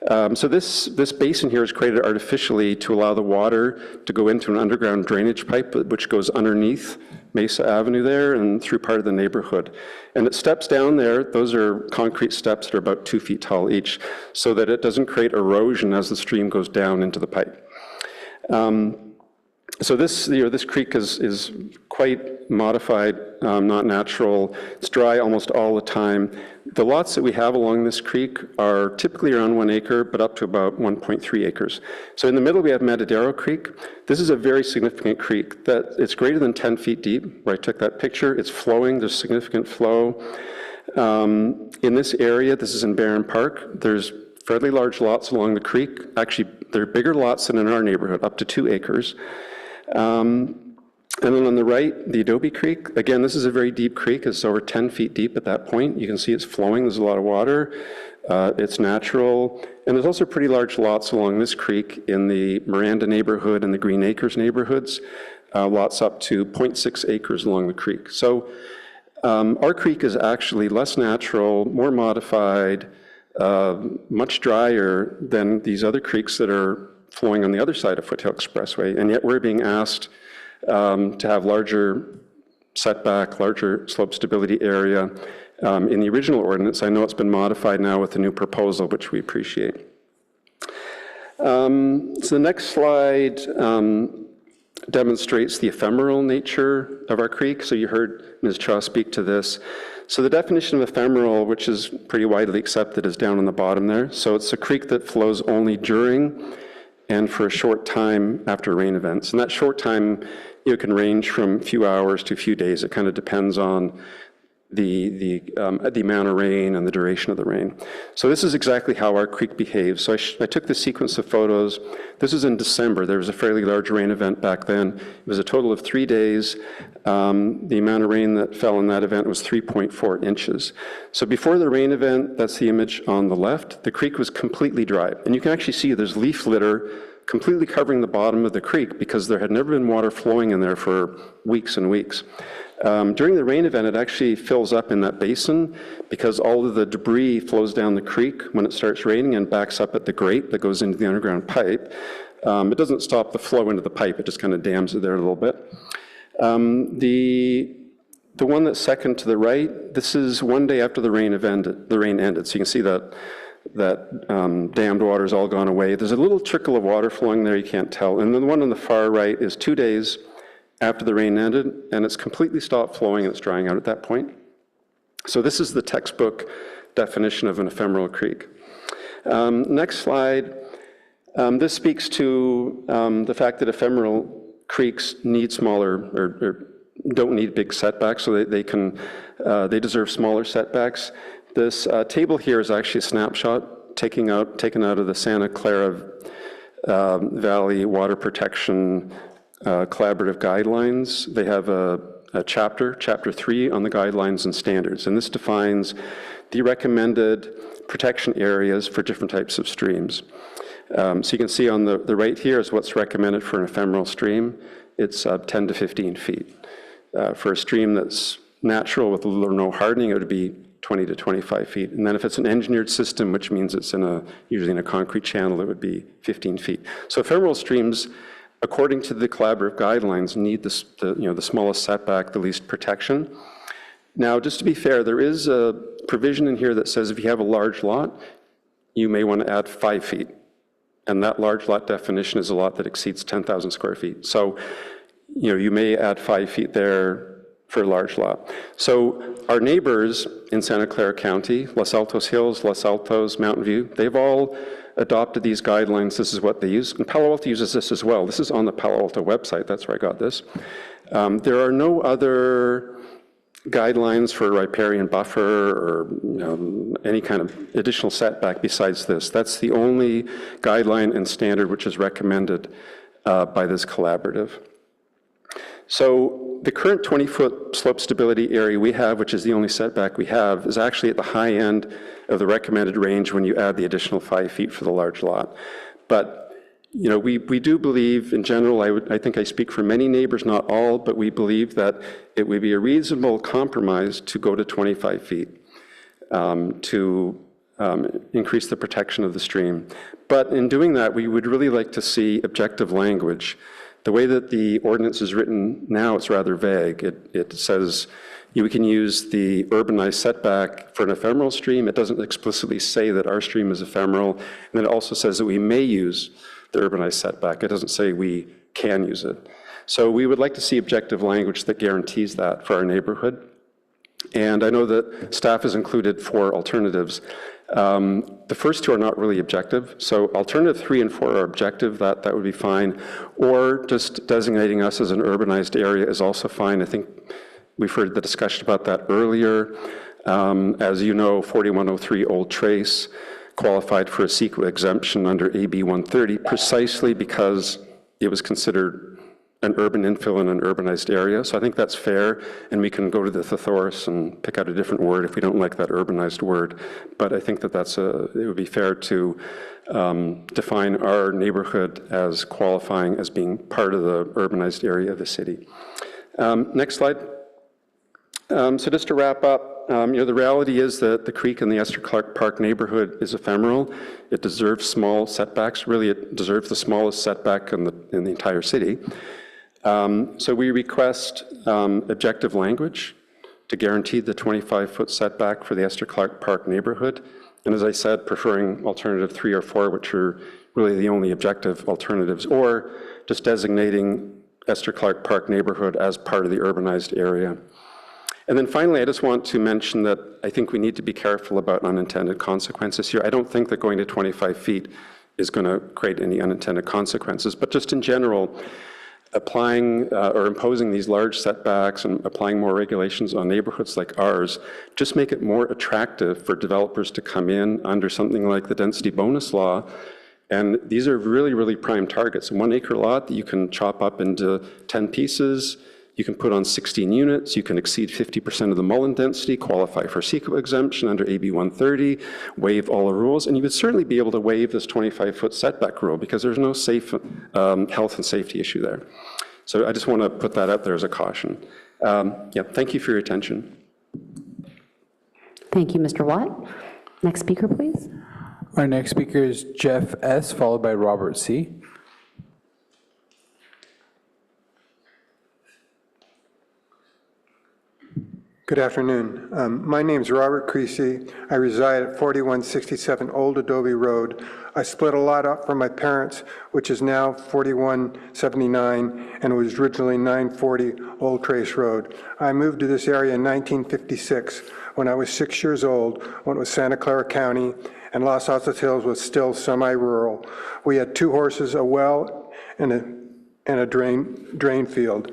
So this basin here is created artificially to allow the water to go into an underground drainage pipe, which goes underneath Mesa Avenue there and through part of the neighborhood. And it steps down there. Those are concrete steps that are about 2 feet tall each, so that it doesn't create erosion as the stream goes down into the pipe. So this creek is quite modified, not natural. It's dry almost all the time. The lots that we have along this creek are typically around 1 acre, but up to about 1.3 acres. So in the middle, we have Matadero Creek. This is a very significant creek that it's greater than 10 feet deep, where I took that picture. It's flowing, there's significant flow. In this area, this is in Barron Park, there's fairly large lots along the creek. Actually, they're bigger lots than in our neighborhood, up to 2 acres. And then on the right, the Adobe Creek. Again, this is a very deep creek. It's over 10 feet deep at that point. You can see it's flowing. There's a lot of water. It's natural. And there's also pretty large lots along this creek in the Miranda neighborhood and the Green Acres neighborhoods, lots up to 0.6 acres along the creek. So our creek is actually less natural, more modified, much drier than these other creeks that are flowing on the other side of Foothill Expressway, and yet we're being asked to have larger setback, larger slope stability area. In the original ordinance, I know it's been modified now with the new proposal, which we appreciate. So the next slide demonstrates the ephemeral nature of our creek. So you heard Ms. Cha speak to this. So the definition of ephemeral, which is pretty widely accepted, is down on the bottom there. So it's a creek that flows only during and for a short time after rain events. And that short time, can range from a few hours to a few days. It kind of depends on the amount of rain and the duration of the rain. So this is exactly how our creek behaves. So I took the sequence of photos. This is in December. There was a fairly large rain event back then. It was a total of 3 days. The amount of rain that fell in that event was 3.4 inches. So before the rain event, that's the image on the left, the creek was completely dry. And you can actually see there's leaf litter completely covering the bottom of the creek because there had never been water flowing in there for weeks and weeks. During the rain event, it actually fills up in that basin because all of the debris flows down the creek when it starts raining and backs up at the grate that goes into the underground pipe. It doesn't stop the flow into the pipe, it just kind of dams it there a little bit. The one that's second to the right, this is one day after the rain ended. So you can see that dammed water's all gone away. There's a little trickle of water flowing there, you can't tell. And then the one on the far right is 2 days after the rain ended, and it's completely stopped flowing and it's drying out at that point. So this is the textbook definition of an ephemeral creek. Next slide. This speaks to the fact that ephemeral creeks need smaller or don't need big setbacks, so they deserve smaller setbacks. This table here is actually a snapshot taken out of the Santa Clara Valley Water Protection Collaborative Guidelines. They have a chapter 3 on the guidelines and standards, and this defines the recommended protection areas for different types of streams. So you can see on the right here is what's recommended for an ephemeral stream. It's 10 to 15 feet. For a stream that's natural with little or no hardening, it would be 20 to 25 feet. And then if it's an engineered system, which means it's usually in a concrete channel, it would be 15 feet. So ephemeral streams, according to the collaborative guidelines, need the smallest setback, the least protection. Now, just to be fair, there is a provision in here that says if you have a large lot, you may want to add 5 feet. And that large lot definition is a lot that exceeds 10,000 square feet. So, you may add 5 feet there for a large lot. So our neighbors in Santa Clara County, Los Altos Hills, Los Altos, Mountain View, they've all adopted these guidelines. This is what they use. And Palo Alto uses this as well. This is on the Palo Alto website. That's where I got this. There are no other guidelines for riparian buffer or any kind of additional setback besides this. That's the only guideline and standard which is recommended by this collaborative. So the current 20-foot slope stability area we have, which is the only setback we have, is actually at the high end of the recommended range when you add the additional 5 feet for the large lot. But we do believe, in general, I think I speak for many neighbors, not all, but we believe that it would be a reasonable compromise to go to 25 feet to increase the protection of the stream. But in doing that, we would really like to see objective language. The way that the ordinance is written now, it's rather vague. It says we can use the urbanized setback for an ephemeral stream. It doesn't explicitly say that our stream is ephemeral. And then it also says that we may use the urbanized setback. It doesn't say we can use it. So we would like to see objective language that guarantees that for our neighborhood. And I know that staff has included 4 alternatives. The first 2 are not really objective. So alternative 3 and 4 are objective, that would be fine. Or just designating us as an urbanized area is also fine. I think we've heard the discussion about that earlier. As you know, 4103 Old Trace qualified for a CEQA exemption under AB 130 precisely because it was considered an urban infill in an urbanized area. So I think that's fair, and we can go to the thesaurus and pick out a different word if we don't like that urbanized word. But I think that it would be fair to define our neighborhood as qualifying as being part of the urbanized area of the city. Next slide. So just to wrap up, the reality is that the creek in the Esther Clark Park neighborhood is ephemeral. It deserves small setbacks. Really, it deserves the smallest setback in the entire city. So we request objective language to guarantee the 25-foot setback for the Esther Clark Park neighborhood. And as I said, preferring alternative 3 or 4, which are really the only objective alternatives, or just designating Esther Clark Park neighborhood as part of the urbanized area. And then finally, I just want to mention that I think we need to be careful about unintended consequences here. I don't think that going to 25 feet is going to create any unintended consequences, but just in general, applying or imposing these large setbacks and applying more regulations on neighborhoods like ours just make it more attractive for developers to come in under something like the density bonus law. And these are really, really prime targets. 1 acre lot that you can chop up into 10 pieces, you can put on 16 units, you can exceed 50% of the Mullen density, qualify for CEQA exemption under AB 130, waive all the rules, and you would certainly be able to waive this 25-foot setback rule because there's no health and safety issue there. So I just want to put that out there as a caution. Thank you for your attention. Thank you, Mr. Watt. Next speaker, please. Our next speaker is Jeff S., followed by Robert C. Good afternoon. My name is Robert Creasy. I reside at 4167 Old Adobe Road. I split a lot up from my parents, which is now 4179, and was originally 940 Old Trace Road. I moved to this area in 1956 when I was 6 years old, when it was Santa Clara County, and Los Altos Hills was still semi-rural. We had 2 horses, a well, and a drain field.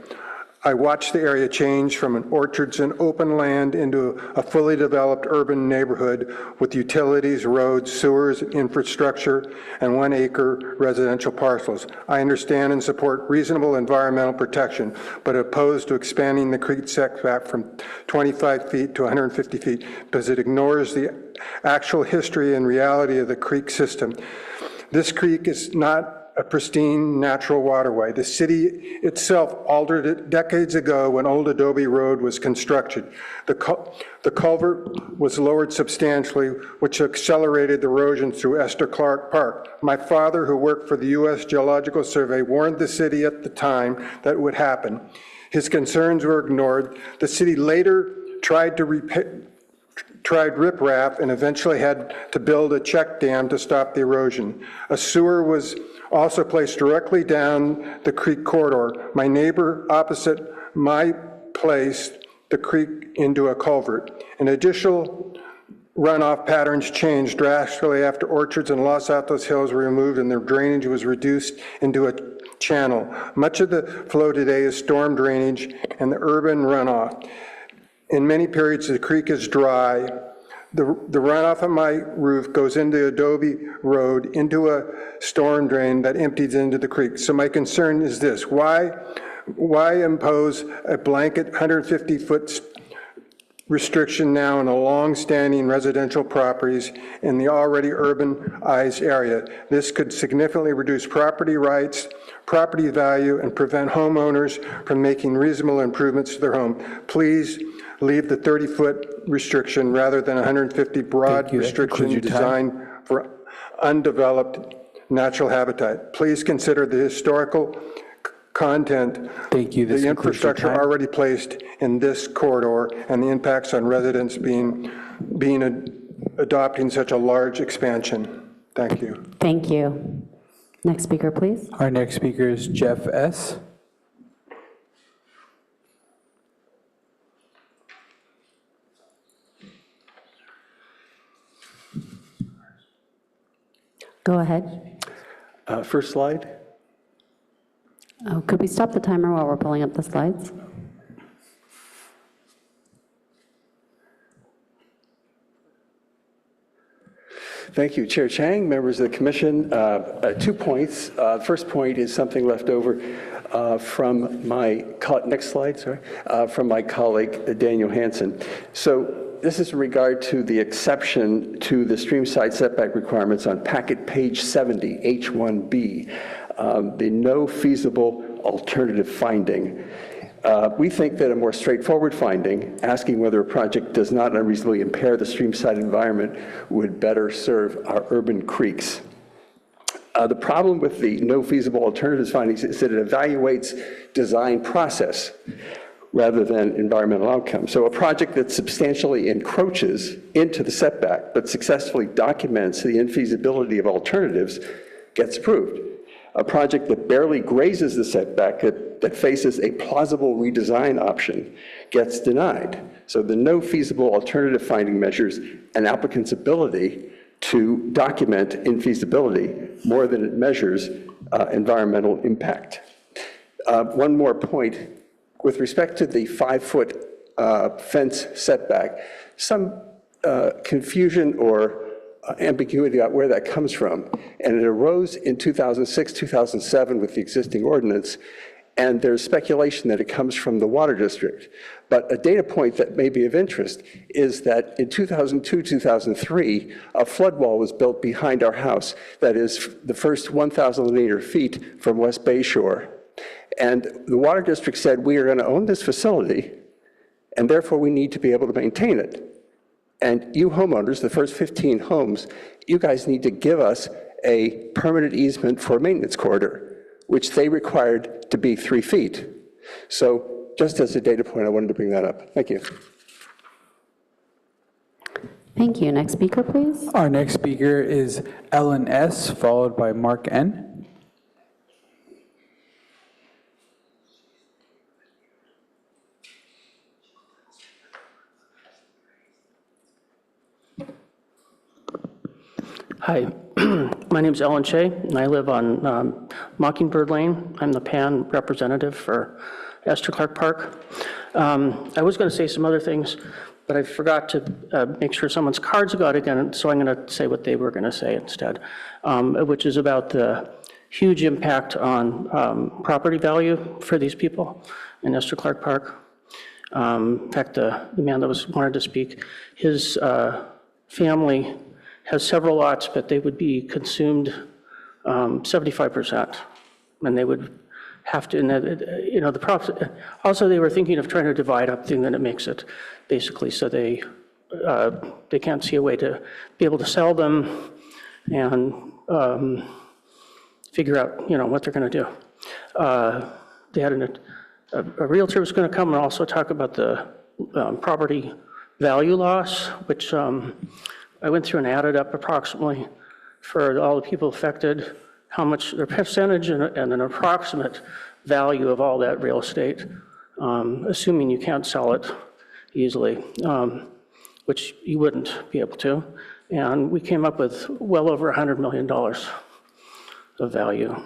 I watched the area change from an orchards and open land into a fully developed urban neighborhood with utilities, roads, sewers, infrastructure, and 1 acre residential parcels. I understand and support reasonable environmental protection, but opposed to expanding the creek setback from 25 feet to 150 feet because it ignores the actual history and reality of the creek system. This creek is not a pristine natural waterway. The city itself altered it decades ago when Old Adobe Road was constructed. The culvert was lowered substantially, which accelerated the erosion through Esther Clark Park. My father, who worked for the U.S. Geological Survey, warned the city at the time that would happen. His concerns were ignored. The city later tried riprap and eventually had to build a check dam to stop the erosion. A sewer was also placed directly down the creek corridor. My neighbor opposite my place, the creek into a culvert. And additional runoff patterns changed drastically after orchards and Los Altos Hills were removed and their drainage was reduced into a channel. Much of the flow today is storm drainage and the urban runoff. In many periods, the creek is dry. The runoff of my roof goes into Adobe Road, into a storm drain that empties into the creek. So my concern is this: why impose a blanket 150-foot restriction now on the long-standing residential properties in the already urbanized area? This could significantly reduce property rights, property value, and prevent homeowners from making reasonable improvements to their home. Please leave the 30-foot restriction rather than 150 broad restriction designed for undeveloped natural habitat. Please consider the historical content, the infrastructure already placed in this corridor, and the impacts on residents adopting such a large expansion. Thank you. Thank you. Next speaker, please. Our next speaker is Jeff S. Go ahead. First slide. Oh, could we stop the timer while we're pulling up the slides? Thank you, Chair Chang, members of the commission. 2 points. First point is something left over from my, next slide, sorry, from my colleague, Daniel Hansen. So this is in regard to the exception to the stream side setback requirements on packet page 70, H1B, the no feasible alternative finding. We think that a more straightforward finding, asking whether a project does not unreasonably impair the streamside environment, would better serve our urban creeks. The problem with the no feasible alternatives findings is that it evaluates design process rather than environmental outcomes. So a project that substantially encroaches into the setback but successfully documents the infeasibility of alternatives gets approved. A project that barely grazes the setback that faces a plausible redesign option gets denied. So the no feasible alternative finding measures an applicant's ability to document infeasibility more than it measures environmental impact. One more point. With respect to the 5-foot fence setback, some confusion or ambiguity about where that comes from. And it arose in 2006, 2007 with the existing ordinance, and there's speculation that it comes from the water district. But a data point that may be of interest is that in 2002, 2003, a flood wall was built behind our house that is the first 1,000 linear feet from West Bay Shore. And the water district said, we are going to own this facility, and therefore we need to be able to maintain it. And you homeowners, the first 15 homes, you guys need to give us a permanent easement for a maintenance corridor, which they required to be 3 feet. So just as a data point, I wanted to bring that up. Thank you. Thank you. Next speaker, please. Our next speaker is Ellen S., followed by Mark N. Hi, my name is Ellen Shea, and I live on Mockingbird Lane. I'm the PAN representative for Clerk Park. I was going to say some other things, but I forgot to make sure someone's cards got again, so I'm going to say what they were going to say instead, which is about the huge impact on property value for these people in Clerk Park. In fact, the man that wanted to speak, his family has several lots, but they would be consumed 75%, and they would have to, and the profit. Also, they were thinking of trying to divide up thing, then it makes it basically so they can't see a way to be able to sell them and figure out what they're going to do. They had a realtor was going to come and also talk about the property value loss, which I went through and added up approximately for all the people affected, how much their percentage and an approximate value of all that real estate, assuming you can't sell it easily, which you wouldn't be able to. And we came up with well over $100 million of value,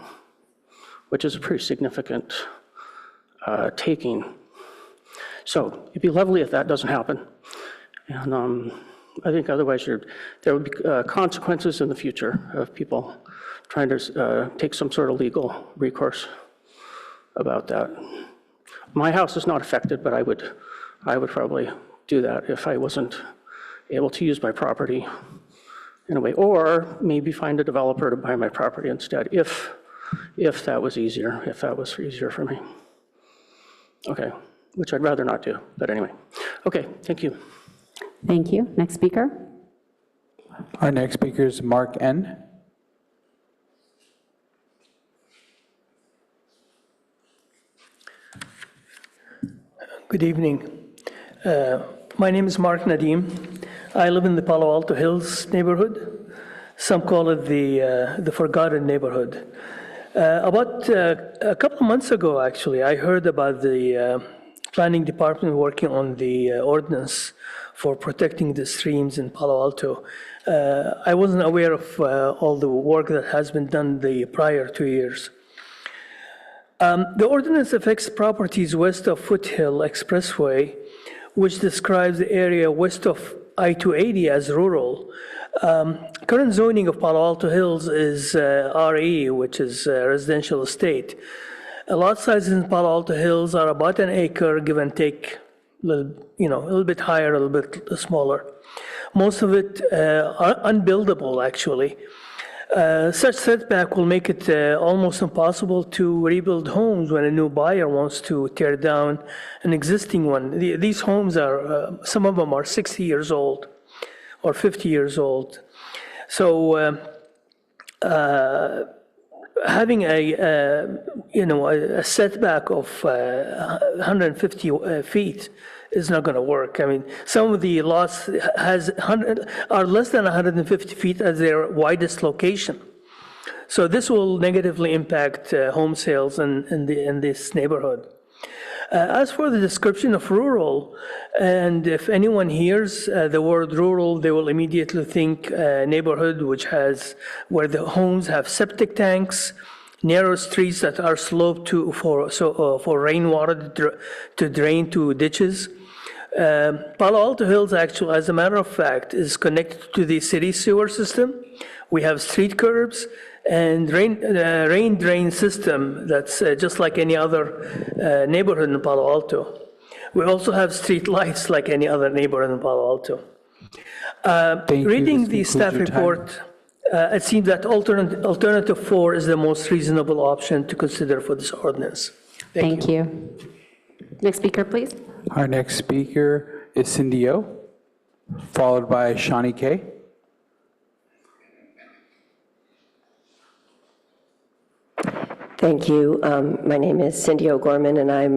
which is a pretty significant taking. So it'd be lovely if that doesn't happen. And I think otherwise there would be consequences in the future of people trying to take some sort of legal recourse about that. My house is not affected, but I would probably do that if I wasn't able to use my property in a way, or maybe find a developer to buy my property instead, if that was easier, for me. Okay, which I'd rather not do, but anyway. Okay, thank you. Thank you. Next speaker. Our next speaker is Mark N. Good evening. My name is Mark Nadim. I live in the Palo Alto Hills neighborhood. Some call it the forgotten neighborhood. About a couple of months ago, actually, I heard about the planning department working on the ordinance for protecting the streams in Palo Alto. I wasn't aware of all the work that has been done the prior 2 years. The ordinance affects properties west of Foothill Expressway, which describes the area west of I-280 as rural. Current zoning of Palo Alto Hills is RE, which is residential estate. Lot sizes in Palo Alto Hills are about an acre, give and take, a little bit higher, a little bit smaller. Most of it are unbuildable, actually. Such setback will make it almost impossible to rebuild homes when a new buyer wants to tear down an existing one. These homes are, some of them are 60 years old or 50 years old. So having a setback of 150 feet is not going to work. I mean, some of the lots are less than 150 feet as their widest location. So this will negatively impact home sales in this neighborhood. As for the description of rural, and if anyone hears the word rural, they will immediately think a neighborhood where the homes have septic tanks, narrow streets that are sloped for rainwater to drain to ditches. Palo Alto Hills, actually, as a matter of fact, is connected to the city sewer system. We have street curbs and rain drain system that's just like any other neighborhood in Palo Alto. We also have street lights like any other neighborhood in Palo Alto. Reading the staff report, it seems that alternative 4 is the most reasonable option to consider for this ordinance. Thank you. Next speaker, please. Our next speaker is Cindy O, followed by Shawnee K. Thank you. My name is Cindy O'Gorman, and I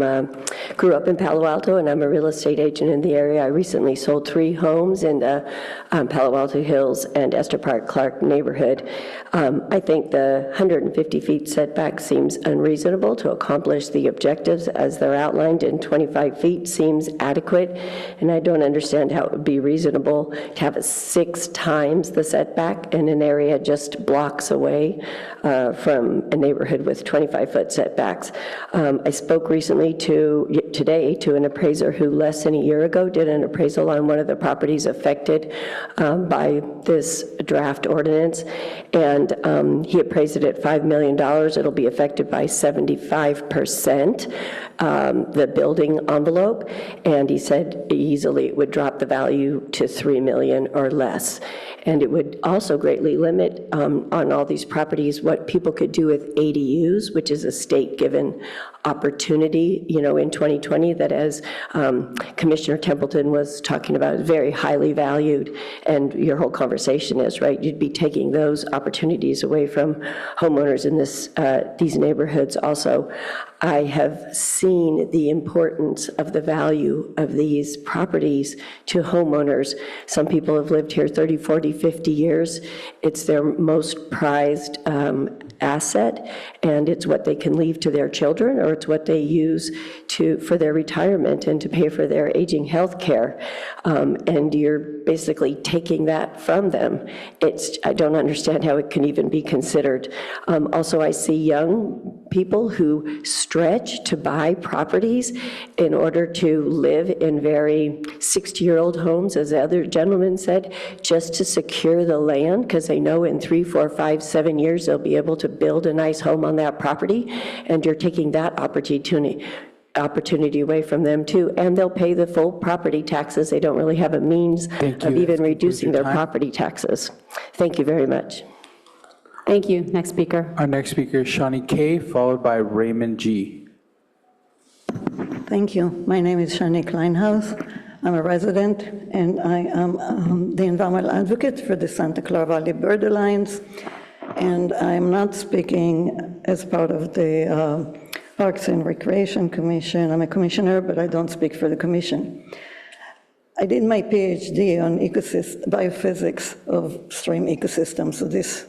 grew up in Palo Alto, and I'm a real estate agent in the area. I recently sold 3 homes in the Palo Alto Hills and Esther Park Clark neighborhood. I think the 150 feet setback seems unreasonable to accomplish the objectives as they're outlined, and 25 feet seems adequate, and I don't understand how it would be reasonable to have it 6 times the setback in an area just blocks away from a neighborhood with 25-foot setbacks. I spoke recently today to an appraiser who less than a year ago did an appraisal on one of the properties affected by this draft ordinance, and he appraised it at $5 million. It'll be affected by 75%, the building envelope, and he said easily it would drop the value to $3 million or less. And it would also greatly limit on all these properties what people could do with ADUs, which is a state-given opportunity, in 2020 that, as Commissioner Templeton was talking about, is very highly valued. And your whole conversation is, right, you'd be taking those opportunities away from homeowners in these neighborhoods also. I have seen the importance of the value of these properties to homeowners. Some people have lived here 30, 40, 50 years. It's their most prized asset, and it's what they can leave to their children, or it's what they use for their retirement and to pay for their aging health care. And you're basically taking that from them. I don't understand how it can even be considered. Also, I see young people who stretch to buy properties in order to live in very 60-year-old homes, as the other gentleman said, just to secure the land, because they know in 3, 4, 5, 7 years they'll be able to build a nice home on that property, and you're taking that opportunity away from them too, and they'll pay the full property taxes. They don't really have a means of even reducing their property taxes. Thank you very much. Thank you. Next speaker. Our next speaker is Shawnee K, followed by Raymond G. Thank you. My name is Shani Kleinhaus. I'm a resident, and I am the environmental advocate for the Santa Clara Valley Bird Alliance. And I'm not speaking as part of the Parks and Recreation Commission. I'm a commissioner, but I don't speak for the commission. I did my PhD on biophysics of stream ecosystems, so this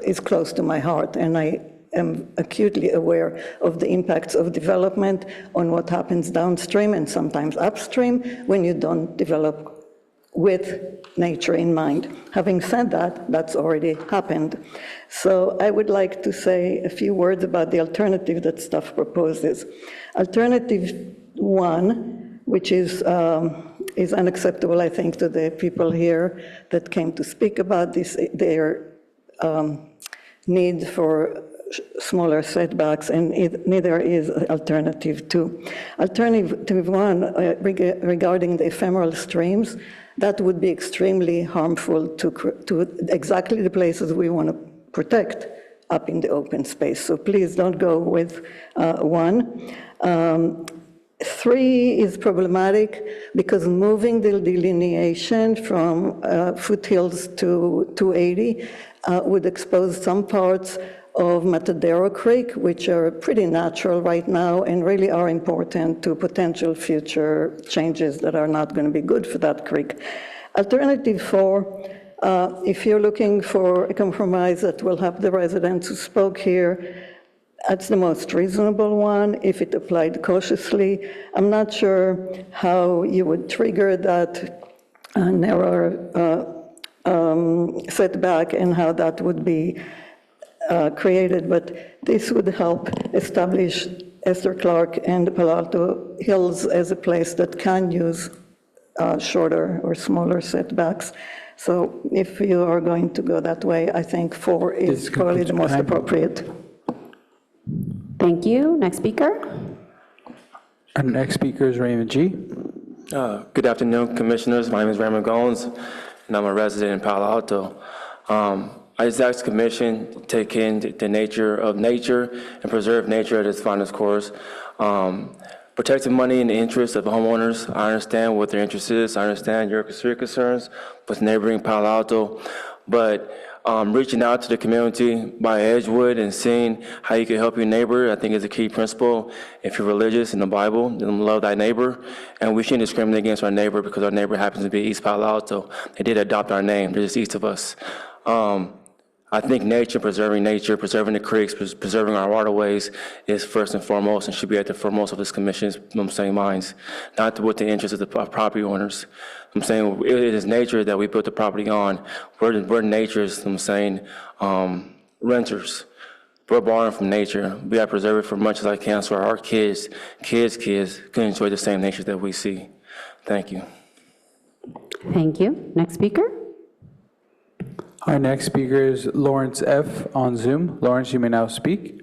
is close to my heart, and I am acutely aware of the impacts of development on what happens downstream and sometimes upstream when you don't develop with nature in mind. Having said that, that's already happened. So I would like to say a few words about the alternative that staff proposes. Alternative 1, which is unacceptable, I think, to the people here that came to speak about this, their need for smaller setbacks, and neither is alternative 2. Alternative 1, regarding the ephemeral streams, that would be extremely harmful to exactly the places we want to protect up in the open space. So please don't go with 1. 3 is problematic because moving the delineation from foothills to 280 would expose some parts of Matadero Creek, which are pretty natural right now and really are important to potential future changes that are not going to be good for that creek. Alternative 4, if you're looking for a compromise that will help the residents who spoke here, that's the most reasonable one if it applied cautiously. I'm not sure how you would trigger that narrower setback and how that would be created, but this would help establish Esther Clark and the Palo Alto Hills as a place that can use shorter or smaller setbacks. So if you are going to go that way, I think 4 is probably the most appropriate. Thank you. Next speaker. Our next speaker is Raymond G. Good afternoon, commissioners. My name is Raymond Goins, and I'm a resident in Palo Alto. I just asked the commission to take in the nature of nature and preserve nature at its finest course. Protecting money in the interest of homeowners. I understand what their interest is. I understand your concerns with neighboring Palo Alto, but reaching out to the community by Edgewood and seeing how you can help your neighbor, I think is a key principle. If you're religious in the Bible, then love thy neighbor. And we shouldn't discriminate against our neighbor because our neighbor happens to be East Palo Alto. They did adopt our name. They're just east of us. I think preserving the creeks, preserving our waterways is first and foremost and should be at the foremost of this commission's minds, not with the interests of the property owners. I'm saying it is nature that we built the property on. We're nature's, renters. We're borrowing from nature. We have to preserve it for much as I can so our kids can enjoy the same nature that we see. Thank you. Thank you. Next speaker. Our next speaker is Lawrence F. on Zoom. Lawrence, you may now speak.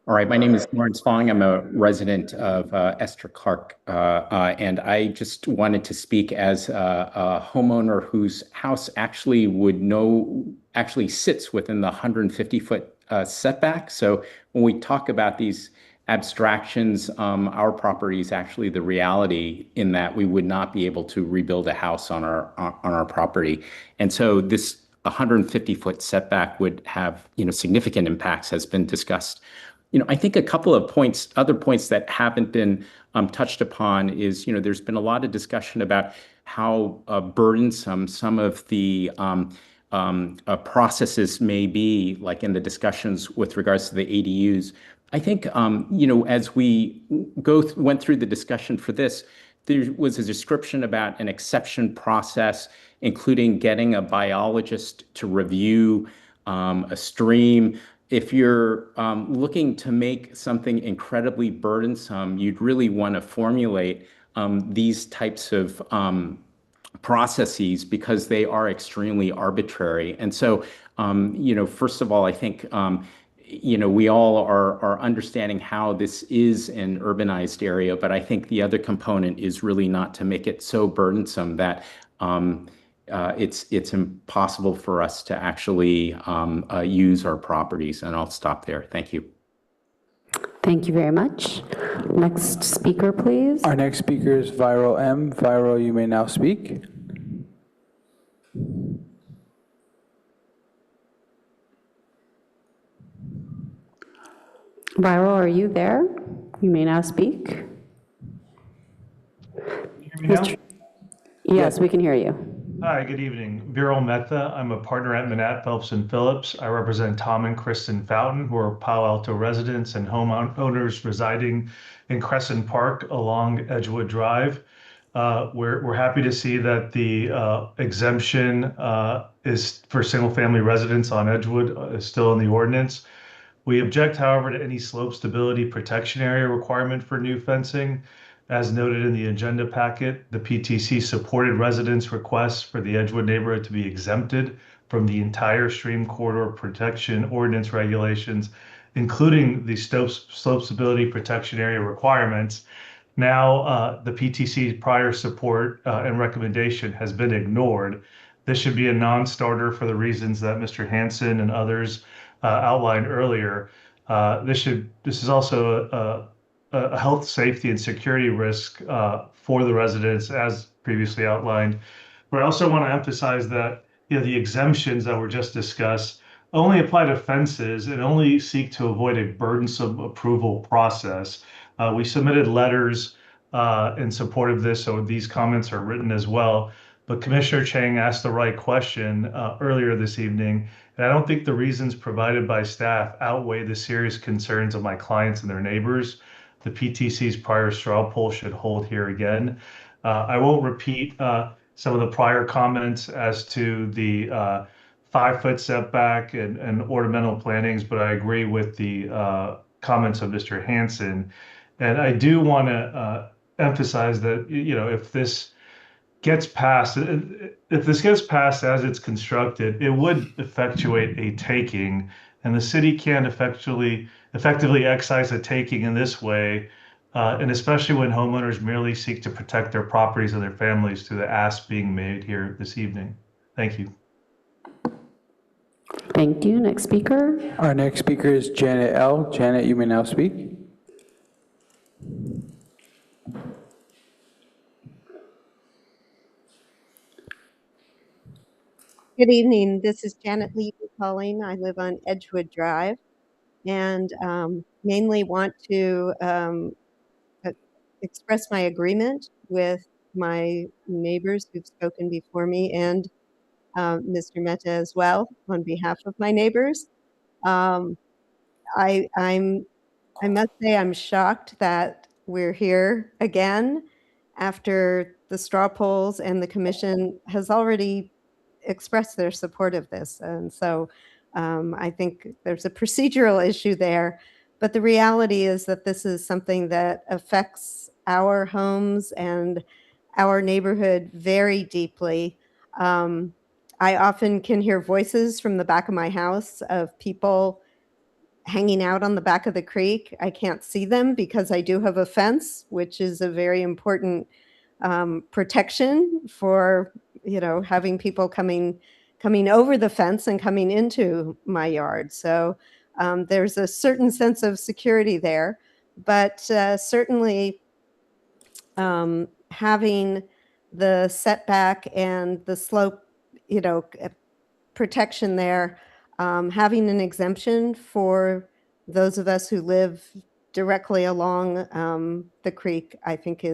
All right, my name is Lawrence Fong. I'm a resident of Esther Clark, and I just wanted to speak as a homeowner whose house actually sits within the 150-foot setback. So when we talk about these abstractions, our property is actually the reality in that we would not be able to rebuild a house on our property. And so this 150-foot setback would have, significant impacts, has been discussed. I think a couple of other points that haven't been touched upon is, there's been a lot of discussion about how burdensome some of the processes may be, like in the discussions with regards to the ADUs. I think, as we went through the discussion for this, there was a description about an exception process, including getting a biologist to review a stream. If you're looking to make something incredibly burdensome, you'd really want to formulate these types of processes because they are extremely arbitrary. And so, first of all, I think, we all are understanding how this is an urbanized area, but I think the other component is really not to make it so burdensome that it's impossible for us to actually use our properties. And I'll stop there. Thank you. Thank you very much. Next speaker, please. Our next speaker is Viral M. Viral, you may now speak. Viral, are you there? You may now speak. Yes, we can hear you. Hi, good evening. Viral Mehta. I'm a partner at Manat, Phelps & Phillips. I represent Tom and Kristen Fountain, who are Palo Alto residents and homeowners residing in Crescent Park along Edgewood Drive. We're happy to see that the exemption is for single-family residents on Edgewood is still in the ordinance. We object, however, to any slope stability protection area requirement for new fencing. As noted in the agenda packet, the PTC supported residents' requests for the Edgewood neighborhood to be exempted from the entire stream corridor protection ordinance regulations, including the slope stability protection area requirements. Now, the PTC's prior support and recommendation has been ignored. This should be a non-starter for the reasons that Mr. Hansen and others outlined earlier. This is also a health, safety, and security risk for the residents, as previously outlined. But I also want to emphasize that the exemptions that were just discussed only apply to fences and only seek to avoid a burdensome approval process. We submitted letters in support of this, so these comments are written as well. But Commissioner Chang asked the right question earlier this evening, and I don't think the reasons provided by staff outweigh the serious concerns of my clients and their neighbors. The PTC's prior straw poll should hold here again. I won't repeat some of the prior comments as to the 5-foot setback and ornamental plantings, but I agree with the comments of Mr. Hansen. And I do want to emphasize that, if this gets passed as it's constructed, it would effectuate a taking, and the city can't effectively excise a taking in this way, and especially when homeowners merely seek to protect their properties and their families through the ask being made here this evening. Thank you. Thank you. Next speaker. Our next speaker is Janet L. Janet, you may now speak. Good evening. This is Janet Lee calling. I live on Edgewood Drive and mainly want to express my agreement with my neighbors who've spoken before me and Mr. Mehta as well on behalf of my neighbors. I must say I'm shocked that we're here again after the straw polls and the commission has already expressed their support of this. And so I think there's a procedural issue there, but the reality is that this is something that affects our homes and our neighborhood very deeply. I often can hear voices from the back of my house of people hanging out on the back of the creek. I can't see them because I do have a fence, which is a very important protection for, having people coming over the fence and coming into my yard. So there's a certain sense of security there, but certainly having the setback and the slope, protection there, having an exemption for those of us who live directly along the creek, I think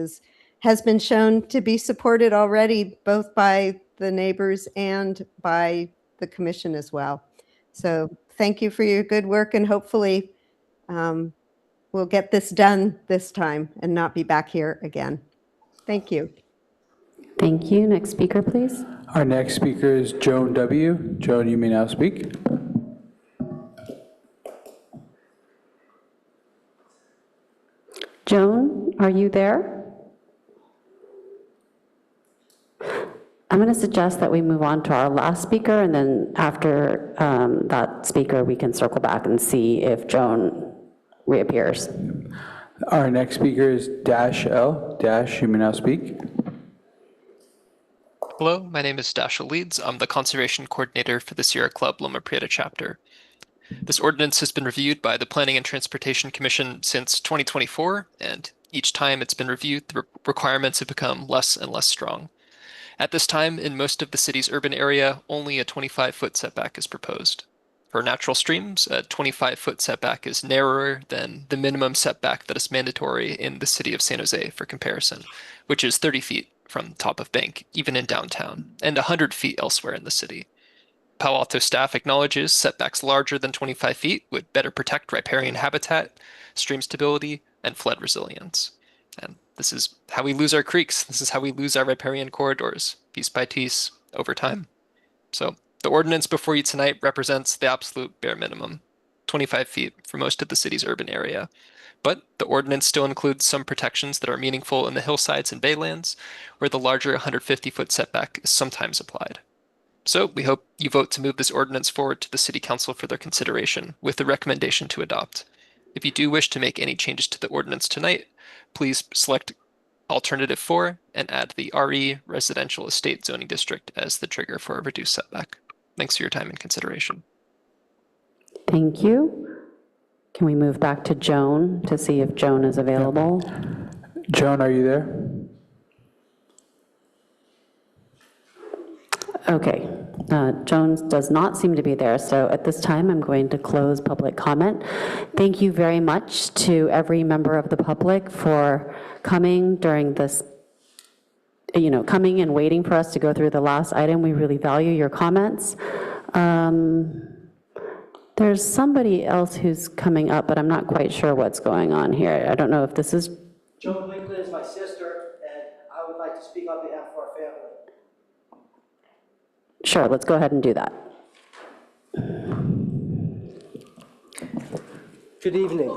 has been shown to be supported already, both by the neighbors and by the commission as well. So thank you for your good work, and hopefully we'll get this done this time and not be back here again. Thank you. Thank you. Next speaker, please. Our next speaker is Joan W. Joan, you may now speak. Joan, are you there? I'm going to suggest that we move on to our last speaker, and then after that speaker, we can circle back and see if Joan reappears. Our next speaker is Dash L. Dash, you may now speak. Hello, my name is Dashiell Leeds. I'm the Conservation Coordinator for the Sierra Club Loma Prieta chapter. This ordinance has been reviewed by the Planning and Transportation Commission since 2024, and each time it's been reviewed, the requirements have become less and less strong. At this time, in most of the city's urban area, only a 25-foot setback is proposed. For natural streams, a 25-foot setback is narrower than the minimum setback that is mandatory in the city of San Jose for comparison, which is 30 feet from top of bank, even in downtown, and 100 feet elsewhere in the city. Palo Alto staff acknowledges setbacks larger than 25 feet would better protect riparian habitat, stream stability, and flood resilience. And this is how we lose our creeks. This is how we lose our riparian corridors, piece by piece, over time. So the ordinance before you tonight represents the absolute bare minimum, 25 feet for most of the city's urban area. But the ordinance still includes some protections that are meaningful in the hillsides and baylands, where the larger 150-foot setback is sometimes applied. So we hope you vote to move this ordinance forward to the City Council for their consideration with the recommendation to adopt. If you do wish to make any changes to the ordinance tonight, please select Alternative 4 and add the RE Residential Estate Zoning District as the trigger for a reduced setback. Thanks for your time and consideration. Thank you. Can we move back to Joan to see if Joan is available? Joan, are you there? Okay, Jones does not seem to be there, so at this time I'm going to close public comment. Thank you very much to every member of the public for coming during this, coming and waiting for us to go through the last item. We really value your comments. There's somebody else who's coming up, but I'm not quite sure what's going on here. I don't know if this is... Joan Blinkley is my sister, and I would like to speak on behalf of our family. Sure, let's go ahead and do that. Good evening.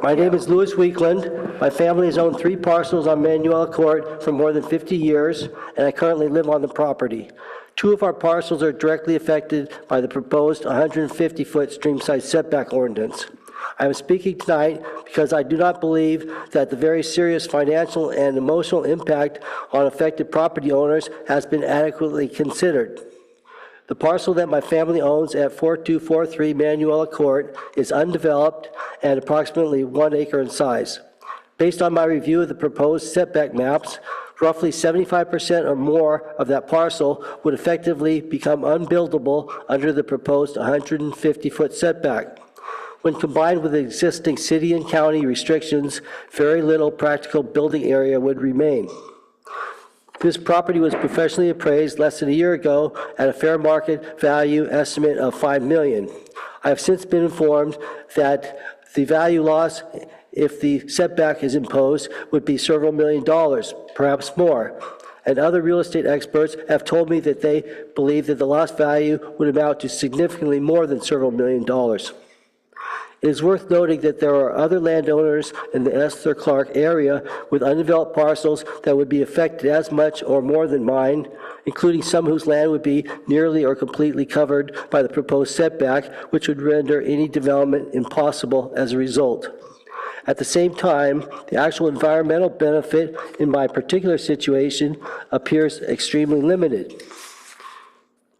My name is Louis Weekland. My family has owned 3 parcels on Manuela Court for more than 50 years, and I currently live on the property. 2 of our parcels are directly affected by the proposed 150-foot stream side setback ordinance. I am speaking tonight because I do not believe that the very serious financial and emotional impact on affected property owners has been adequately considered. The parcel that my family owns at 4243 Manuela Court is undeveloped and approximately 1 acre in size. Based on my review of the proposed setback maps, roughly 75% or more of that parcel would effectively become unbuildable under the proposed 150-foot setback. When combined with existing city and county restrictions, very little practical building area would remain. This property was professionally appraised less than a year ago at a fair market value estimate of $5 million. I have since been informed that the value loss, if the setback is imposed, would be several $1 million, perhaps more. And other real estate experts have told me that they believe that the lost value would amount to significantly more than several $1 million. It is worth noting that there are other landowners in the Esther Clark area with undeveloped parcels that would be affected as much or more than mine, including some whose land would be nearly or completely covered by the proposed setback, which would render any development impossible as a result. At the same time, the actual environmental benefit in my particular situation appears extremely limited.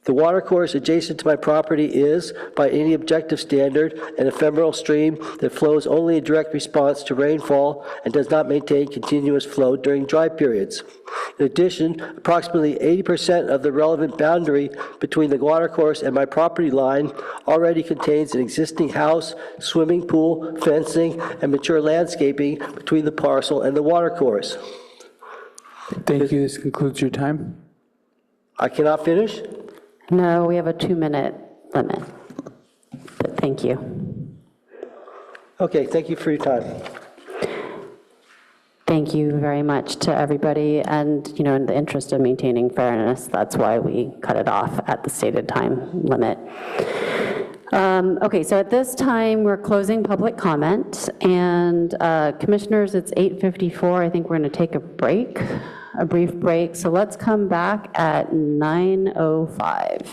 The watercourse adjacent to my property is, by any objective standard, an ephemeral stream that flows only in direct response to rainfall and does not maintain continuous flow during dry periods. In addition, approximately 80% of the relevant boundary between the watercourse and my property line already contains an existing house, swimming pool, fencing, and mature landscaping between the parcel and the watercourse. Thank you. This concludes your time. I cannot finish? No, we have a 2-minute limit, but thank you. Okay, thank you for your time. Thank you very much to everybody, and in the interest of maintaining fairness, that's why we cut it off at the stated time limit. Okay, so at this time, we're closing public comment, and commissioners, it's 8:54. I think we're going to take a brief break. So let's come back at 9:05.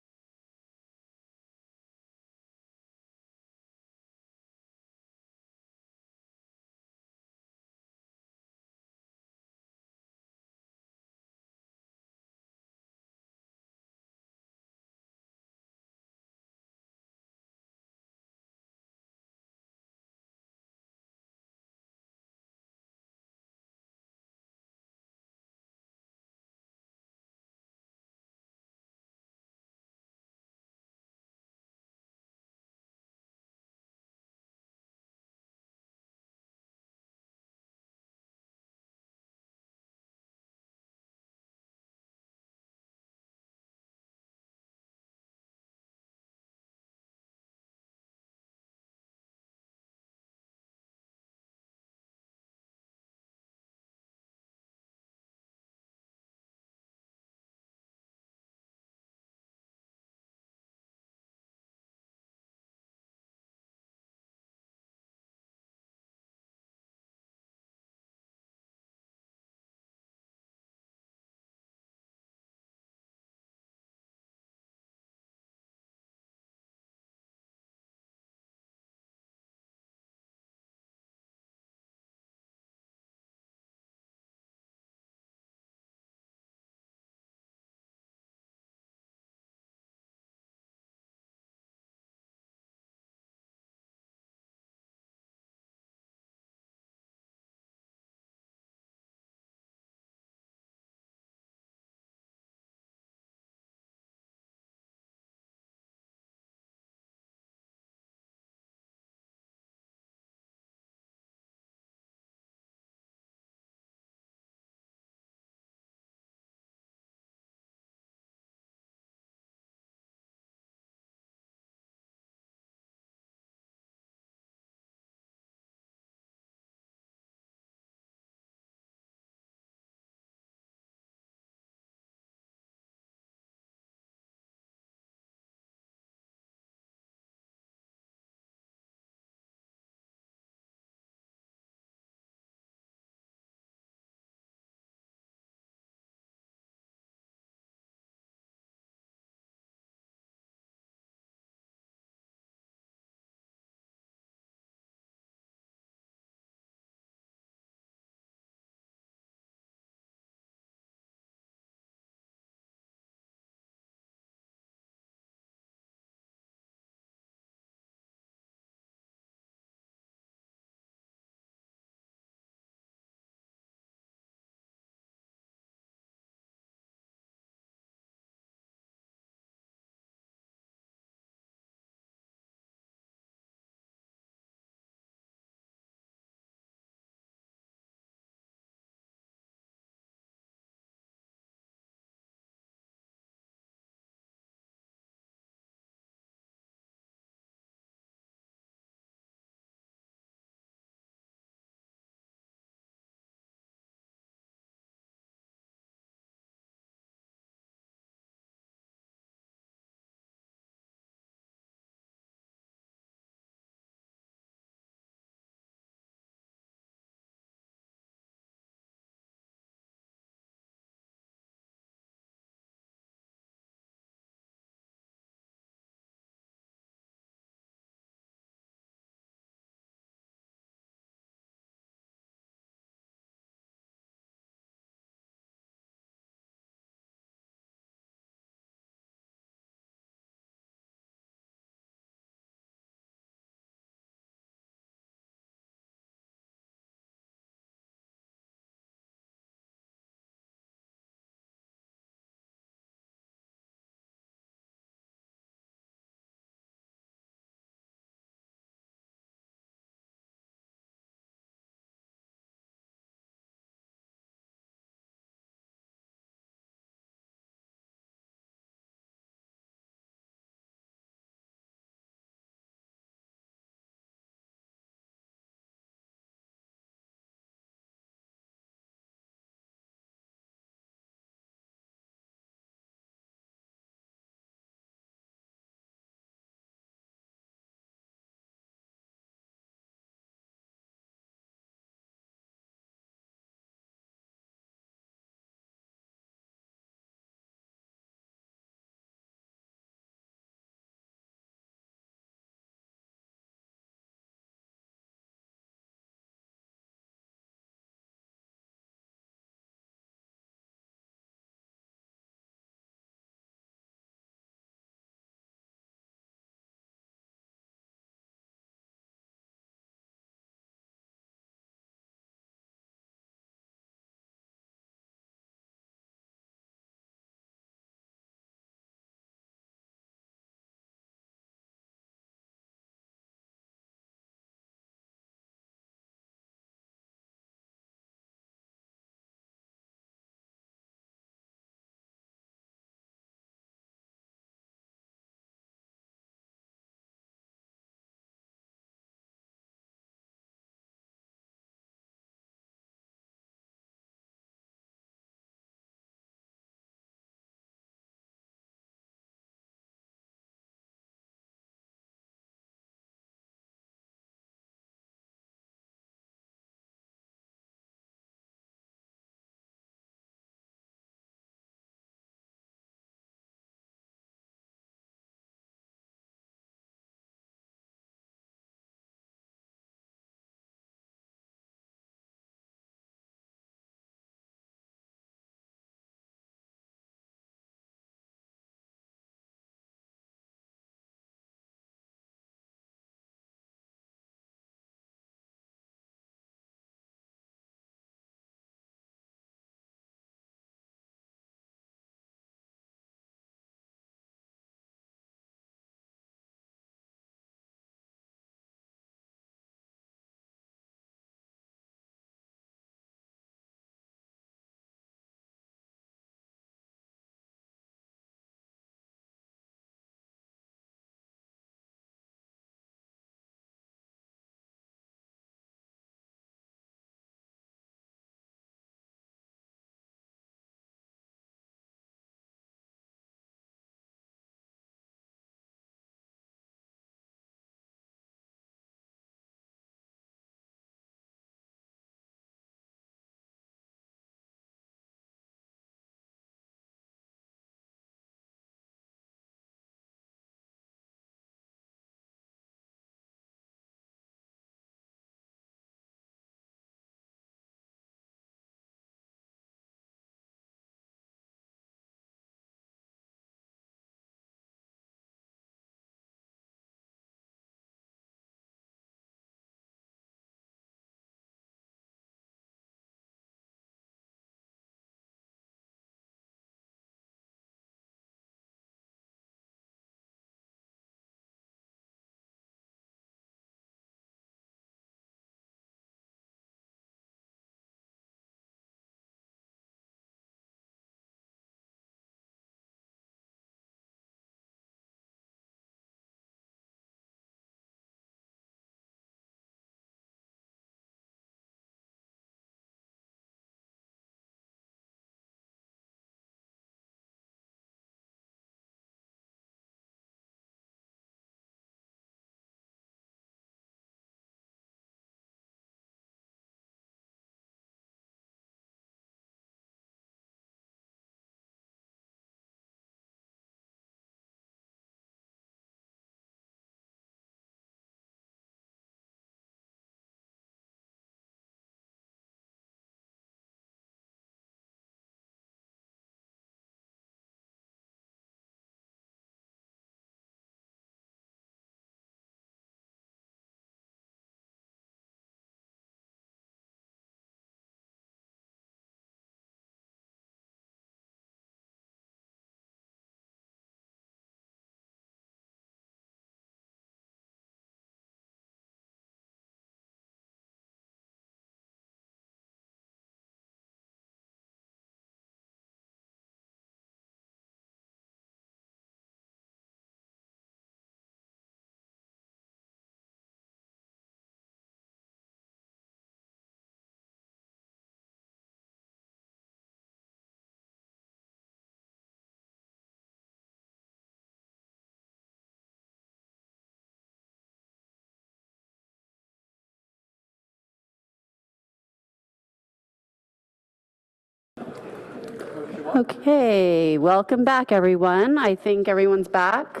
Okay, welcome back, everyone. I think everyone's back.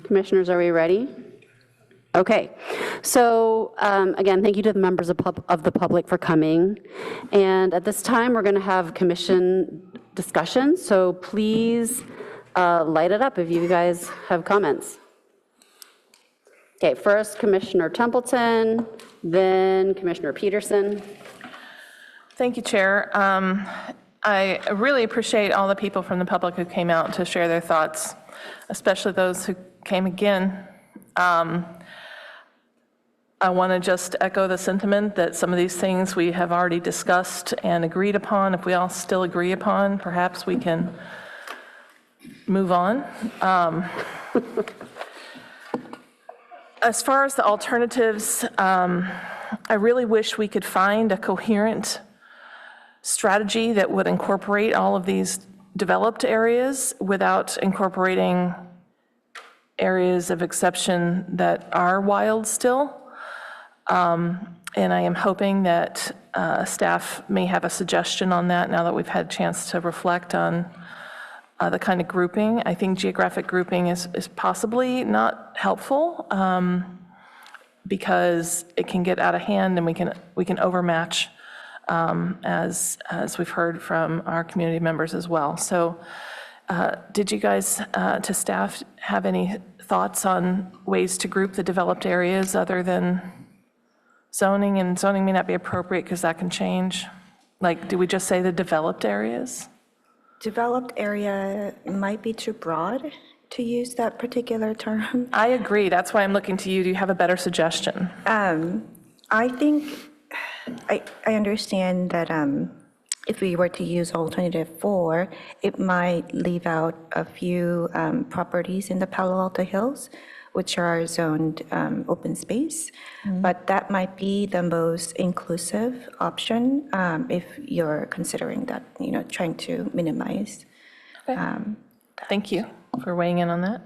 Commissioners, are we ready? Okay, so again, thank you to the members of the public for coming. And at this time, we're going to have commission discussion. So please light it up if you guys have comments. Okay, first Commissioner Templeton, then Commissioner Peterson. Thank you, Chair. I really appreciate all the people from the public who came out to share their thoughts, especially those who came again. I want to just echo the sentiment that some of these things we have already discussed and agreed upon. If we all still agree upon, perhaps we can move on. As far as the alternatives, I really wish we could find a coherent strategy that would incorporate all of these developed areas without incorporating areas of exception that are wild still. And I am hoping that staff may have a suggestion on that now that we've had a chance to reflect on the kind of grouping. I think geographic grouping is possibly not helpful because it can get out of hand and we can overmatch as we've heard from our community members as well. So did you guys, to staff, have any thoughts on ways to group the developed areas other than zoning? And zoning may not be appropriate because that can change. Like, do we just say the developed areas? Developed area might be too broad to use that particular term. I agree. That's why I'm looking to you. Do you have a better suggestion? I think I understand that if we were to use alternative 4, it might leave out a few properties in the Palo Alto Hills, which are zoned open space. But that might be the most inclusive option if you're considering that, trying to minimize. Okay. Thank you for weighing in on that.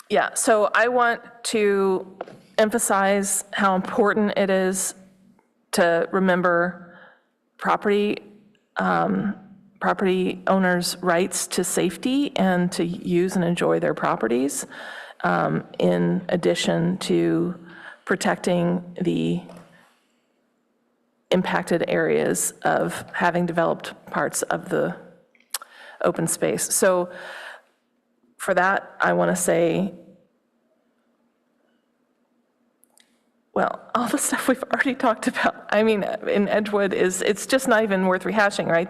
Yeah, so I want to emphasize how important it is to remember property owners' rights to safety and to use and enjoy their properties, in addition to protecting the impacted areas of having developed parts of the open space. So for that, I want to say, well, all the stuff we've already talked about, I mean, in Edgewood it's just not even worth rehashing, right?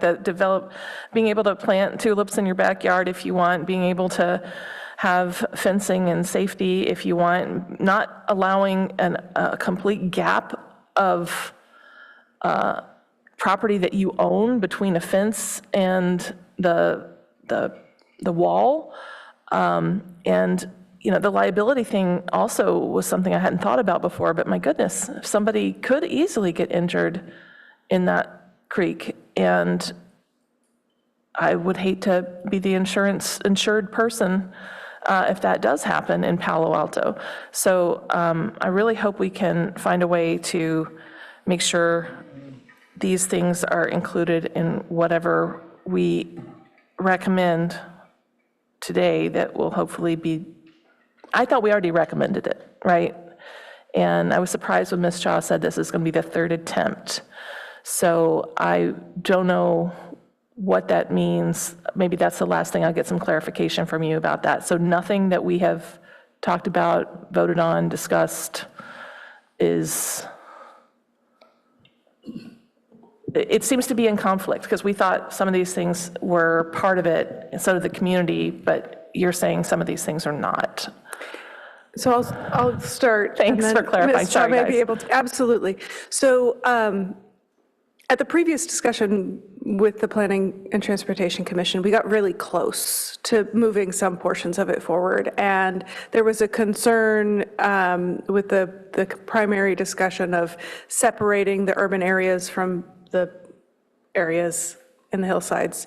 Being able to plant tulips in your backyard if you want, being able to have fencing and safety if you want, not allowing a complete gap of property that you own between a fence and the wall. And the liability thing also was something I hadn't thought about before, but my goodness, somebody could easily get injured in that creek. And I would hate to be the insured person if that does happen in Palo Alto. So I really hope we can find a way to make sure these things are included in whatever we recommend today that will hopefully be. I thought we already recommended it, right? And I was surprised when Ms. Shaw said this is going to be the third attempt. So I don't know what that means. Maybe that's the last thing. I'll get some clarification from you about that. So nothing that we have talked about, voted on, discussed it seems to be in conflict because we thought some of these things were part of it and so did the community, but you're saying some of these things are not. So I'll start. Thanks for clarifying. Ms. Shaw Sorry, may guys. be able to, absolutely. So at the previous discussion with the Planning and Transportation Commission, we got really close to moving some portions of it forward. And there was a concern with the primary discussion of separating the urban areas from the areas in the hillsides.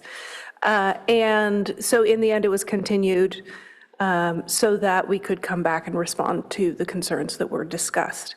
And so in the end, it was continued so that we could come back and respond to the concerns that were discussed.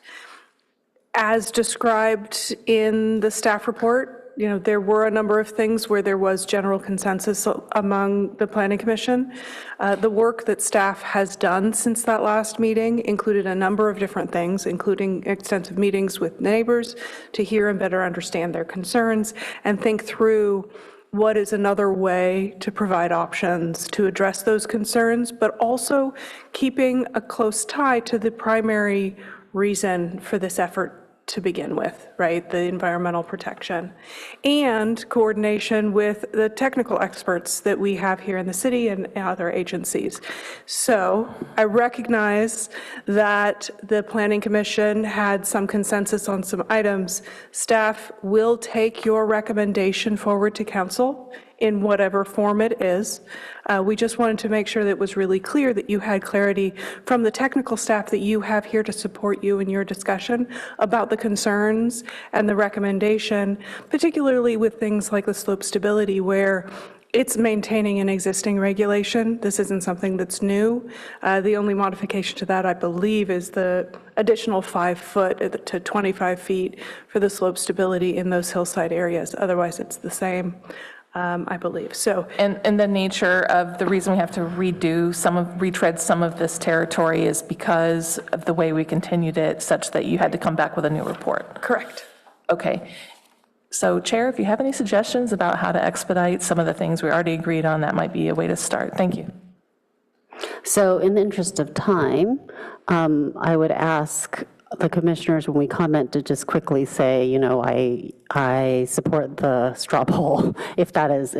As described in the staff report, there were a number of things where there was general consensus among the Planning Commission. The work that staff has done since that last meeting included a number of different things, including extensive meetings with neighbors to hear and better understand their concerns and think through what is another way to provide options to address those concerns, but also keeping a close tie to the primary reason for this effort to begin with, right? The environmental protection and coordination with the technical experts that we have here in the city and other agencies. So I recognize that the Planning Commission had some consensus on some items. Staff will take your recommendation forward to council in whatever form it is. We just wanted to make sure that it was really clear that you had clarity from the technical staff that you have here to support you in your discussion about the concerns and the recommendation, particularly with things like the slope stability, where it's maintaining an existing regulation. This isn't something that's new. The only modification to that, I believe, is the additional 5 foot to 25 feet for the slope stability in those hillside areas. Otherwise, it's the same. I believe. So, and the nature of the reason we have to retread some of this territory is because of the way we continued it, such that you had to come back with a new report. Correct. Okay. So, Chair, if you have any suggestions about how to expedite some of the things we already agreed on, that might be a way to start. Thank you. So, in the interest of time, I would ask the commissioners, when we comment, to just quickly say, I support the straw poll, if that is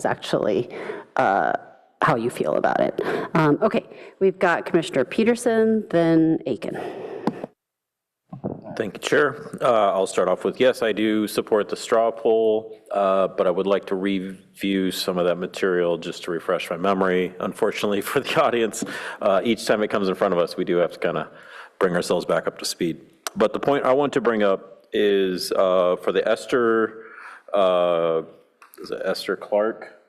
actually how you feel about it. Okay, we've got Commissioner Peterson, then Aiken. Thank you, Chair. I'll start off with, yes, I do support the straw poll, but I would like to review some of that material just to refresh my memory. Unfortunately for the audience, each time it comes in front of us, we do have to kind of bring ourselves back up to speed. But the point I want to bring up is for the Esther Clark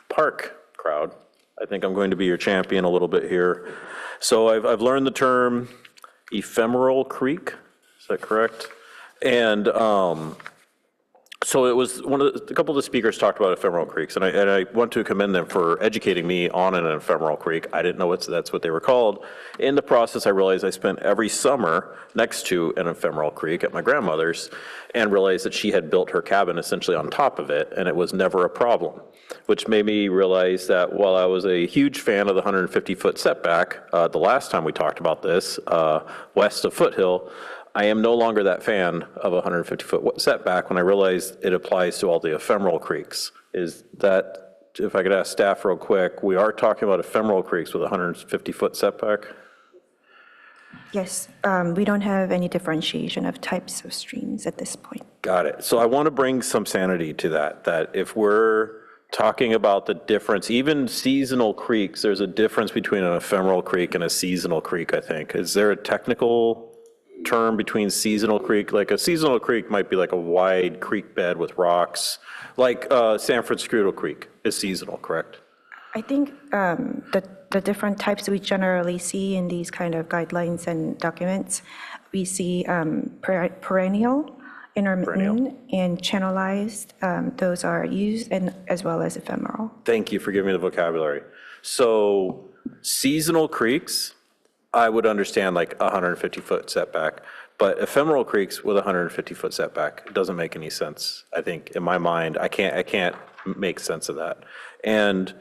Park crowd. I think I'm going to be your champion a little bit here. So I've learned the term ephemeral creek. Is that correct? And so it was a couple of the speakers talked about ephemeral creeks, and I want to commend them for educating me on an ephemeral creek. I didn't know that's what they were called. In the process, I realized I spent every summer next to an ephemeral creek at my grandmother's, and realized that she had built her cabin essentially on top of it, and it was never a problem, which made me realize that while I was a huge fan of the 150-foot setback, the last time we talked about this, west of Foothill, I am no longer that fan of a 150-foot setback when I realized it applies to all the ephemeral creeks. Is that, if I could ask staff real quick, we are talking about ephemeral creeks with a 150-foot setback? Yes, we don't have any differentiation of types of streams at this point. Got it. So I want to bring some sanity to that if we're talking about the difference, even seasonal creeks, there's a difference between an ephemeral creek and a seasonal creek, I think. Is there a technical term between seasonal creek? Like a seasonal creek might be like a wide creek bed with rocks, like Sanford Scruttle Creek is seasonal, correct? I think the different types we generally see in these kind of guidelines and documents, we see perennial, intermittent, and channelized. Those are used, and as well as ephemeral. Thank you for giving me the vocabulary. So seasonal creeks, I would understand like a 150-foot setback, but ephemeral creeks with a 150-foot setback, it doesn't make any sense. I think in my mind, I can't make sense of that. And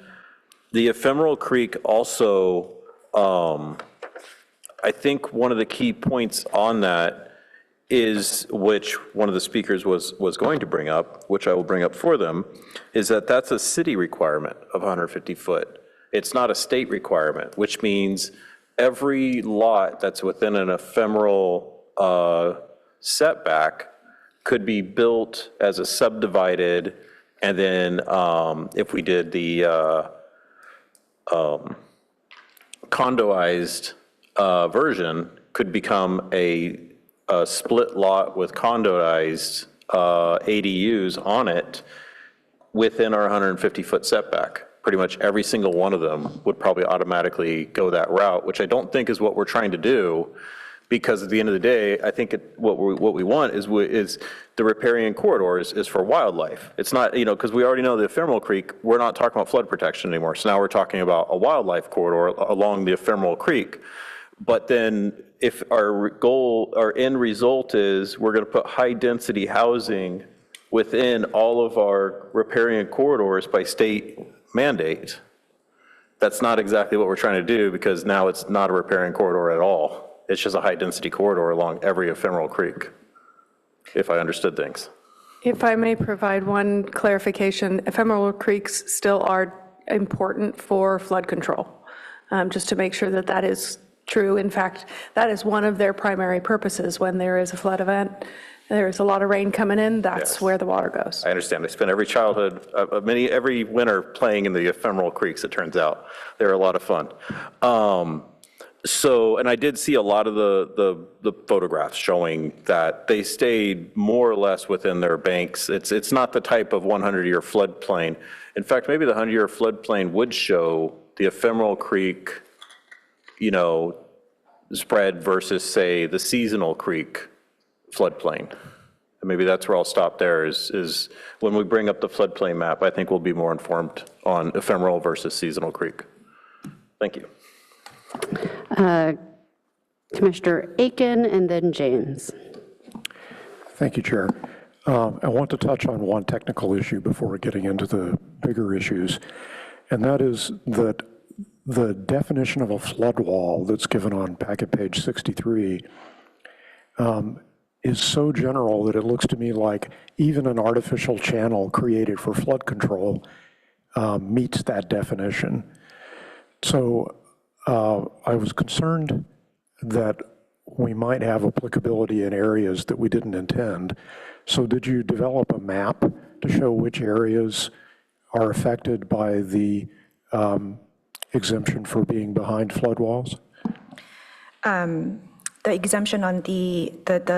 the ephemeral creek also, I think one of the key points on that is, which one of the speakers was going to bring up, which I will bring up for them, is that that's a city requirement of 150 foot. It's not a state requirement, which means every lot that's within an ephemeral setback could be built as a subdivided, and then if we did the condoized version, could become a split lot with condoized ADUs on it within our 150-foot setback. Pretty much every single one of them would probably automatically go that route, which I don't think is what we're trying to do. Because at the end of the day, I think what we want is the riparian corridor is for wildlife. It's not, because we already know the ephemeral creek, we're not talking about flood protection anymore. So now we're talking about a wildlife corridor along the ephemeral creek. But then if our end result is we're going to put high density housing within all of our riparian corridors by state mandate, that's not exactly what we're trying to do, because now it's not a riparian corridor at all. It's just a high-density corridor along every ephemeral creek, if I understood things. If I may provide one clarification, ephemeral creeks still are important for flood control, just to make sure that that is true. In fact, that is one of their primary purposes. When there is a flood event, there's a lot of rain coming in, that's where the water goes. I understand. I spent every childhood, every winter playing in the ephemeral creeks, it turns out. They're a lot of fun. And I did see a lot of the photographs showing that they stayed more or less within their banks. It's not the type of 100-year floodplain. In fact, maybe the 100-year floodplain would show the ephemeral creek, spread versus, say, the seasonal creek floodplain. And maybe that's where I'll stop there, is when we bring up the floodplain map, I think we'll be more informed on ephemeral versus seasonal creek. Thank you. Commissioner Aiken and then James. Thank you, Chair. I want to touch on one technical issue before getting into the bigger issues, and that is that the definition of a flood wall that's given on packet page 63 is so general that it looks to me like even an artificial channel created for flood control meets that definition. So I was concerned that we might have applicability in areas that we didn't intend. So did you develop a map to show which areas are affected by the exemption for being behind flood walls? The exemption on the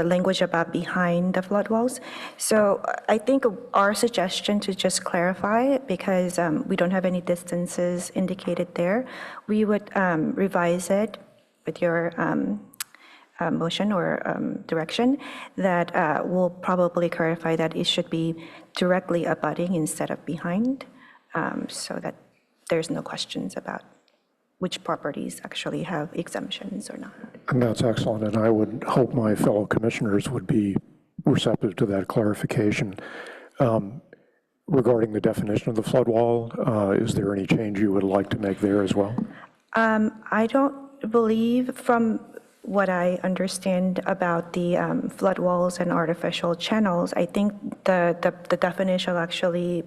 language about behind the flood walls. So I think our suggestion to just clarify, because we don't have any distances indicated there, we would revise it with your motion or direction that will probably clarify that it should be directly abutting instead of behind, so that there's no questions about which properties actually have exemptions or not. And that's excellent, and I would hope my fellow commissioners would be receptive to that clarification. Regarding the definition of the flood wall, is there any change you would like to make there as well? I don't believe, from what I understand about the flood walls and artificial channels, I think the definition actually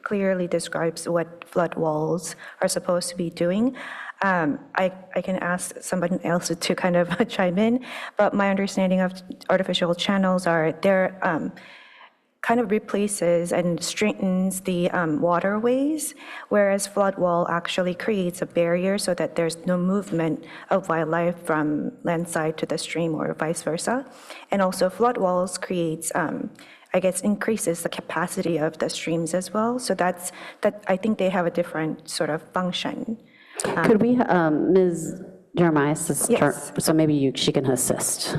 clearly describes what flood walls are supposed to be doing. I can ask somebody else to kind of chime in, but my understanding of artificial channels are they're kind of replaces and strengthens the waterways, whereas flood wall actually creates a barrier so that there's no movement of wildlife from landside to the stream or vice versa. And also flood walls creates, I guess, increases the capacity of the streams as well. So that I think they have a different sort of function. Could we, Ms. Jeremiah, Yes. so maybe she can assist.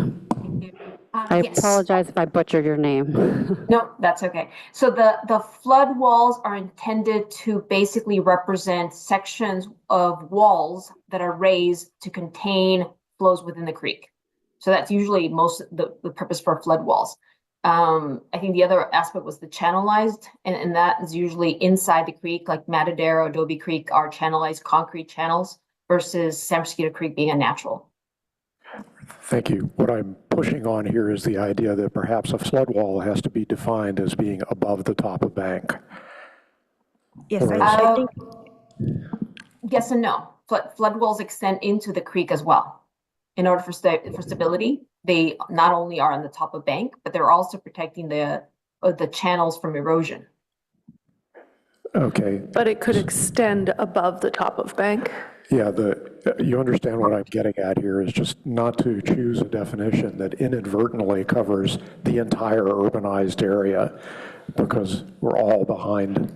I apologize if I butchered your name. No, that's okay. So the flood walls are intended to basically represent sections of walls that are raised to contain flows within the creek. So that's usually most the purpose for flood walls. I think the other aspect was the channelized, and that is usually inside the creek, like Matadero, Adobe Creek are channelized concrete channels versus San Francisco Creek being a natural. Thank you. What I'm pushing on here is the idea that perhaps a flood wall has to be defined as being above the top of bank. Yes, I think. Yes and no. Flood walls extend into the creek as well. In order for stability, they not only are on the top of bank, but they're also protecting the channels from erosion. Okay. But it could extend above the top of bank. Yeah, you understand what I'm getting at here is just not to choose a definition that inadvertently covers the entire urbanized area, because we're all behind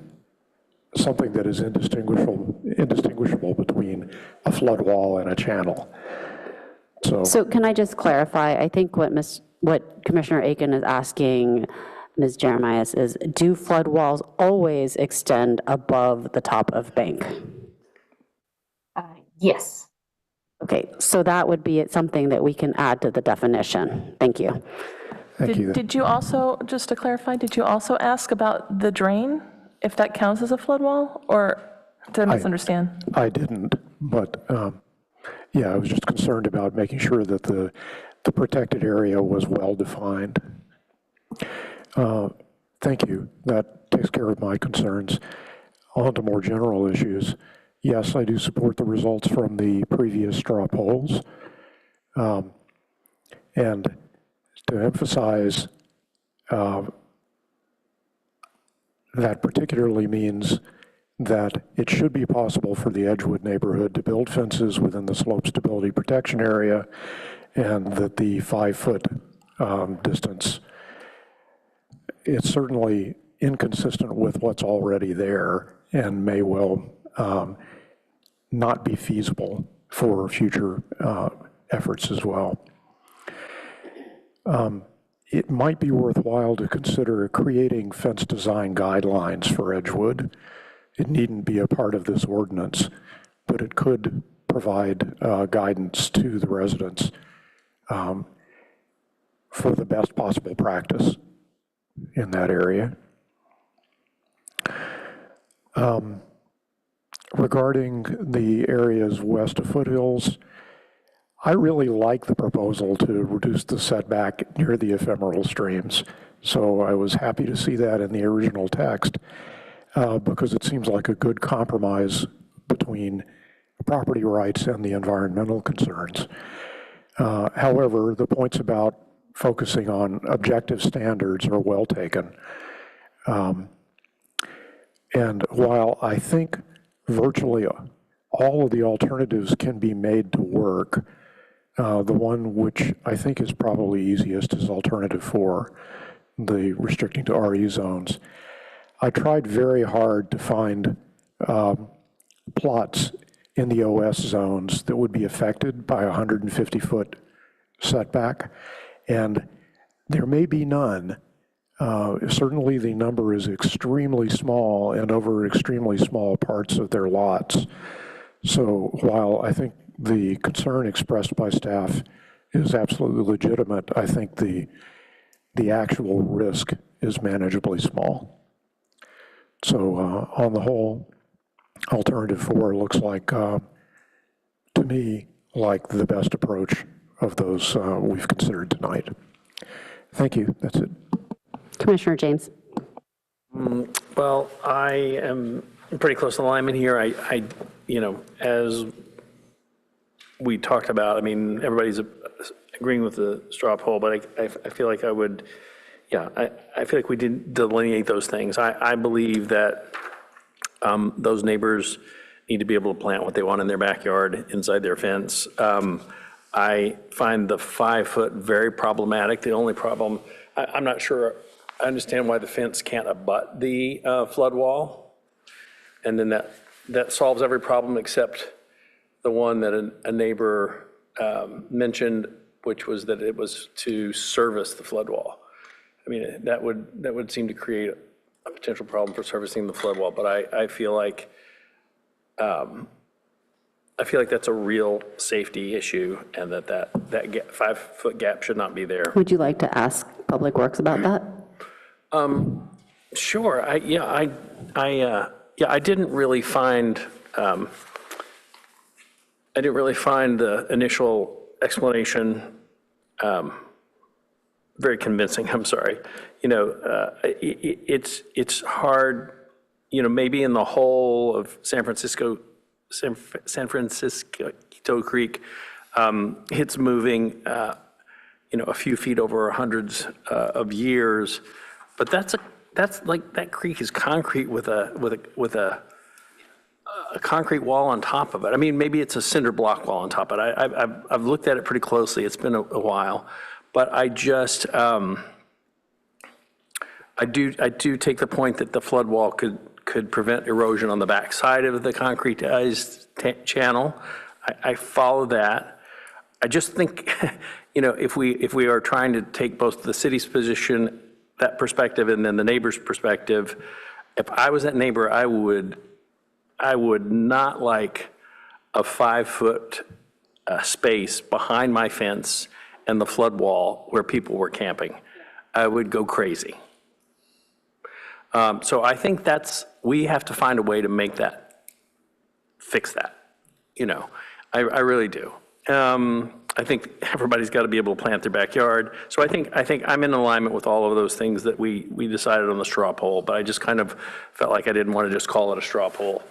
something that is indistinguishable between a flood wall and a channel. So can I just clarify? I think what Commissioner Aiken is asking Ms. Jeremias is, do flood walls always extend above the top of bank? Yes. Okay, so that would be something that we can add to the definition. Thank you. Did you also, just to clarify, did you also ask about the drain, if that counts as a flood wall, or did I misunderstand? I didn't, but yeah, I was just concerned about making sure that the protected area was well-defined. Thank you. That takes care of my concerns. On to more general issues. Yes, I do support the results from the previous straw polls. And to emphasize, that particularly means that it should be possible for the Edgewood neighborhood to build fences within the slope stability protection area, and that the 5-foot distance, it's certainly inconsistent with what's already there and may well not be feasible for future efforts as well. It might be worthwhile to consider creating fence design guidelines for Edgewood. It needn't be a part of this ordinance, but it could provide guidance to the residents for the best possible practice in that area. Regarding the areas west of foothills, I really like the proposal to reduce the setback near the ephemeral streams. So I was happy to see that in the original text because it seems like a good compromise between property rights and the environmental concerns. However, the points about focusing on objective standards are well taken. And while I think virtually all of the alternatives can be made to work, the one which I think is probably easiest is alternative 4, the restricting to RE zones. I tried very hard to find plots in the OS zones that would be affected by a 150-foot setback, and there may be none. Certainly the number is extremely small and over extremely small parts of their lots. So while I think the concern expressed by staff is absolutely legitimate, I think the actual risk is manageably small. So on the whole, alternative 4 looks like, to me, like the best approach of those we've considered tonight. Thank you, that's it. Commissioner James. Well, I am pretty close to alignment here. I you know, as we talked about, I mean, everybody's agreeing with the straw poll, but I feel like I would, yeah, I feel like we didn't delineate those things. I believe that those neighbors need to be able to plant what they want in their backyard inside their fence. I find the 5-foot very problematic. The only problem, I'm not sure, I understand why the fence can't abut the flood wall. And then that solves every problem except the one that a neighbor mentioned, which was that it was to service the flood wall. I mean, that would seem to create a potential problem for servicing the flood wall, but I feel like that's a real safety issue, and that 5-foot gap should not be there. Would you like to ask Public Works about that? Sure. I didn't really find the initial explanation very convincing. I'm sorry. You know, it's hard. You know, maybe in the whole of San Francisco Creek, it's moving, you know, a few feet over hundreds of years, but that's like, that creek is concrete with a concrete wall on top of it. I mean, maybe it's a cinder block wall on top of it. I've looked at it pretty closely. It's been a while, but I just I do take the point that the flood wall could prevent erosion on the back side of the concretized channel. I follow that. I just think, if we are trying to take both the city's position, that perspective, and then the neighbor's perspective, if I was that neighbor, I would not like a 5-foot space behind my fence and the flood wall where people were camping. I would go crazy. So I think we have to find a way to fix that. I really do. I think everybody's got to be able to plant their backyard. So I think I'm in alignment with all of those things that we decided on the straw poll, but I just kind of felt like I didn't want to just call it a straw poll.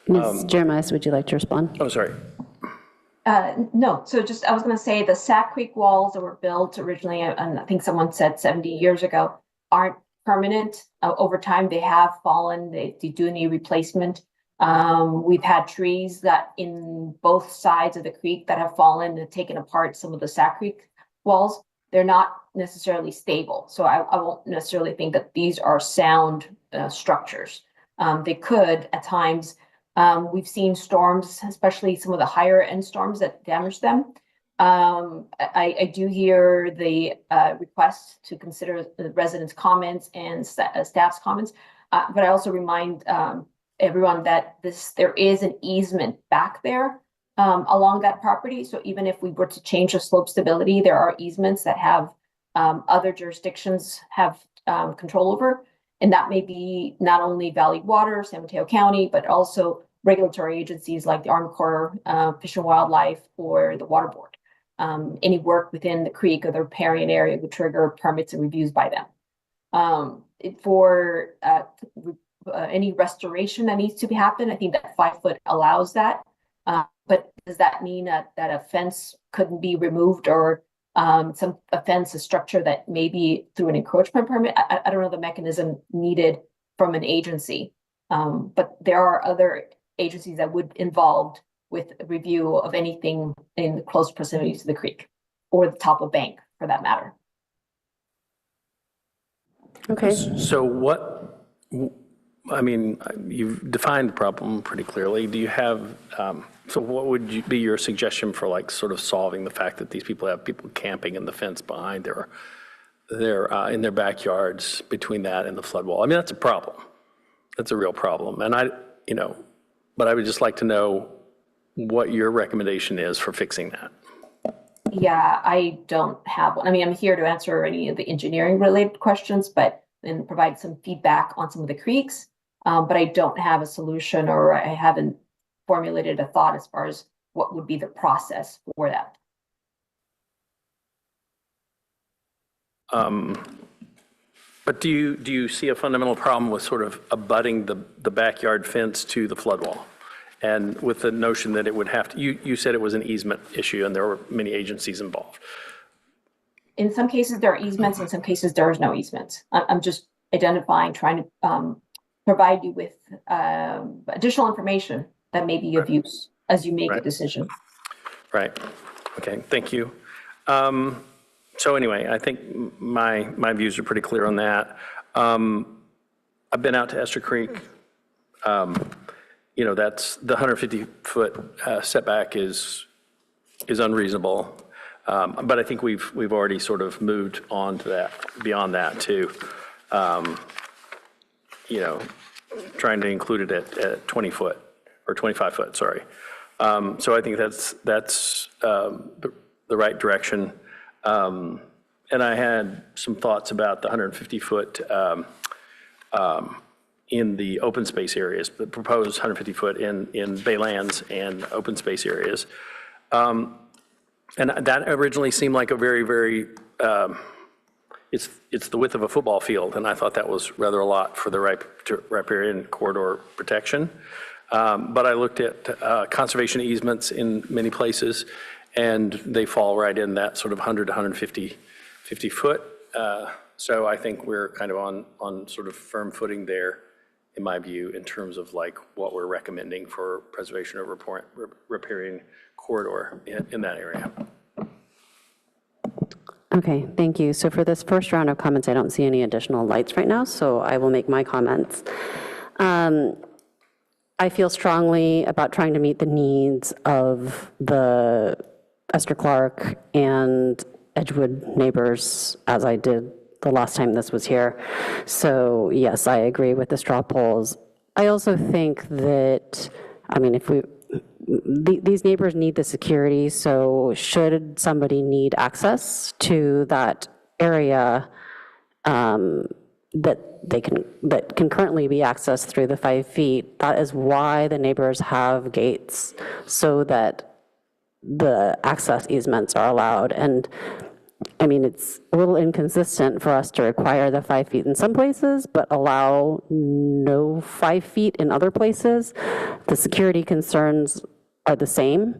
Ms. Jeremiah, would you like to respond? Oh, sorry. No, so I was going to say the Sack Creek walls that were built originally, and I think someone said 70 years ago, aren't permanent. Over time, they have fallen. They do need replacement. We've had trees that in both sides of the creek that have fallen and taken apart some of the Sack Creek walls. They're not necessarily stable. So I won't necessarily think that these are sound structures. They could at times. We've seen storms, especially some of the higher end storms that damage them. I do hear the request to consider the residents' comments and staff's comments, but I also remind everyone that there is an easement back there along that property. So even if we were to change the slope stability, there are easements that have other jurisdictions have control over. And that may be not only Valley Water, San Mateo County, but also regulatory agencies like the Army Corps, Fish and Wildlife, or the Water Board. Any work within the creek or the riparian area would trigger permits and reviews by them. For any restoration that needs to happen, I think that 5-foot allows that. But does that mean that a fence couldn't be removed, or a fence, a structure that maybe through an encroachment permit? I don't know the mechanism needed from an agency, but there are other agencies that would involved with a review of anything in close proximity to the creek or the top of bank, for that matter. Okay. So you've defined the problem pretty clearly. Do you have, so what would be your suggestion for sort of solving the fact that these people have people camping in the fence behind in their backyards between that and the flood wall? I mean, that's a problem. That's a real problem. And but I would just like to know what your recommendation is for fixing that. Yeah, I don't have one. I mean, I'm here to answer any of the engineering related questions, and provide some feedback on some of the creeks. But I don't have a solution, or I haven't formulated a thought as far as what would be the process for that. But do you see a fundamental problem with sort of abutting the backyard fence to the flood wall? And with the notion that it would have to, you said it was an easement issue and there were many agencies involved. In some cases, there are easements. In some cases, there is no easements. I'm just identifying, trying to provide you with additional information that may be of use as you make a decision. Right. Okay. Thank you. So anyway, I think my views are pretty clear on that. I've been out to Esther Creek. That's the 150-foot setback is unreasonable. But I think we've already sort of moved on to that, beyond that too. Trying to include it at 20 foot or 25 foot, sorry. So I think that's the right direction. And I had some thoughts about the 150 foot in the open space areas, the proposed 150 foot in baylands and open space areas. And that originally seemed like a very, very, it's the width of a football field, and I thought that was rather a lot for the riparian corridor protection. But I looked at conservation easements in many places, and they fall right in that sort of 100 to 150 foot. So I think we're kind of on sort of firm footing there, in my view, in terms of what we're recommending for preservation of riparian corridor in that area. Okay, thank you. So for this first round of comments, I don't see any additional lights right now, so I will make my comments. I feel strongly about trying to meet the needs of the Esther Clark and Edgewood neighbors as I did the last time this was here. So yes, I agree with the straw polls. I also think that, I mean, if these neighbors need the security, so should somebody need access to that area that can currently be accessed through the 5 feet, that is why the neighbors have gates, so that the access easements are allowed. And I mean, it's a little inconsistent for us to require the 5 feet in some places, but allow no 5 feet in other places. The security concerns are the same.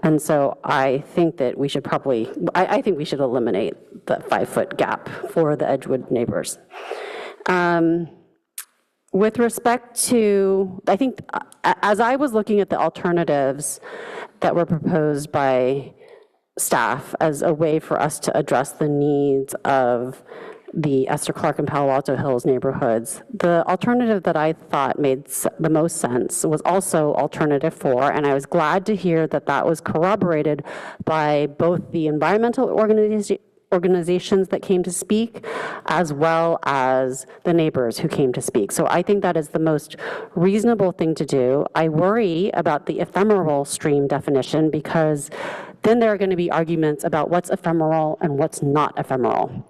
And so I think that we should probably, I think we should eliminate the 5-foot gap for the Edgewood neighbors. With respect to, I think, as I was looking at the alternatives that were proposed by staff as a way for us to address the needs of the Esther Clark and Palo Alto Hills neighborhoods, the alternative that I thought made the most sense was also alternative 4, and I was glad to hear that that was corroborated by both the environmental organizations that came to speak, as well as the neighbors who came to speak. So I think that is the most reasonable thing to do. I worry about the ephemeral stream definition, because then there are going to be arguments about what's ephemeral and what's not ephemeral.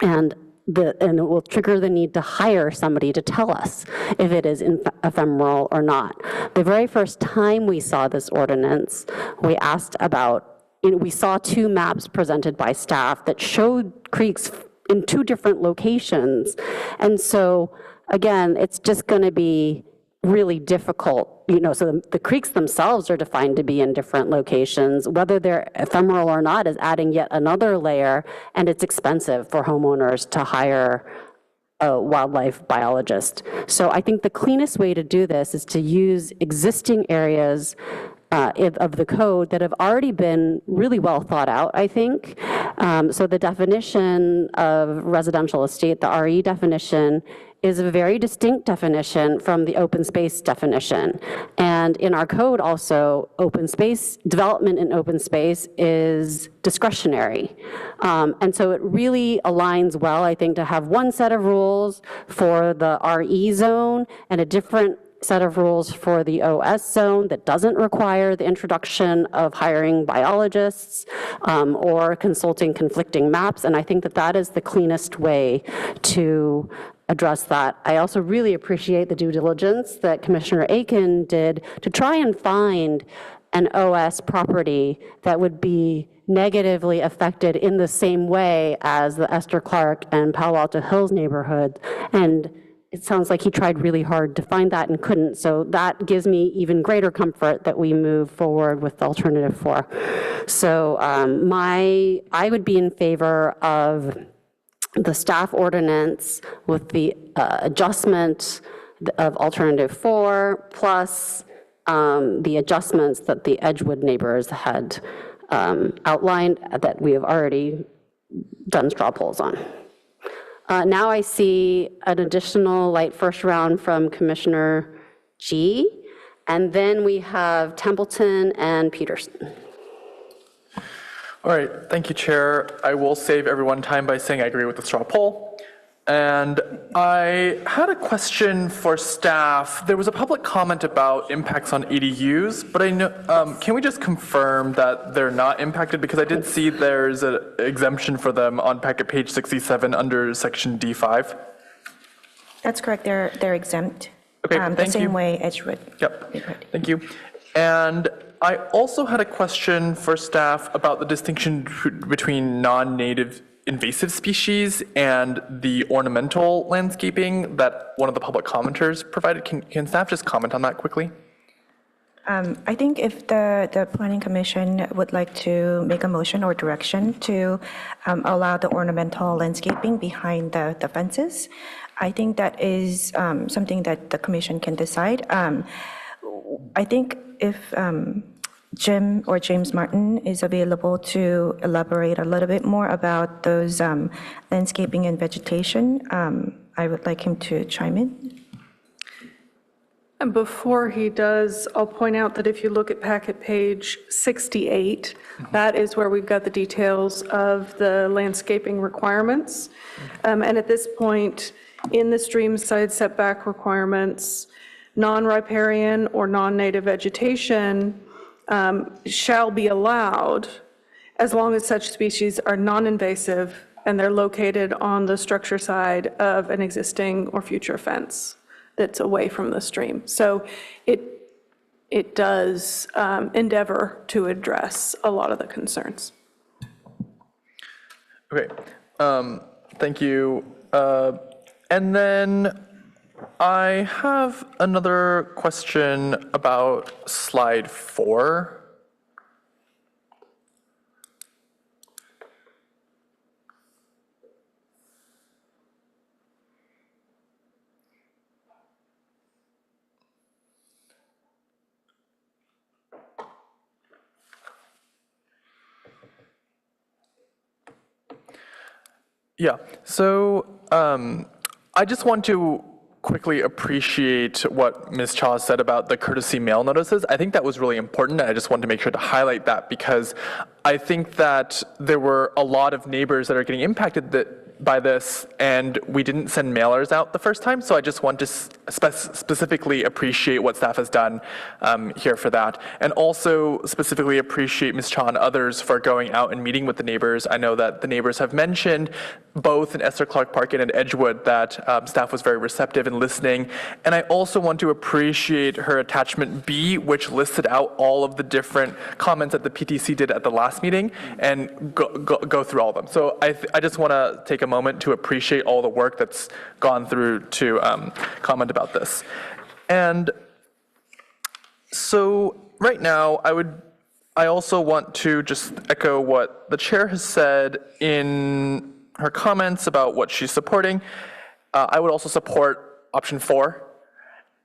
And it will trigger the need to hire somebody to tell us if it is ephemeral or not. The very first time we saw this ordinance, we asked about, we saw 2 maps presented by staff that showed creeks in 2 different locations. And so, again, it's just going to be really difficult, so the creeks themselves are defined to be in different locations. Whether they're ephemeral or not is adding yet another layer, and it's expensive for homeowners to hire a wildlife biologist. So I think the cleanest way to do this is to use existing areas of the code that have already been really well thought out, I think. So the definition of residential estate, the RE definition, is a very distinct definition from the open space definition. And in our code also, open space, development in open space is discretionary. And so it really aligns well, I think, to have one set of rules for the RE zone and a different set of rules for the OS zone that doesn't require the introduction of hiring biologists or consulting conflicting maps. And I think that that is the cleanest way to address that. I also really appreciate the due diligence that Commissioner Aiken did to try and find an OS property that would be negatively affected in the same way as the Esther Clark and Palo Alto Hills neighborhood. And it sounds like he tried really hard to find that and couldn't. So that gives me even greater comfort that we move forward with alternative 4. So I would be in favor of the staff ordinance with the adjustment of alternative 4 plus the adjustments that the Edgewood neighbors had outlined that we have already done straw polls on. Now I see an additional light first round from Commissioner G, and then we have Templeton and Peterson. All right, thank you, Chair. I will save everyone time by saying I agree with the straw poll. And I had a question for staff. There was a public comment about impacts on ADUs, but I know, can we just confirm that they're not impacted? Because I did see there's an exemption for them on packet page 67 under section D5. That's correct, they're exempt. Okay, thank the you. same way Edgewood. Yep, thank you. And I also had a question for staff about the distinction between non-native invasive species and the ornamental landscaping that one of the public commenters provided. Can staff just comment on that quickly? I think if the Planning Commission would like to make a motion or direction to allow the ornamental landscaping behind the fences, I think that is something that the Commission can decide. I think if Jim or James Martin is available to elaborate a little bit more about those landscaping and vegetation, I would like him to chime in. And before he does, I'll point out that if you look at packet page 68, that is where we've got the details of the landscaping requirements. And at this point, in the stream side setback requirements, non-riparian or non-native vegetation shall be allowed as long as such species are non-invasive and they're located on the structure side of an existing or future fence that's away from the stream. So it does endeavor to address a lot of the concerns. Okay, thank you. And then I have another question about slide 4. Yeah, so I just want to quickly appreciate what Ms. Cha said about the courtesy mail notices. I think that was really important, and I just wanted to make sure to highlight that because I think that there were a lot of neighbors that are getting impacted by this, and we didn't send mailers out the first time, so I just want to specifically appreciate what staff has done here for that, and also specifically appreciate Ms. Cha and others for going out and meeting with the neighbors. I know that the neighbors have mentioned both in Esther Clark Park and in Edgewood that staff was very receptive and listening, and I also want to appreciate her attachment B, which listed out all of the different comments that the PTC did at the last meeting and go through all of them. So I just want to take a moment to appreciate all the work that's gone through to comment about this. And so right now, I also want to just echo what the chair has said in her comments about what she's supporting. I would also support option 4.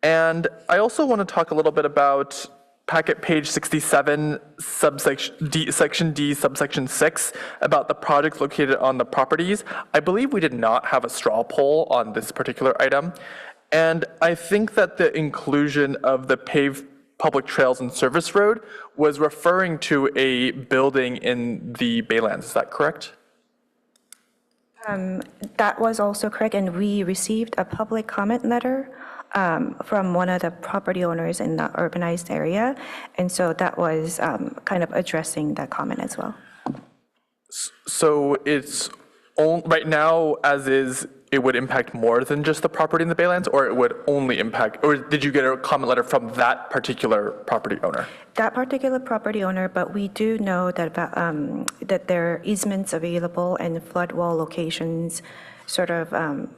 And I also want to talk a little bit about packet page 67, section D, subsection 6, about the projects located on the properties. I believe we did not have a straw poll on this particular item. And I think that the inclusion of the paved public trails and service road was referring to a building in the Baylands. Is that correct? That was also correct, and we received a public comment letter from one of the property owners in the urbanized area, and so that was kind of addressing that comment as well. So it's right now, as is, it would impact more than just the property in the Baylands, or it would only impact, or did you get a comment letter from that particular property owner? That particular property owner, but we do know that that there are easements available and flood wall locations sort of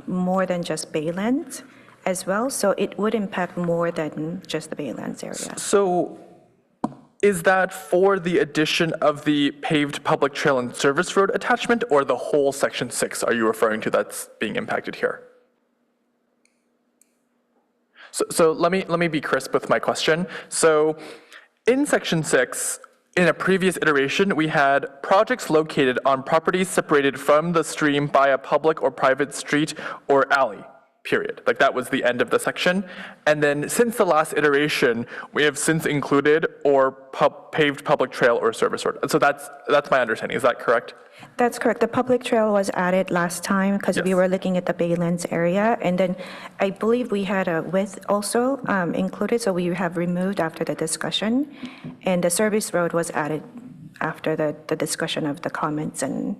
more than just Baylands as well, so it would impact more than just the Baylands area. So is that for the addition of the paved public trail and service road attachment, or the whole section 6 are you referring to that's being impacted here? So let me be crisp with my question. So in section 6, in a previous iteration, we had projects located on properties separated from the stream by a public or private street or alley. Period. Like that was the end of the section. And then since the last iteration, we have since included or paved public trail or service road. So that's my understanding. Is that correct? That's correct. The public trail was added last time because we were looking at the Baylands area. And then I believe we had a width also included. So we have removed after the discussion. And the service road was added after the discussion of the comments and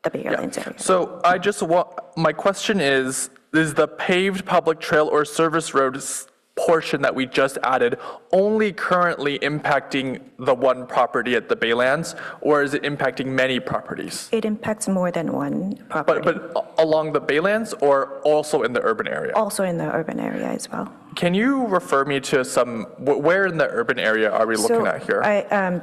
the Baylands area. So I just want, my question is the paved public trail or service road portion that we just added only currently impacting the one property at the Baylands, or is it impacting many properties? It impacts more than one property. But along the Baylands or also in the urban area? Also in the urban area as well. Can you refer me to where in the urban area are we looking at here?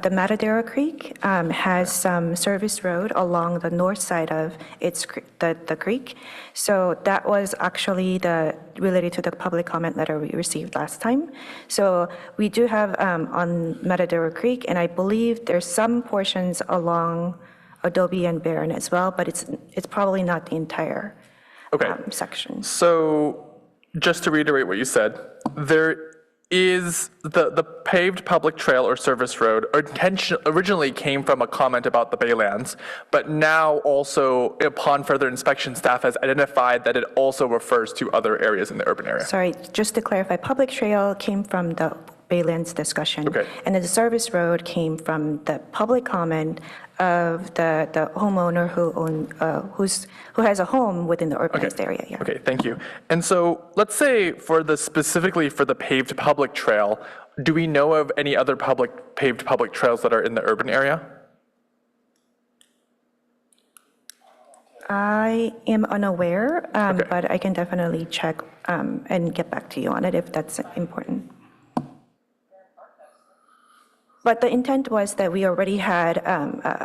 The Matadero Creek has some service road along the north side of the creek. So that was actually related to the public comment letter we received last time. So we do have on Matadero Creek, and I believe there's some portions along Adobe and Barron as well, but it's probably not the entire section. So just to reiterate what you said, there is the paved public trail or service road originally came from a comment about the Baylands, but now also, upon further inspection, staff has identified that it also refers to other areas in the urban area. Sorry, just to clarify, public trail came from the Baylands discussion. Okay. And the service road came from the public comment of the homeowner who has a home within the urbanized area. Yeah. Okay, thank you. And so let's say specifically for the paved public trail, do we know of any other paved public trails that are in the urban area? I am unaware, but I can definitely check and get back to you on it if that's important. But the intent was that we already had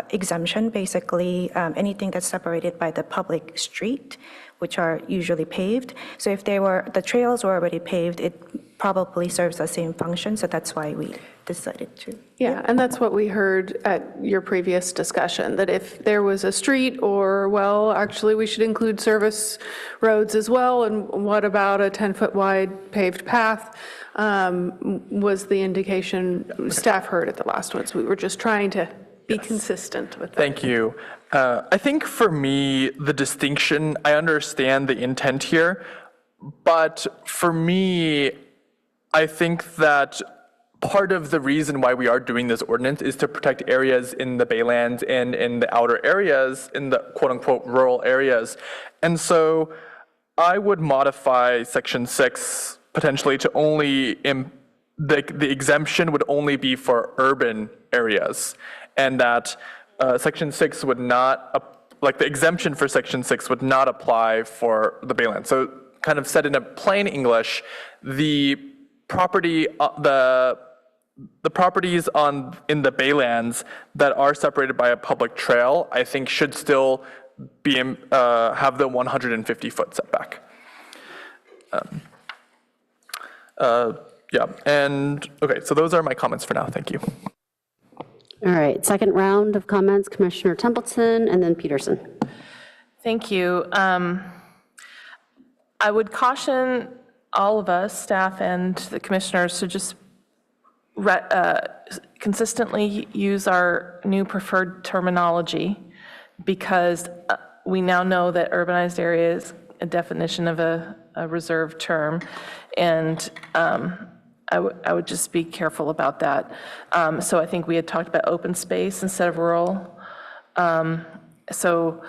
exemption, basically anything that's separated by the public street, which are usually paved. So if the trails were already paved, it probably serves the same function. So that's why we decided to. Yeah, and that's what we heard at your previous discussion, that if there was a street or, well, actually we should include service roads as well, and what about a 10-foot wide paved path, was the indication staff heard at the last one. So we were just trying to be consistent with that. Thank you. I think for me, the distinction, I understand the intent here, but for me, I think that part of the reason why we are doing this ordinance is to protect areas in the Baylands and in the outer areas, in the quote-unquote rural areas. And so I would modify Section 6 potentially to only, the exemption would only be for urban areas, and that Section 6 would not, the exemption for Section 6 would not apply for the Baylands. So kind of said in a plain English, the property, the properties in the Baylands that are separated by a public trail, I think should still be have the 150-foot setback. Yeah, and okay, so those are my comments for now. Thank you. All right, second round of comments, Commissioner Templeton and then Peterson. Thank you. I would caution all of us, staff and the commissioners, to just consistently use our new preferred terminology, because we now know that urbanized area is a definition of a reserved term, and I would just be careful about that. So I think we had talked about open space instead of rural. So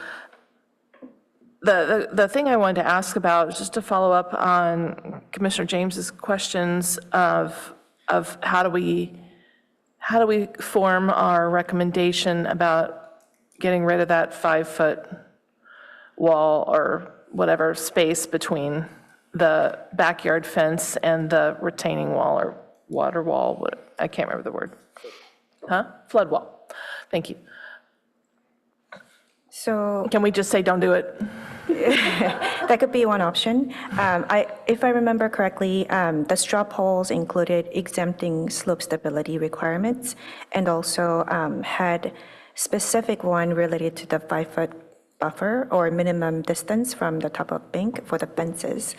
the thing I wanted to ask about, just to follow up on Commissioner James's questions of how do we form our recommendation about getting rid of that 5-foot wall or whatever space between the backyard fence and the retaining wall or water wall, I can't remember the word. Flood wall. Thank you. So can we just say don't do it? That could be one option. If I remember correctly, the straw polls included exempting slope stability requirements, and also had specific one related to the 5-foot buffer or minimum distance from the top of bank for the fences.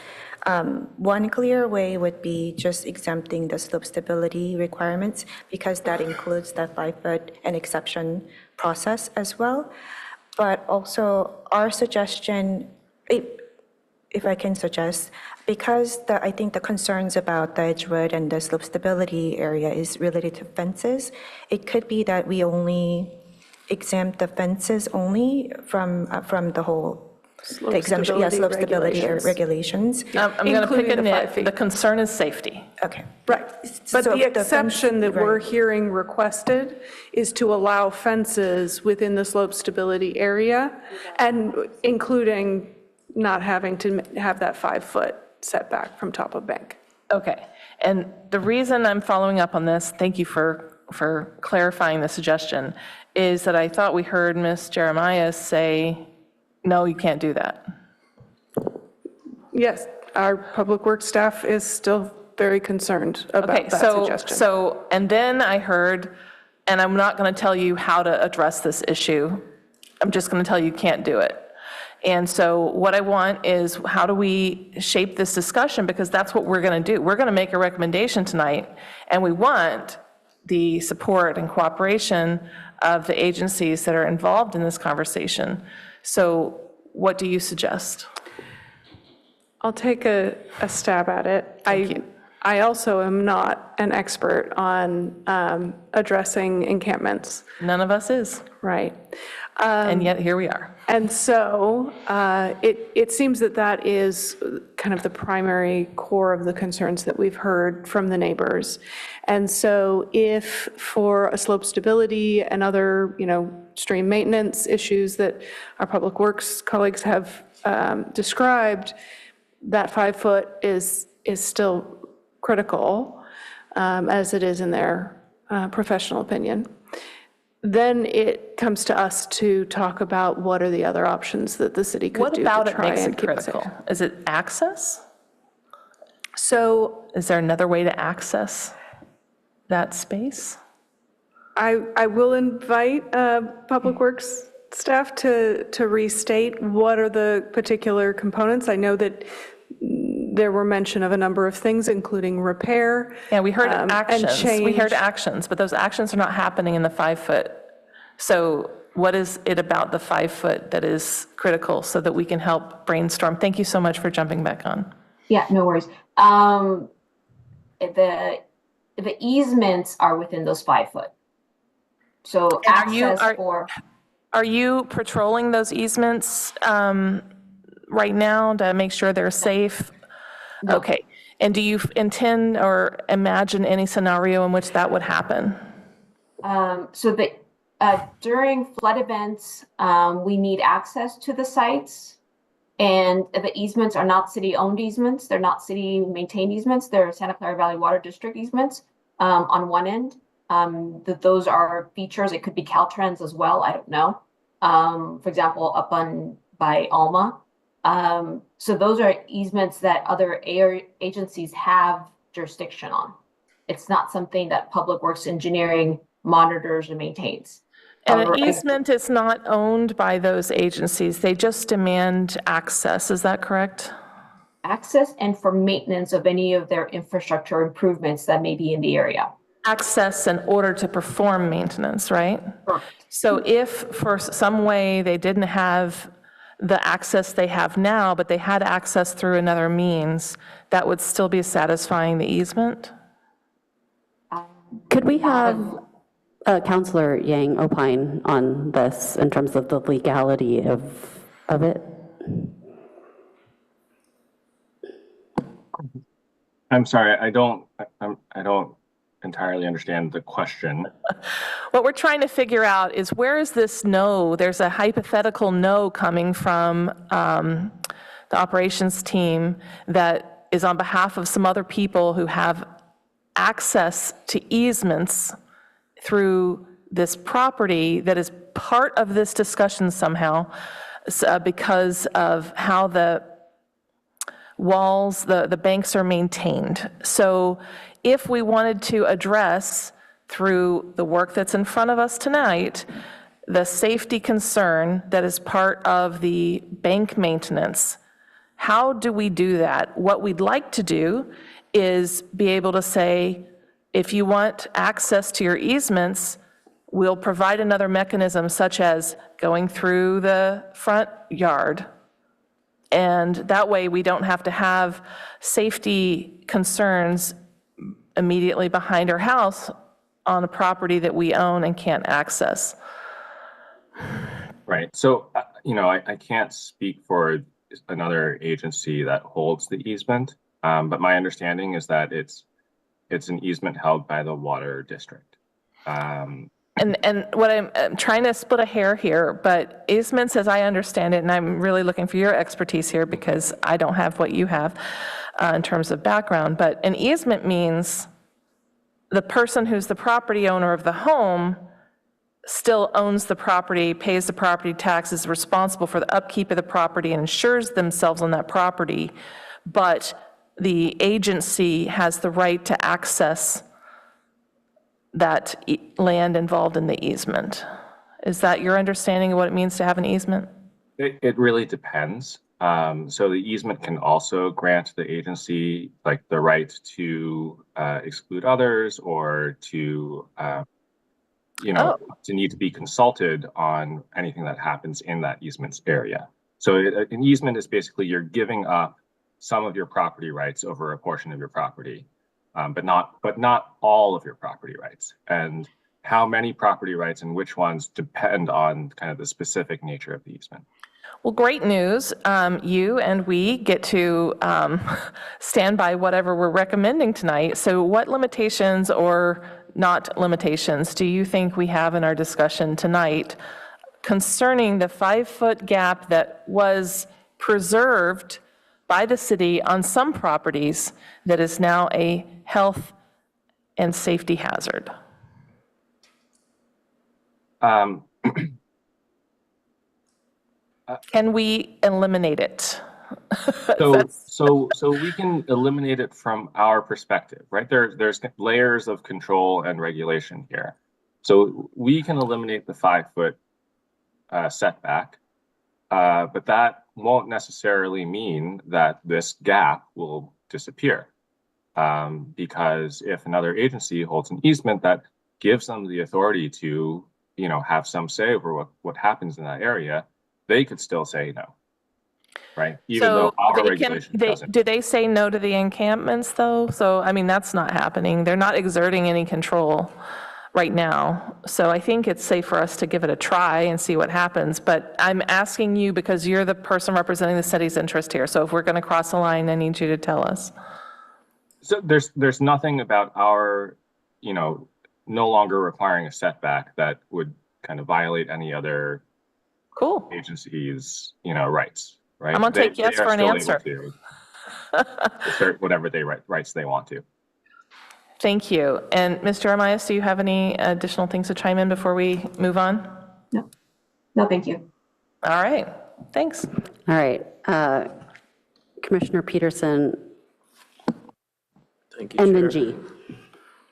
One clear way would be just exempting the slope stability requirements, because that includes the 5-foot and exception process as well. But also our suggestion, if I can suggest, because I think the concerns about the Edgewood and the slope stability area is related to fences, it could be that we only exempt the fences only from the whole Slope the exemption, stability slope stability regulations. regulations. I'm going to pick a nit. The concern is safety. Okay. Right, but So the if the exception that we're right. hearing requested is to allow fences within the slope stability area, and including not having to have that 5-foot setback from top of bank. Okay, and the reason I'm following up on this, thank you for clarifying the suggestion, is that I thought we heard Ms. Jeremiah say, no, you can't do that. Yes, our public works staff is still very concerned about that suggestion. So, and then I heard, and I'm not going to tell you how to address this issue, I'm just going to tell you can't do it. And so what I want is, how do we shape this discussion? Because that's what we're going to do. We're going to make a recommendation tonight, and we want the support and cooperation of the agencies that are involved in this conversation. So what do you suggest? I'll take a stab at it. I also am not an expert on addressing encampments. None of us is. Right. And yet here we are. And so it seems that that is kind of the primary core of the concerns that we've heard from the neighbors. And so if for a slope stability and other, stream maintenance issues that our public works colleagues have described, that 5 foot is still critical, as it is in their professional opinion. Then it comes to us to talk about what are the other options that the city could do to try and keep it safe. What about it makes it critical? Is it access? So is there another way to access that space? I will invite Public Works staff to restate what are the particular components. I know that there were mention of a number of things, including repair. Yeah, we heard and actions. change. We heard actions, but those actions are not happening in the 5 foot. So what is it about the 5 foot that is critical so that we can help brainstorm? Thank you so much for jumping back on. Yeah, no worries. The easements are within those 5 foot. So Are you patrolling those easements right now to make sure they're safe? No. Okay. And do you intend or imagine any scenario in which that would happen? During flood events, we need access to the sites, and the easements are not city-owned easements. They're not city-maintained easements. They're Santa Clara Valley Water District easements on one end. Those are features. It could be Caltrans as well. I don't know. For example, up by Alma. So those are easements that other agencies have jurisdiction on. It's not something that Public Works Engineering monitors and maintains. And an easement is not owned by those agencies. They just demand access. Is that correct? Access and for maintenance of any of their infrastructure improvements that may be in the area. Access in order to perform maintenance, right? Correct. So if for some way they didn't have the access they have now, but they had access through another means, that would still be satisfying the easement? Could we have Councilor Yang opine on this in terms of the legality of it? I'm sorry, I don't entirely understand the question. What we're trying to figure out is, where is this no? There's a hypothetical no coming from the operations team that is on behalf of some other people who have access to easements through this property that is part of this discussion somehow because of how the walls, the banks are maintained. So if we wanted to address through the work that's in front of us tonight, the safety concern that is part of the bank maintenance, how do we do that? What we'd like to do is be able to say, if you want access to your easements, we'll provide another mechanism such as going through the front yard. And that way we don't have to have safety concerns immediately behind our house on a property that we own and can't access. Right. So, I can't speak for another agency that holds the easement, but my understanding is that it's an easement held by the water district. And what I'm trying to split a hair here, but easements, as I understand it, and I'm really looking for your expertise here because I don't have what you have in terms of background, but an easement means the person who's the property owner of the home still owns the property, pays the property taxes, responsible for the upkeep of the property, and insures themselves on that property, but the agency has the right to access that land involved in the easement. Is that your understanding of what it means to have an easement? It really depends. So the easement can also grant the agency like the right to exclude others or to, to need to be consulted on anything that happens in that easement's area. So an easement is basically you're giving up some of your property rights over a portion of your property, but not all of your property rights. And how many property rights and which ones depend on kind of the specific nature of the easement. Well, great news. You and we get to stand by whatever we're recommending tonight. So what limitations or not limitations do you think we have in our discussion tonight concerning the 5-foot gap that was preserved by the city on some properties that is now a health and safety hazard? Can we eliminate it? So we can eliminate it from our perspective, right? There's layers of control and regulation here. So we can eliminate the 5-foot setback, but that won't necessarily mean that this gap will disappear. Because if another agency holds an easement that gives them the authority to, have some say over what happens in that area, they could still say no, right? Even though our regulation doesn't. Do they say no to the encampments, though? So, I mean, that's not happening. They're not exerting any control right now. So I think it's safe for us to give it a try and see what happens. But I'm asking you because you're the person representing the city's interest here. So if we're going to cross a line, I need you to tell us. So there's nothing about our, no longer requiring a setback that would kind of violate any other agency's, rights, right? I'm going to take yes for an answer. To assert whatever rights they want to. Thank you. And Mr. Armaias, do you have any additional things to chime in before we move on? No, thank you. All right, thanks. All right, Commissioner Peterson. Thank you, and Chair. then G.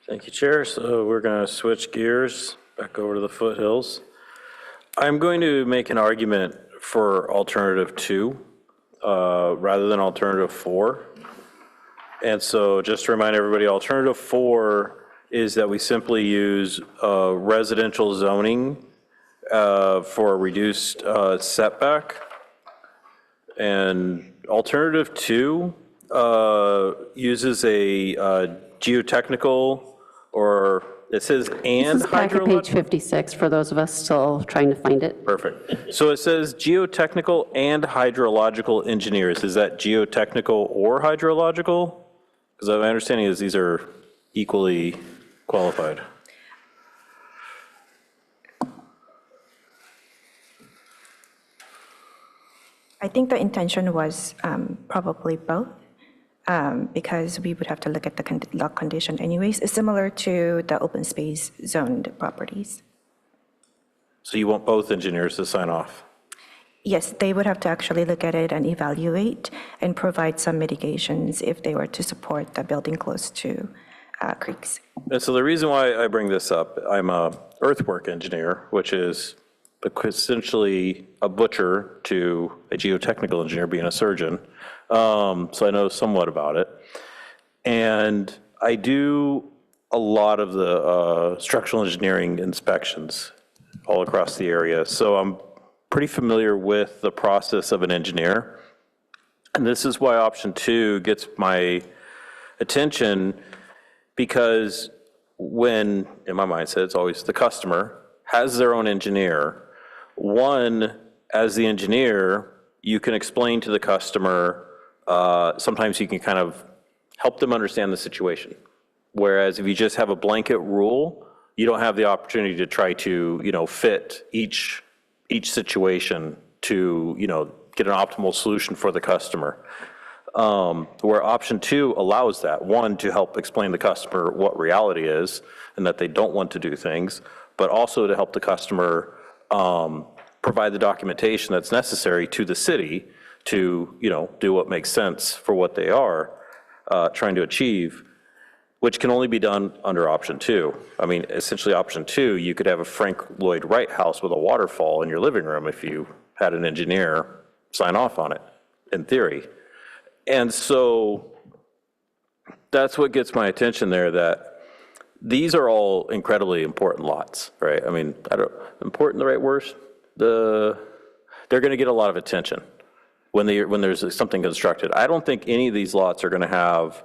Thank you, Chair. So we're going to switch gears back over to the foothills. I'm going to make an argument for alternative 2 rather than alternative 4. And so just to remind everybody, alternative 4 is that we simply use residential zoning for a reduced setback. And alternative 2 uses a geotechnical, or it says and This is back at page 56 for those of us still trying to find it. Perfect. So it says geotechnical and hydrological engineers. Is that geotechnical or hydrological? Because my understanding is these are equally qualified. I think the intention was probably both, because we would have to look at the lot condition anyways. It's similar to the open space zoned properties. So you want both engineers to sign off? Yes, they would have to actually look at it and evaluate and provide some mitigations if they were to support the building close to creeks. And so the reason why I bring this up, I'm a earthwork engineer, which is essentially a butcher to a geotechnical engineer being a surgeon. So I know somewhat about it. And I do a lot of the structural engineering inspections all across the area. So I'm pretty familiar with the process of an engineer. And this is why option 2 gets my attention, because when, in my mindset, it's always the customer has their own engineer. One, as the engineer, you can explain to the customer, sometimes you can kind of help them understand the situation. Whereas if you just have a blanket rule, you don't have the opportunity to try to, fit each situation to, get an optimal solution for the customer. Where option 2 allows that, one, to help explain the customer what reality is and that they don't want to do things, but also to help the customer provide the documentation that's necessary to the city to, do what makes sense for what they are trying to achieve, which can only be done under option 2. I mean, essentially option 2, you could have a Frank Lloyd Wright house with a waterfall in your living room if you had an engineer sign off on it, in theory. And so that's what gets my attention there, that these are all incredibly important lots, right? I mean, important the right word? They're going to get a lot of attention when there's something constructed. I don't think any of these lots are going to have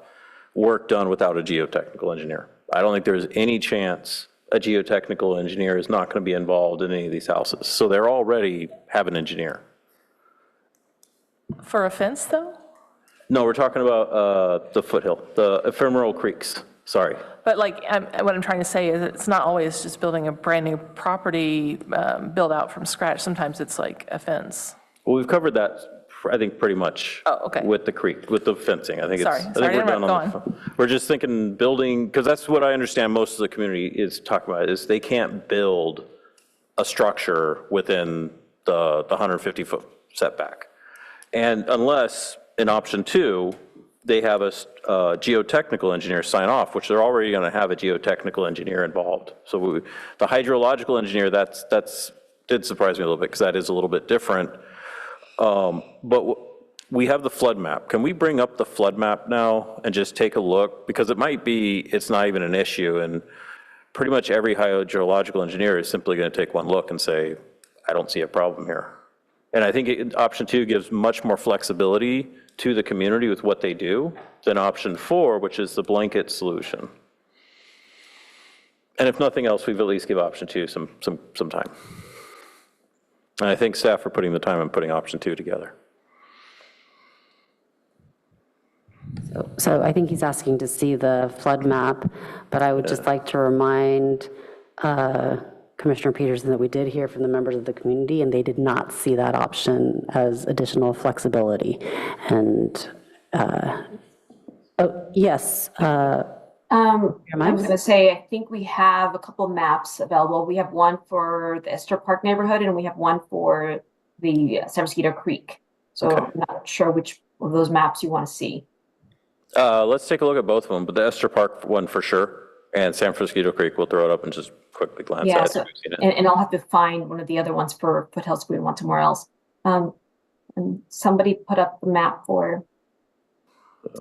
work done without a geotechnical engineer. I don't think there's any chance a geotechnical engineer is not going to be involved in any of these houses. So they're already have an engineer. For a fence, though? No, we're talking about the foothill, the ephemeral creeks, sorry. But like, what I'm trying to say is it's not always just building a brand new property built out from scratch. Sometimes it's like a fence. Well, we've covered that, I think, pretty much. Oh, okay. With the creek, with the fencing. I think it's. Sorry, I think we're done on the. We're just thinking building, because that's what I understand most of the community is talking about, is they can't build a structure within the 150-foot setback. And unless, in option 2, they have a geotechnical engineer sign off, which they're already going to have a geotechnical engineer involved. So the hydrological engineer, did surprise me a little bit, because that is a little bit different. But we have the flood map. Can we bring up the flood map now and just take a look? Because it's not even an issue, and pretty much every hydrological engineer is simply going to take one look and say, I don't see a problem here. And I think option 2 gives much more flexibility to the community with what they do than option 4, which is the blanket solution. And if nothing else, we've at least give option 2 some time. And I think staff are putting the time and putting option 2 together. So I think he's asking to see the flood map, but I would just like to remind Commissioner Peterson that we did hear from the members of the community, and they did not see that option as additional flexibility. And, yes. I was going to say, I think we have a couple maps available. We have one for the Esther Park neighborhood, and we have one for the San Mosquito Creek. So I'm not sure which of those maps you want to see. Let's take a look at both of them, but the Esther Park one for sure, and San Francisco Creek, we'll throw it up and just quickly glance at it. So, and I'll have to find one of the other ones for Foothills if we want somewhere else. And somebody put up the map for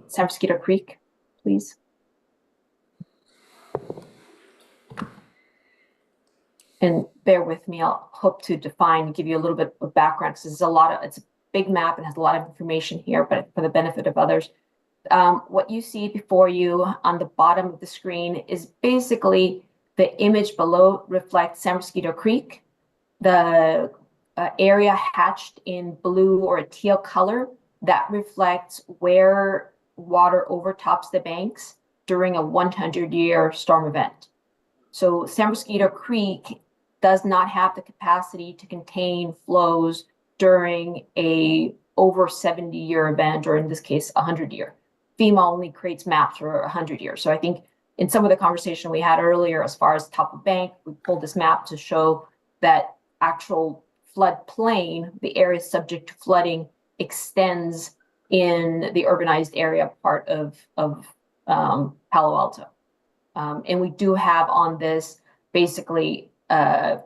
San Francisco Creek, please. And bear with me, I'll hope to give you a little bit of background, because it's a big map and has a lot of information here, but for the benefit of others. What you see before you on the bottom of the screen is basically the image below reflects San Mosquito Creek. The area hatched in blue or a teal color, that reflects where water overtops the banks during a 100-year storm event. So San Mosquito Creek does not have the capacity to contain flows during a over 70-year event, or in this case, 100-year. FEMA only creates maps for 100 years. So I think in some of the conversation we had earlier, as far as top of bank, we pulled this map to show that actual flood plain, the area subject to flooding, extends in the urbanized area part of Palo Alto. And we do have on this basically a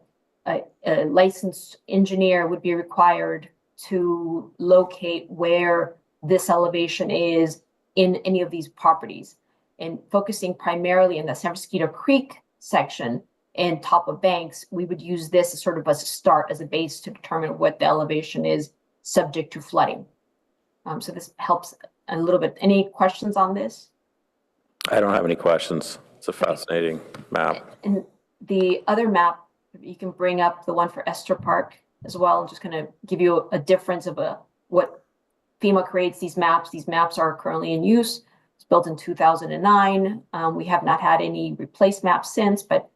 licensed engineer would be required to locate where this elevation is in any of these properties, and focusing primarily in the San Francisco Creek section and top of banks, we would use this as sort of as a start, as a base to determine what the elevation is subject to flooding. So this helps a little bit. Any questions on this? I don't have any questions. It's a fascinating map. And the other map, you can bring up the one for Esther Park as well, and just kind of give you a difference of what FEMA creates these maps. These maps are currently in use. It's built in 2009. We have not had any replaced maps since, but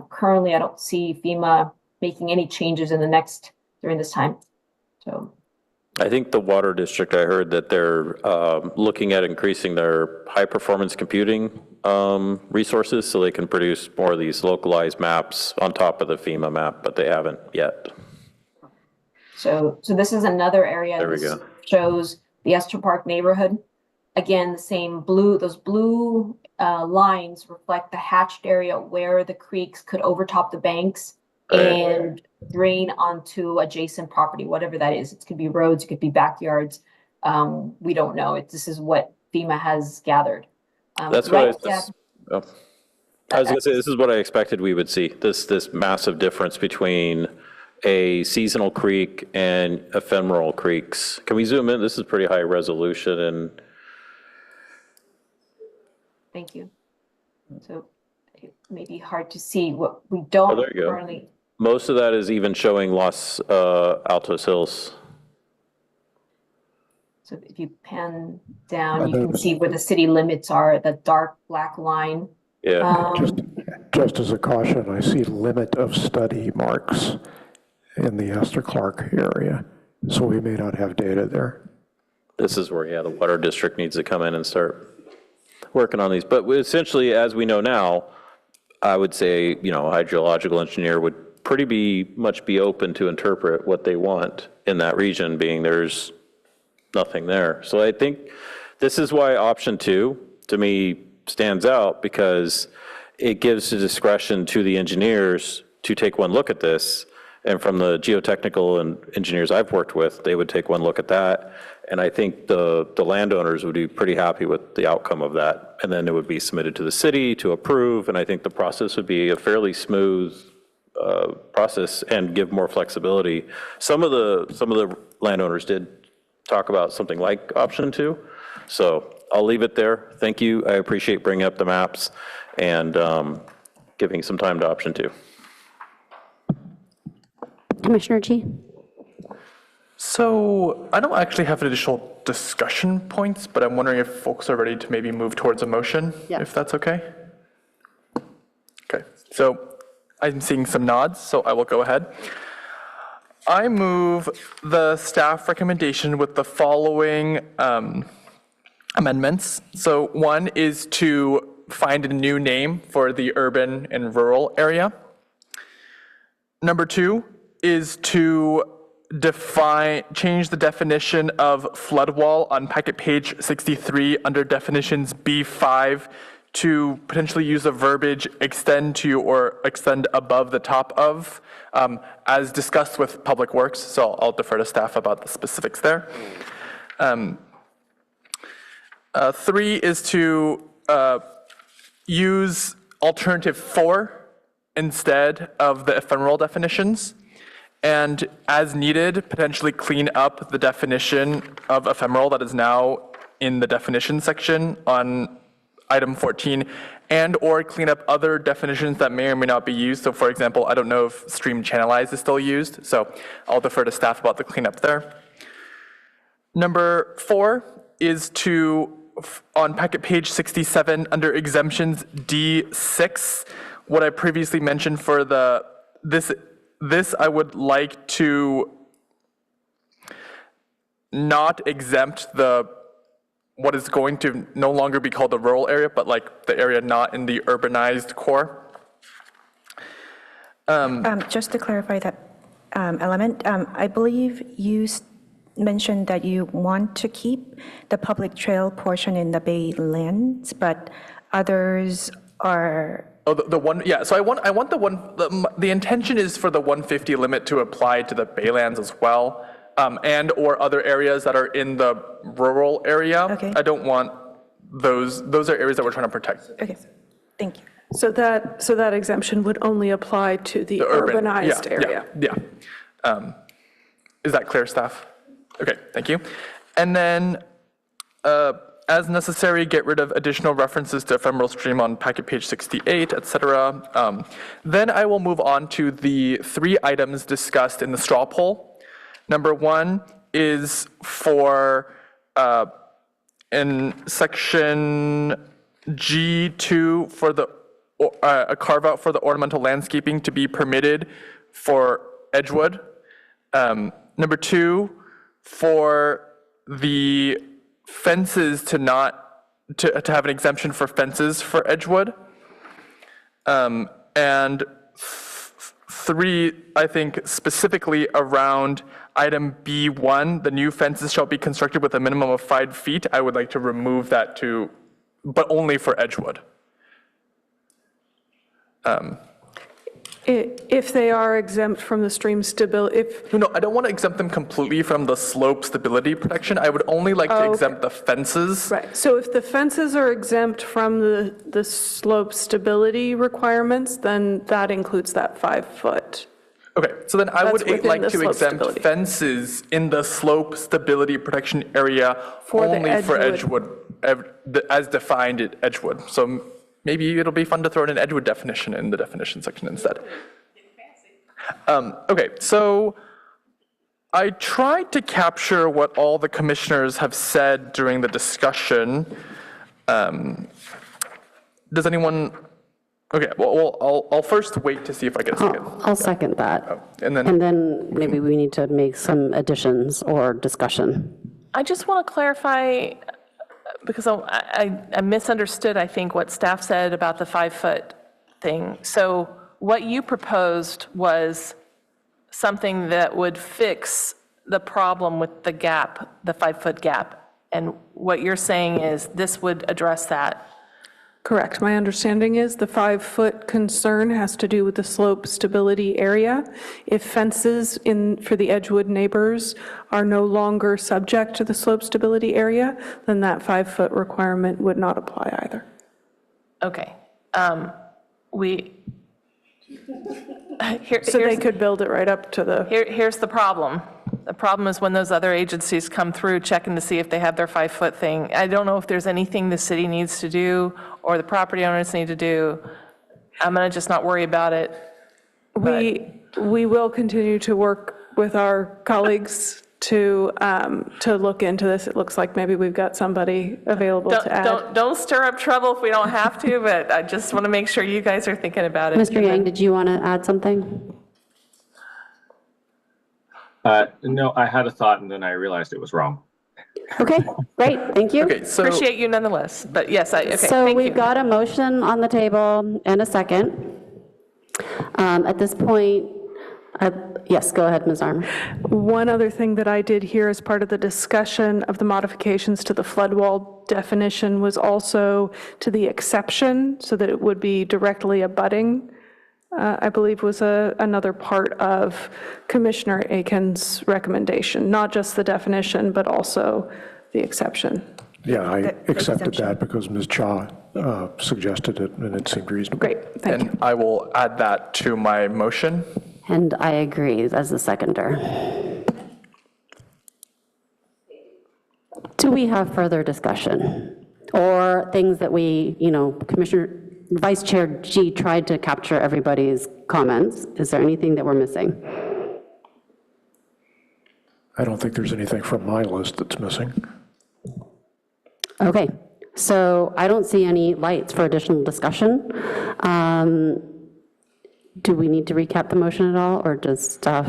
currently I don't see FEMA making any changes during this time. So I think the water district, I heard that they're looking at increasing their high performance computing resources so they can produce more of these localized maps on top of the FEMA map, but they haven't yet. So this is another area. There we go. Shows the Esther Park neighborhood. Again, the same blue, those blue lines reflect the hatched area where the creeks could overtop the banks and drain onto adjacent property, whatever that is. It could be roads, it could be backyards. We don't know. This is what FEMA has gathered. That's what I was going to say, this is what I expected we would see, this massive difference between a seasonal creek and ephemeral creeks. Can we zoom in? This is pretty high resolution and. Thank you. So it may be hard to see what we don't there you go. currently. Most of that is even showing Los Altos Hills. So if you pan down, you can see where the city limits are, the dark black line. Yeah. Just as a caution, I see limit of study marks in the Esther Clark area, so we may not have data there. This is where, the water district needs to come in and start working on these. But essentially, as we know now, I would say, a hydrological engineer would pretty much be open to interpret what they want in that region, being there's nothing there. So I think this is why option 2, to me, stands out, because it gives the discretion to the engineers to take one look at this. And from the geotechnical and engineers I've worked with, they would take one look at that. And I think the landowners would be pretty happy with the outcome of that. And then it would be submitted to the city to approve. And I think the process would be a fairly smooth process and give more flexibility. Some of the landowners did talk about something like option 2. So I'll leave it there. Thank you. I appreciate bringing up the maps and giving some time to option 2. Commissioner G. So I don't actually have additional discussion points, but I'm wondering if folks are ready to maybe move towards a motion, if that's okay. Okay, so I'm seeing some nods, so I will go ahead. I move the staff recommendation with the following amendments. So one is to find a new name for the urban and rural area. Number 2 is to change the definition of flood wall on packet page 63 under definitions B5 to potentially use the verbiage extend to or extend above the top of, as discussed with Public Works. So I'll defer to staff about the specifics there. 3 is to use alternative 4 instead of the ephemeral definitions, and as needed, potentially clean up the definition of ephemeral that is now in the definition section on item 14, and or clean up other definitions that may or may not be used. So for example, I don't know if stream channelized is still used, so I'll defer to staff about the cleanup there. Number 4 is to, on packet page 67, under exemptions D6, what I previously mentioned for this I would like to not exempt what is going to no longer be called the rural area, but like the area not in the urbanized core. Just to clarify that element, I believe you mentioned that you want to keep the public trail portion in the Baylands, but others are. Oh, the one, yeah, so I want the intention is for the 150 limit to apply to the Baylands as well, and or other areas that are in the rural area. Okay. I don't want those are areas that we're trying to protect. Okay, thank you. So that exemption would only apply to the urban, urbanized area? Yeah. Is that clear, staff? Okay, thank you. And then, as necessary, get rid of additional references to ephemeral stream on packet page 68, et cetera. Then I will move on to the 3 items discussed in the straw poll. Number 1 is for, in section G2, for a carve out for the ornamental landscaping to be permitted for Edgewood. Number 2, for the fences to have an exemption for fences for Edgewood. And 3, I think specifically around item B1, the new fences shall be constructed with a minimum of 5 feet. I would like to remove that but only for Edgewood. If they are exempt from the stream stability, No, I don't want to exempt them completely from the slope stability protection. I would only like to exempt the fences. Right, so if the fences are exempt from the slope stability requirements, then that includes that 5 foot. Okay, so then I would That's like within the to slope exempt stability. fences in the slope stability protection area For the only for Edgewood. Edgewood, as defined at Edgewood. So maybe it'll be fun to throw in an Edgewood definition in the definition section instead. Okay, so I tried to capture what all the commissioners have said during the discussion. Does anyone? Okay, well, I'll first wait to see if I get a second. I'll second that. And then maybe we need to make some additions or discussion. I just want to clarify, because I misunderstood, I think, what staff said about the 5 foot thing. So what you proposed was something that would fix the problem with the gap, the 5 foot gap. And what you're saying is this would address that. Correct. My understanding is the 5 foot concern has to do with the slope stability area. If fences for the Edgewood neighbors are no longer subject to the slope stability area, then that 5 foot requirement would not apply either. Okay. So they could build it right up to the. Here's the problem. The problem is when those other agencies come through checking to see if they have their 5 foot thing. I don't know if there's anything the city needs to do or the property owners need to do. I'm going to just not worry about it. We will continue to work with our colleagues to look into this. It looks like maybe we've got somebody available to add. Don't stir up trouble if we don't have to, but I just want to make sure you guys are thinking about it. Mr. Yang, did you want to add something? No, I had a thought and then I realized it was wrong. Okay, great, thank you. Okay, so appreciate you nonetheless, but yes, okay, so thank we've you. got a motion on the table and a second. At this point, yes, go ahead, Ms. Armour. One other thing that I did here as part of the discussion of the modifications to the flood wall definition was also to the exception, so that it would be directly abutting, I believe was another part of Commissioner Aiken's recommendation, not just the definition, but also the exception. Yeah, I accepted that because Ms. Cha suggested it and it seemed reasonable. Great, thank you. And I will add that to my motion. And I agree as the seconder. Do we have further discussion? Or things that we, Commissioner, Vice Chair G tried to capture everybody's comments. Is there anything that we're missing? I don't think there's anything from my list that's missing. Okay, so I don't see any lights for additional discussion. Do we need to recap the motion at all, or does staff?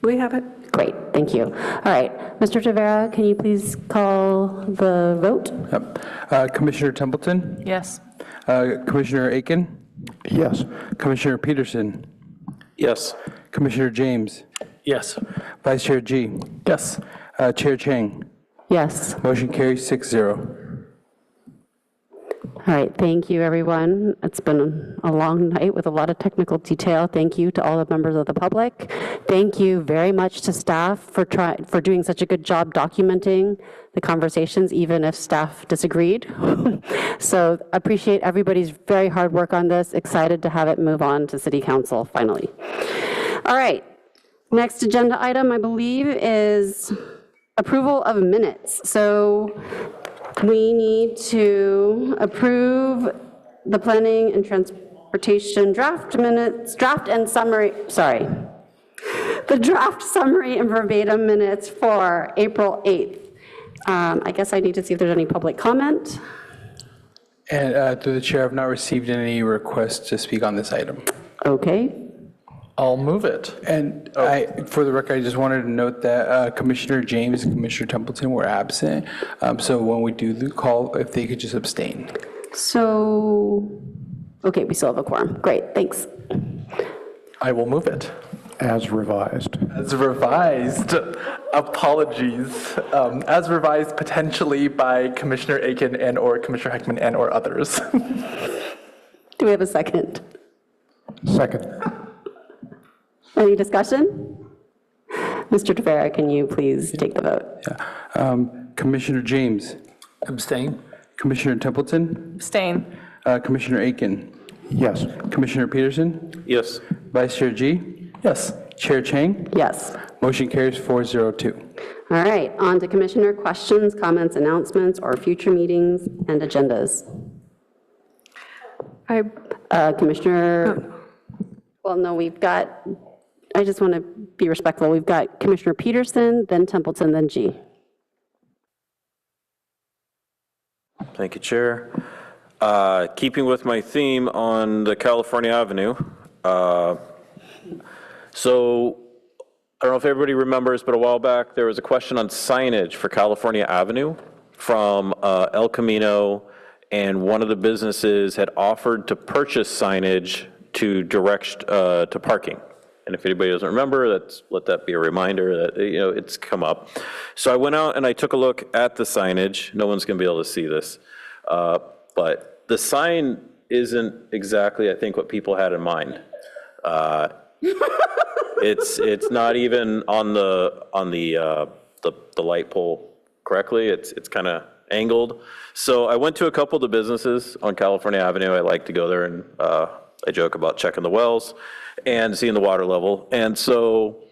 We have it. Great, thank you. All right, Mr. Tavera, can you please call the vote? Yep. Commissioner Templeton? Yes. Commissioner Aiken? Yes. Commissioner Peterson? Yes. Commissioner James? Yes. Vice Chair G? Yes. Chair Chang? Yes. Motion carries 6-0. All right, thank you, everyone. It's been a long night with a lot of technical detail. Thank you to all the members of the public. Thank you very much to staff for doing such a good job documenting the conversations, even if staff disagreed. So appreciate everybody's very hard work on this. Excited to have it move on to City Council finally. All right, next agenda item, I believe, is approval of minutes. So we need to approve the planning and transportation draft minutes, draft and summary, sorry, the draft summary and verbatim minutes for April 8th. I guess I need to see if there's any public comment. And through the chair, I've not received any requests to speak on this item. Okay. I'll move it. And for the record, I just wanted to note that Commissioner James and Commissioner Templeton were absent. So when we do the call, if they could just abstain. So, okay, we still have a quorum. Great, thanks. I will move it. As revised. As revised. Apologies. As revised potentially by Commissioner Aiken and or Commissioner Heckman and or others. Do we have a second? Second. Any discussion? Mr. Tavera, can you please take the vote? Commissioner James. Abstain. Commissioner Templeton. Abstain. Commissioner Aiken. Yes. Commissioner Peterson. Yes. Vice Chair G. Yes. Chair Chang. Yes. Motion carries 402. All right, on to commissioner questions, comments, announcements, or future meetings and agendas. Commissioner, well, no, we've got, I just want to be respectful. We've got Commissioner Peterson, then Templeton, then G. Thank you, Chair. Keeping with my theme on the California Avenue, so I don't know if everybody remembers, but a while back there was a question on signage for California Avenue from El Camino, and one of the businesses had offered to purchase signage to direct to parking. And if anybody doesn't remember, let that be a reminder that, you know, it's come up. So I went out and I took a look at the signage. No one's going to be able to see this, but the sign isn't exactly, I think, what people had in mind. It's not even on the light pole correctly. It's kind of angled. So I went to a couple of the businesses on California Avenue. I like to go there and I joke about checking the wells and seeing the water level. And so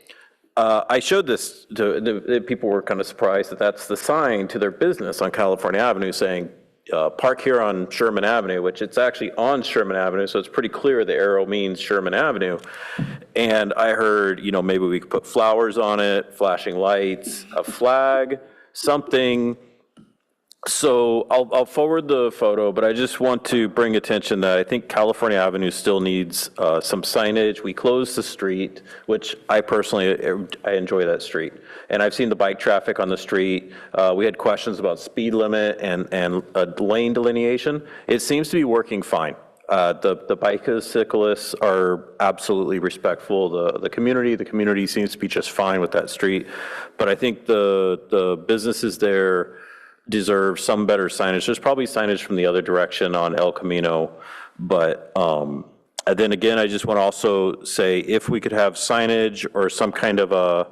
I showed this to the people. Were kind of surprised that that's the sign to their business on California Avenue saying, park here on Sherman Avenue, which it's actually on Sherman Avenue, so it's pretty clear the arrow means Sherman Avenue. And I heard, you know, maybe we could put flowers on it, flashing lights, a flag, something. So I'll forward the photo, but I just want to bring attention that I think California Avenue still needs some signage. We closed the street, which I personally, I enjoy that street. And I've seen the bike traffic on the street. We had questions about speed limit and lane delineation. It seems to be working fine. The bicyclists are absolutely respectful. The community seems to be just fine with that street. But I think the businesses there deserve some better signage. There's probably signage from the other direction on El Camino, but and then again, I just want to also say if we could have signage or some kind of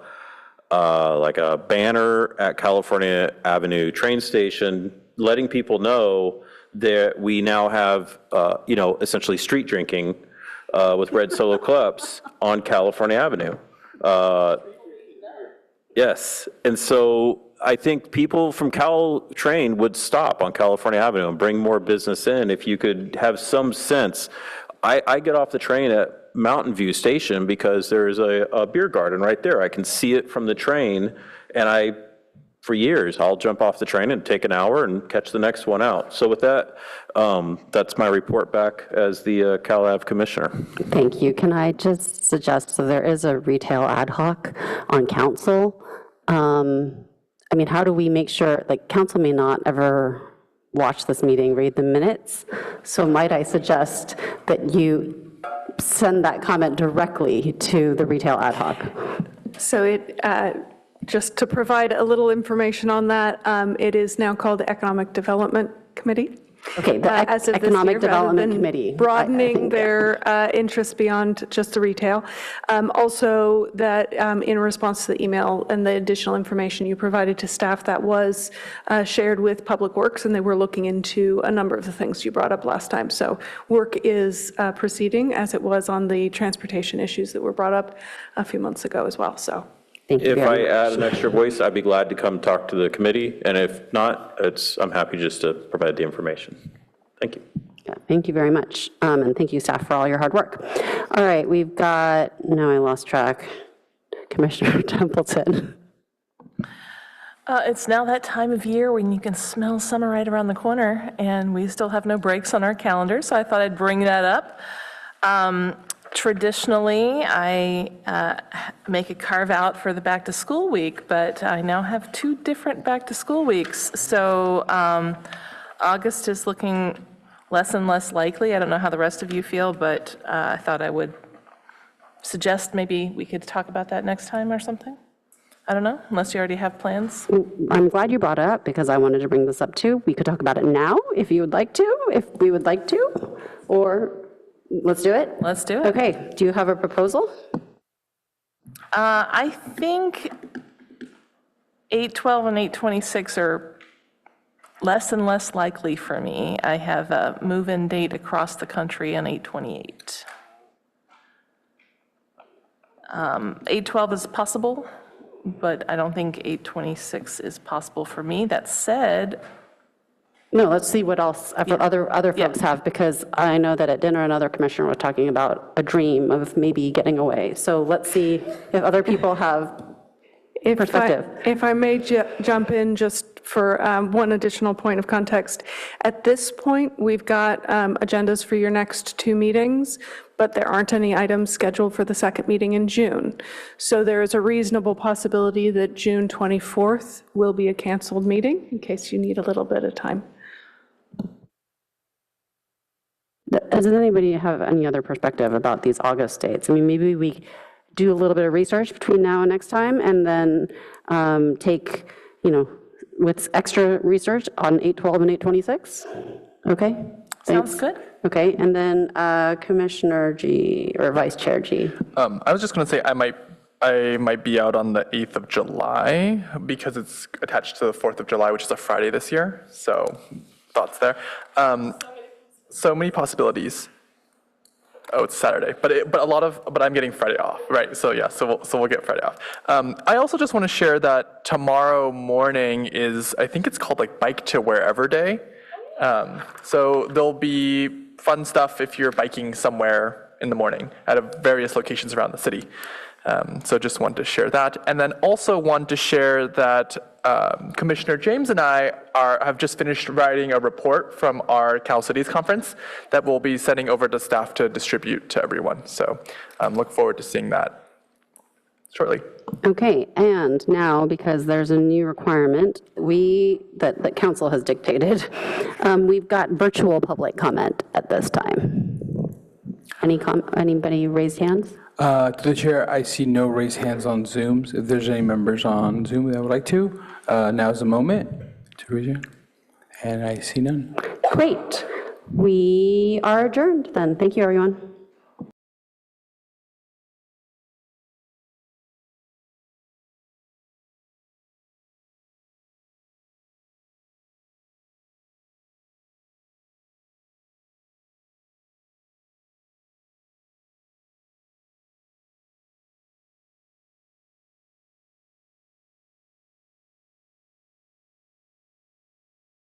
like a banner at California Avenue train station, letting people know that we now have, you know, essentially street drinking with red Solo cups on California Avenue. Yes, and so I think people from Caltrain would stop on California Avenue and bring more business in if you could have some sense. I get off the train at Mountain View Station because there's a beer garden right there. I can see it from the train, and for years, I'll jump off the train and take an hour and catch the next one out. So with that, that's my report back as the Cal Ave Commissioner. Thank you. Can I just suggest, so there is a retail ad hoc on council. I mean, how do we make sure, like, council may not ever watch this meeting, read the minutes. So might I suggest that you send that comment directly to the retail ad hoc? So just to provide a little information on that, it is now called the Economic Development Committee. Okay, the as of this Economic year, rather Development than Committee. Broadening their interest beyond just the retail. Also, that in response to the email and the additional information you provided to staff, that was shared with Public Works, and they were looking into a number of the things you brought up last time. So work is proceeding as it was on the transportation issues that were brought up a few months ago as well. So. If I add an extra voice, I'd be glad to come talk to the committee, and if not, I'm happy just to provide the information. Thank you. Yeah, thank you very much, and thank you, staff, for all your hard work. All right, we've got, now I lost track, Commissioner Templeton. It's now that time of year when you can smell summer right around the corner, and we still have no breaks on our calendar, so I thought I'd bring that up. Traditionally, I make a carve out for the back to school week, but I now have 2 different back to school weeks. So August is looking less and less likely. I don't know how the rest of you feel, but I thought I would suggest maybe we could talk about that next time or something. I don't know, unless you already have plans. I'm glad you brought it up because I wanted to bring this up too. We could talk about it now if you would like to, if we would like to, or Let's do it? Let's do it. Okay, do you have a proposal? I think 8/12 and 8/26 are less and less likely for me. I have a move-in date across the country on 8/28. 8/12 is possible, but I don't think 8/26 is possible for me. That said, No, let's see what else other folks have, because I know that at dinner another commissioner was talking about a dream of maybe getting away. So let's see if other people have perspective. If I may jump in just for one additional point of context. At this point, we've got agendas for your next 2 meetings, but there aren't any items scheduled for the second meeting in June. So there is a reasonable possibility that June 24th will be a canceled meeting, in case you need a little bit of time. Does anybody have any other perspective about these August dates? I mean, maybe we do a little bit of research between now and next time, and then take, with extra research on 8/12 and 8/26? Okay? sounds good. Okay, and then Commissioner G, or Vice Chair G. I was just going to say I might be out on the 8th of July because it's attached to the 4th of July, which is a Friday this year. So thoughts there. So many possibilities. Oh, it's Saturday, but I'm getting Friday off, right? So yeah, so we'll get Friday off. I also just want to share that tomorrow morning is, I think it's called like Bike to Wherever Day. So there'll be fun stuff if you're biking somewhere in the morning at various locations around the city. So just wanted to share that. And then also want to share that Commissioner James and I have just finished writing a report from our Cal Cities conference that we'll be sending over to staff to distribute to everyone. So look forward to seeing that shortly. Okay, and now, because there's a new requirement that council has dictated, we've got virtual public comment at this time. Anybody raised hands? To the chair, I see no raised hands on Zooms. If there's any members on Zoom that would like to, now's the moment to raise your hand. And I see none. Great. We are adjourned then. Thank you, everyone.